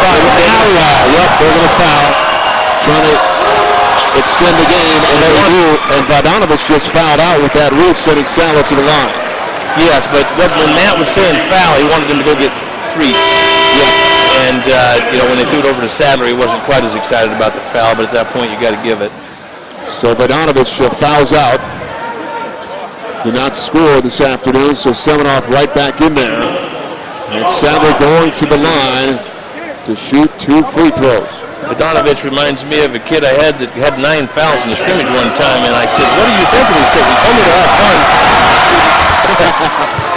Yep, they're going to foul. Trying to extend the game, and they do. And Vodanovich just fouled out with that reach, sending Salo to the line. Yes, but when Matt was saying foul, he wanted them to go get 3. Yeah. And, when they threw it over to Sadler, he wasn't quite as excited about the foul, but at that point, you got to give it. So Vodanovich fouls out. Did not score this afternoon, so Seminoff right back in there. And Sadler going to the line to shoot 2 free throws. Vodanovich reminds me of a kid I had that had 9 fouls in the scrimmage one time, and I said, what are you thinking? He said, he told me to have fun.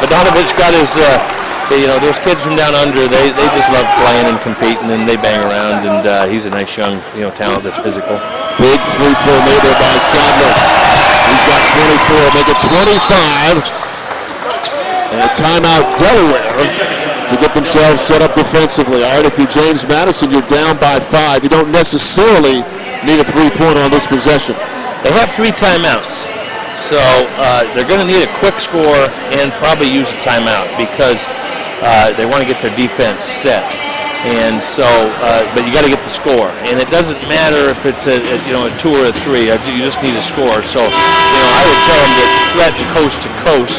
Vodanovich got his, those kids from down under, they just love playing and competing, and they bang around, and he's a nice young, talent that's physical. Big free throw made there by Sadler. He's got 24, make it 25. And a timeout Delaware to get themselves set up defensively. All right, if you're James Madison, you're down by 5. You don't necessarily need a 3-pointer on this possession. They have 3 timeouts. So they're going to need a quick score and probably use a timeout because they want to get their defense set. And so, but you got to get the score. And it doesn't matter if it's a 2 or a 3. You just need a score. So, I would tell them to threaten coast to coast.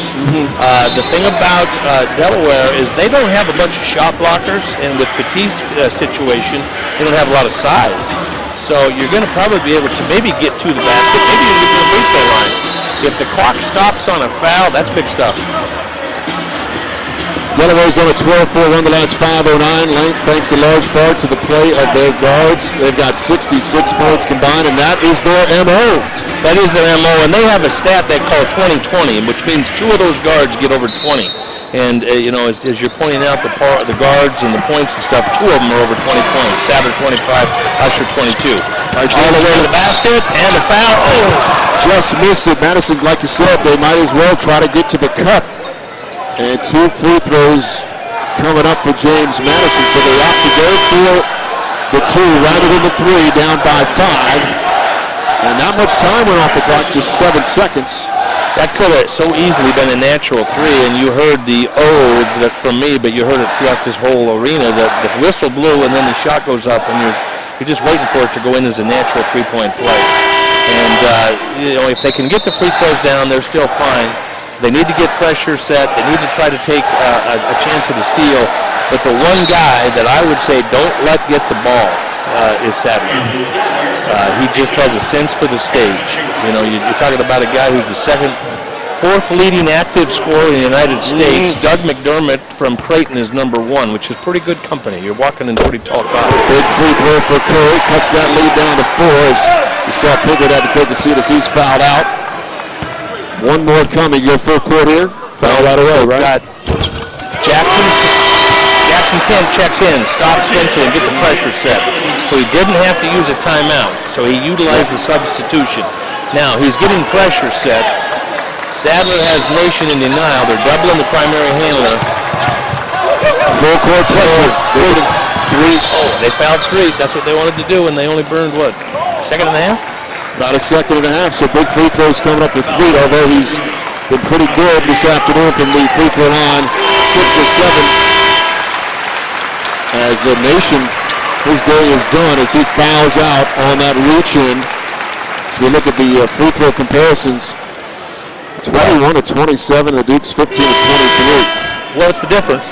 The thing about Delaware is they don't have a bunch of shot blockers. And with Petit's situation, they don't have a lot of size. So you're going to probably be able to maybe get to the basket, maybe even get to the free throw line. If the clock stops on a foul, that's big stuff. Delaware's on a 12-4 run the last 5:09. Length thanks in large part to the play of their guards. They've got 66 points combined, and that is their MO. That is their MO, and they have a stat they call 20-20, which means 2 of those guards get over 20. And, as you're pointing out, the guards and the points and stuff, 2 of them are over 20 points. Sadler 25, Usher 22. All the way to the basket, and the foul. Just missed it. Madison, like you said, they might as well try to get to the cup. And 2 free throws coming up for James Madison, so they opt to go for the 2 rather than the 3, down by 5. And not much time went off the clock, just 7 seconds. That could have so easily been a natural 3, and you heard the that from me, but you heard it throughout this whole arena. The whistle blew, and then the shot goes up, and you're just waiting for it to go in as a natural 3-point play. And if they can get the free throws down, they're still fine. They need to get pressure set. They need to try to take a chance at a steal. But the one guy that I would say don't let get the ball is Sadler. He just has a sense for the stage. You're talking about a guy who's the second fourth leading active scorer in the United States. Doug McDermott from Creighton is number 1, which is pretty good company. You're walking in pretty tall guys. Big free throw for Curry. Cuts that lead down to 4. As you saw Pickett had to take a seat as he's fouled out. One more coming. Your full court here. Foul right away, right? Jackson Kent checks in, stops Spencer, and get the pressure set. So he didn't have to use a timeout. So he utilized the substitution. Now he's getting pressure set. Sadler has Nation in denial. They're doubling the primary handler. Full court pressure. Three. Oh, they fouled Street. That's what they wanted to do, and they only burned, what, second and a half? About a second and a half, so big free throws coming up with Fleet, although he's been pretty good this afternoon from the free throw line, 6 of 7. As Nation, his day is done as he fouls out on that reach in. As we look at the free throw comparisons, 21 to 27, the Dukes 15 to 23. What's the difference?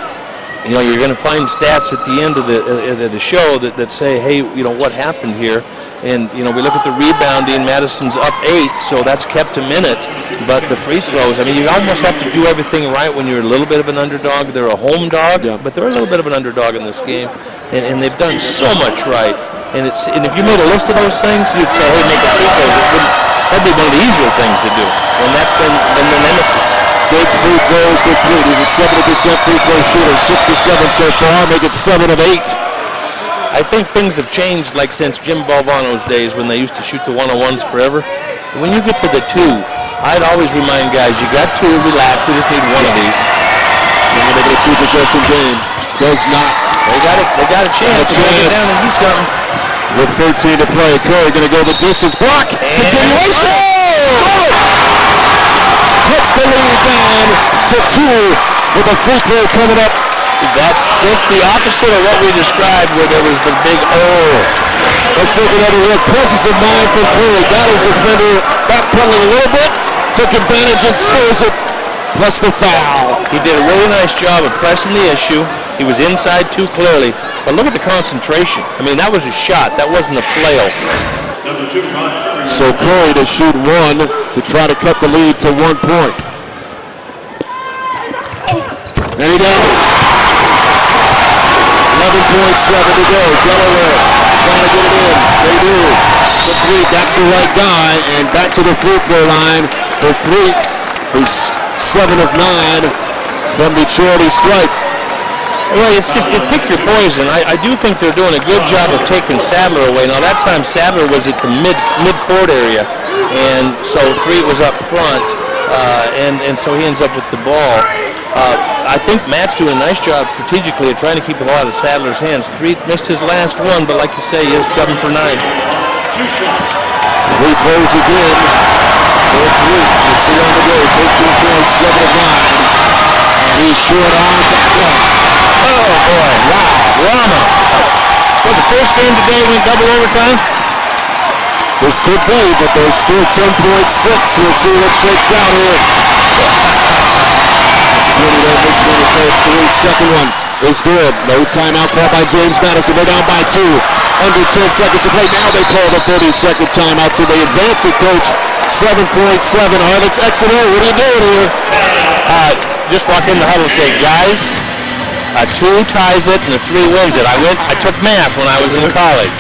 You know, you're going to find stats at the end of the show that say, hey, you know, what happened here? And, you know, we look at the rebounding. Madison's up 8, so that's kept him in it. But the free throws, I mean, you almost have to do everything right when you're a little bit of an underdog. They're a home dog, but they're a little bit of an underdog in this game. And they've done so much right. And if you made a list of those things, you'd say, hey, make a free throws. That'd be one of the easier things to do. And that's been the nemesis. Big free throws for Fleet. He's a 70% free throw shooter, 6 of 7 so far, make it 7 of 8. I think things have changed, like since Jim Balvano's days when they used to shoot the one-on-ones forever. When you get to the 2, I'd always remind guys, you got 2, relax, we just need one of these. They're going to make it a 2-possession game. Does not. They got a chance to get down and do something. With 13 to play, Curry going to go the distance. Block! Continuation! Puts the lead down to 2 with a free throw coming up. That's just the opposite of what we described where there was the big Let's take another look. Presence of mind from Curry. Got his defender backpedaling a little bit. Took advantage and scores it. Plus the foul. He did a really nice job of pressing the issue. He was inside 2 clearly. But look at the concentration. I mean, that was a shot. That wasn't a flail. So Curry to shoot 1 to try to cut the lead to 1 point. And he does. 11.7 to go. Delaware trying to get it in. They do. For Fleet, that's the right guy. And back to the free throw line for Fleet, who's 7 of 9 from the charity stripe. Well, it's just pick your poison. I do think they're doing a good job of taking Sadler away. Now, that time Sadler was at the mid-court area, and so Fleet was up front, and so he ends up with the ball. I think Matt's doing a nice job strategically of trying to keep the ball out of Sadler's hands. Fleet missed his last one, but like you say, he is 7 for 9. Free throws again for Fleet. You see on the go, 13 points, 7 of 9. And he's short on to Oh, boy. Wow. Drama. Well, the first game today went double overtime. This could be, but there's still 10.6. We'll see what shakes out here. This is when you don't miss one of the Fleet's second one is good. No timeout call by James Madison. They're down by 2. Under 10 seconds to play. Now they call the 30-second timeout, so they advance it, Coach. 7.7. All right, let's exit here. What are you doing here? Just walk in the huddle and say, guys, a 2 ties it and a 3 wins it. I took math when I was in college.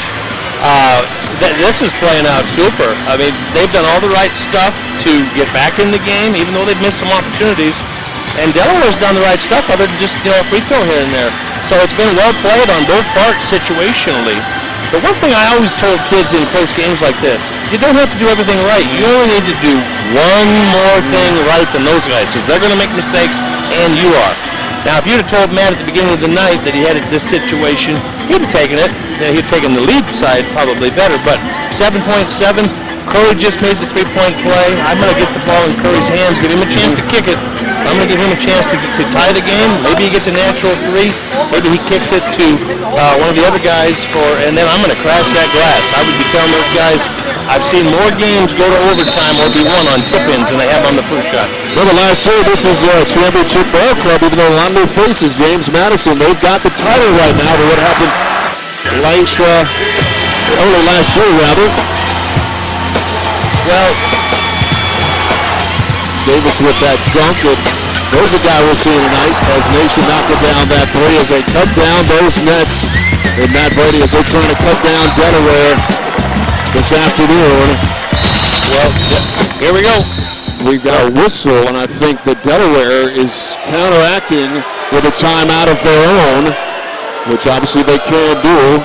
This is playing out super. I mean, they've done all the right stuff to get back in the game, even though they've missed some opportunities. And Delaware's done the right stuff other than just, a free throw here and there. So it's been well played on both parts situationally. The one thing I always told kids in close games like this, you don't have to do everything right. You only need to do one more thing right than those guys, because they're going to make mistakes, and you are. Now, if you'd have told Matt at the beginning of the night that he had this situation, he'd have taken it. He'd have taken the lead side probably better, but 7.7, Curry just made the 3-point play. I'm going to get the ball in Curry's hands, give him a chance to kick it. I'm going to give him a chance to tie the game. Maybe he gets a natural 3. Maybe he kicks it to one of the other guys and then I'm going to crash that glass. I would be telling those guys, I've seen more games go to overtime or be won on tip-ins than I have on the first shot. Well, the last year, this is a championship ball club, even though a lot of new faces, James Madison, they've got the title right now to what happened early last year, rather. Well, Davis with that dunk. And there's a guy we're seeing tonight as Nation knocked it down that three as they cut down those nets. And Matt Brady as they're trying to cut down Delaware this afternoon. Well, here we go. We've got a whistle, and I think that Delaware is counteracting with a timeout of their own, which obviously they can do.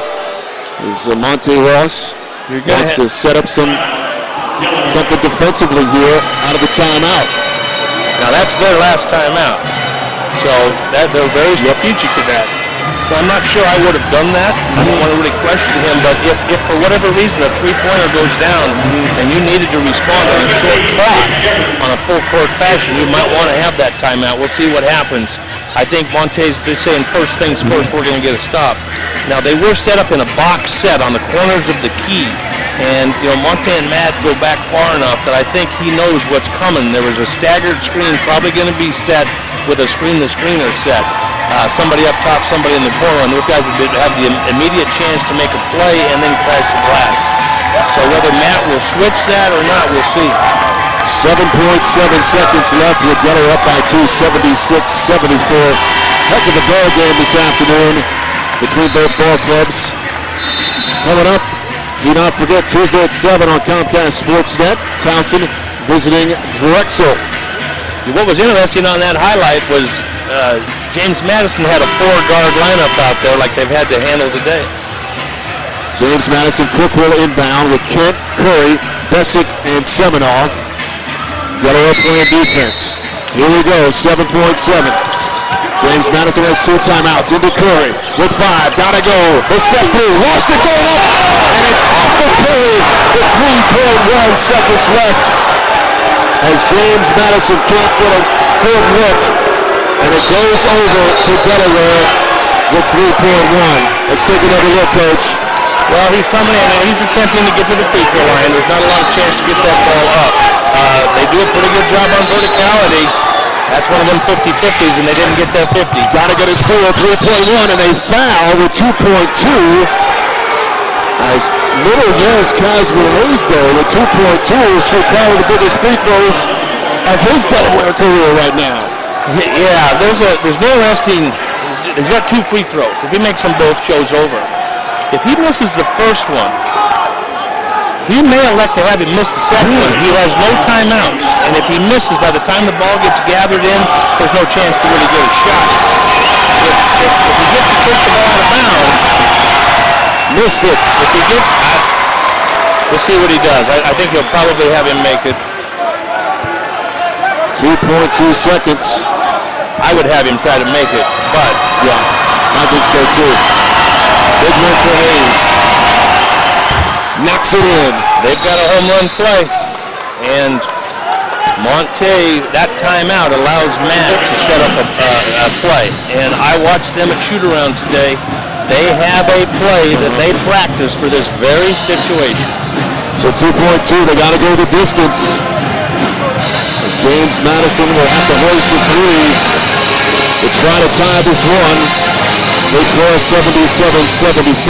Is Monte Ross wants to set up something defensively here out of the timeout. Now that's their last timeout, so they're very strategic in that. So I'm not sure I would have done that. I don't want to really question him, but if for whatever reason a three-pointer goes down and you needed to respond on a short clock on a full-court fashion, you might want to have that timeout. We'll see what happens. I think Monte's saying first things first, we're going to get a stop. Now they were set up in a box set on the corners of the key, and Monte and Matt go back far enough that I think he knows what's coming. There was a staggered screen probably going to be set with a screen-to-screener set. Somebody up top, somebody in the corner, and those guys would have the immediate chance to make a play and then crash the glass. So whether Matt will switch that or not, we'll see. 7.7 seconds left with Delaware up by 2, 76-74. Heck of a ball game this afternoon between both ball clubs. Coming up, do not forget, Tuesday at 7 on Comcast Sportsnet, Towson visiting Drexel. What was interesting on that highlight was James Madison had a 4-guard lineup out there like they've had to handle today. James Madison, Cook will inbound with Kent, Curry, Bessick, and Seminoff. Delaware playing defense. Here we go, 7.7. James Madison has 2 timeouts. Into Curry with 5. Gotta go. The step through. Lost it going up. And it's off of Curry with 3.1 seconds left. As James Madison can't get a good look. And it goes over to Delaware with 3.1. Let's take another look, Coach. Well, he's coming in and he's attempting to get to the free throw line. There's not a lot of chance to get that ball up. They do a pretty good job on verticality. That's one of them 50-50s, and they didn't get that 50. Gotta get a steal, 3.1, and they foul with 2.2. As little Yes Casper Hayes, though, with 2.2, should probably the biggest free throws of his Delaware career right now. Yeah, there's no interesting. He's got 2 free throws. If he makes them both, show's over. If he misses the first one, he may elect to have him miss the second one. He has no timeouts, and if he misses, by the time the ball gets gathered in, there's no chance to really get a shot. If he gets to take the ball out of bounds, Missed it. if he gets, we'll see what he does. I think he'll probably have him make it. 2.2 seconds. I would have him try to make it, but Yeah, I think so too. Big win for Hayes. Knocks it in. they've got a home run play, and Monte, that timeout allows Matt to set up a play. And I watched them at shoot-around today. They have a play that they practice for this very situation. So 2.2, they got to go the distance. As James Madison will have to hoist a 3 to try to tie this one. They score 77-74.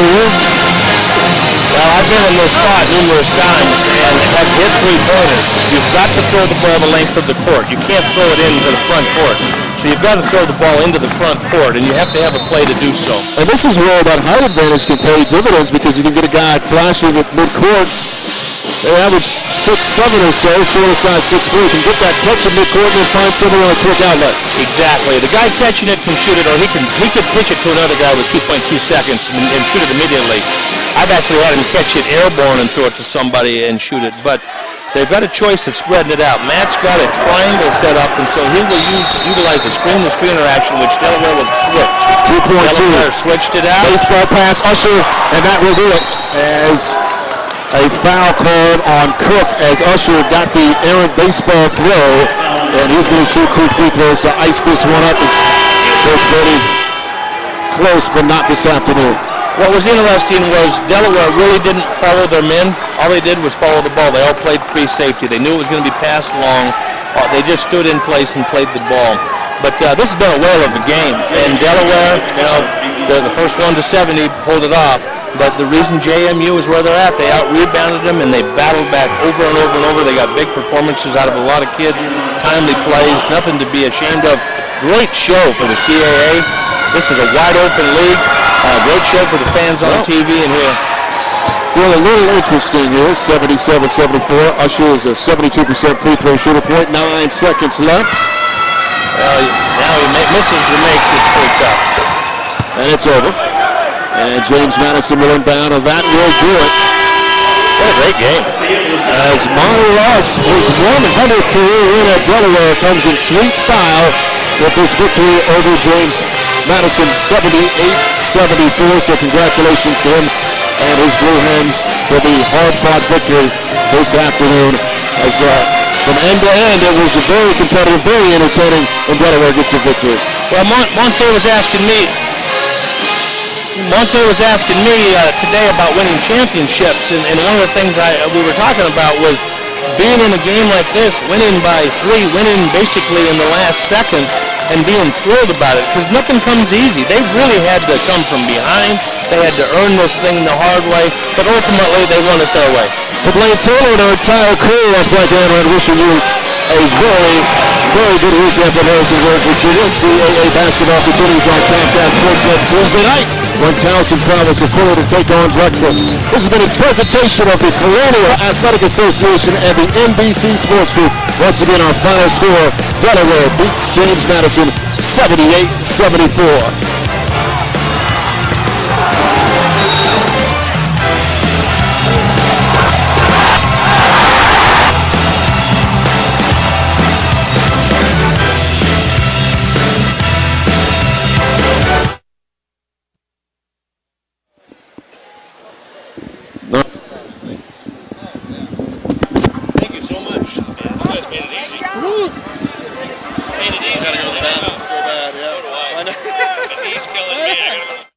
Well, I've been in this spot numerous times and have hit 3-pointers. You've got to throw the ball the length of the court. You can't throw it into the front court. So you've got to throw the ball into the front court, and you have to have a play to do so. And this is where that height advantage can pay dividends because you can get a guy flashing at midcourt. They average 6'7" or so. Shortest guy 6'3". Can get that catch at midcourt and then find somebody on a quick outlet. Exactly. The guy catching it can shoot it, or he could pitch it to another guy with 2.2 seconds and shoot it immediately. I've actually had him catch it airborne and throw it to somebody and shoot it. But they've got a choice of spreading it out. Matt's got a triangle set up, and so he will utilize a screen-to-screen interaction, which Delaware will switch. 2.2. Delaware switched it out. Baseball pass, Usher, and that will do it. As a foul called on Cook as Usher got the errant baseball throw, and he's going to shoot 2 free throws to ice this one up. As Coach Brady close, but not this afternoon. What was interesting was Delaware really didn't follow their men. All they did was follow the ball. They all played free safety. They knew it was going to be passed long. They just stood in place and played the ball. But this has been a whale of a game. And Delaware, the first one to 70 pulled it off. but the reason JMU is where they're at, they out-rebounded them, and they battled back over and over and over. They got big performances out of a lot of kids, timely plays, nothing to be ashamed of. Great show for the CAA. This is a wide-open league. Great show for the fans on TV and here. Still a little interesting here, 77-74. Usher is a 72% free throw shooter point, 9 seconds left. Now he misses or makes, it's pretty tough. And it's over. And James Madison will inbound, and that will do it. What a great game. As Monty Ross, his 100th career win at Delaware, comes in sweet style with this victory over James Madison, 78-74. So congratulations to him and his Blue Hens for the hard-fought victory this afternoon. As from end to end, it was a very competitive, very entertaining, and Delaware gets a victory. Well, Monte was asking me today about winning championships, and one of the things we were talking about was being in a game like this, winning by 3, winning basically in the last seconds, and being thrilled about it, because nothing comes easy. They really had to come from behind. They had to earn this thing the hard way, but ultimately they won it their way. For Blaine Taylor and our entire crew, I'm Frank Amherst wishing you a very, very good weekend for Harrisonburg, Virginia. CAA basketball continues on Comcast Sportsnet Tuesday night when Towson travels to Fuller to take on Drexel. This has been a presentation of the Colonial Athletic Association and the NBC Sports Group. Once again, our final score, Delaware beats James Madison 78-74. Thank you so much. You guys made it easy. Made it easy. I gotta go to the bathroom so bad, yeah. So do I. My knee's killing me.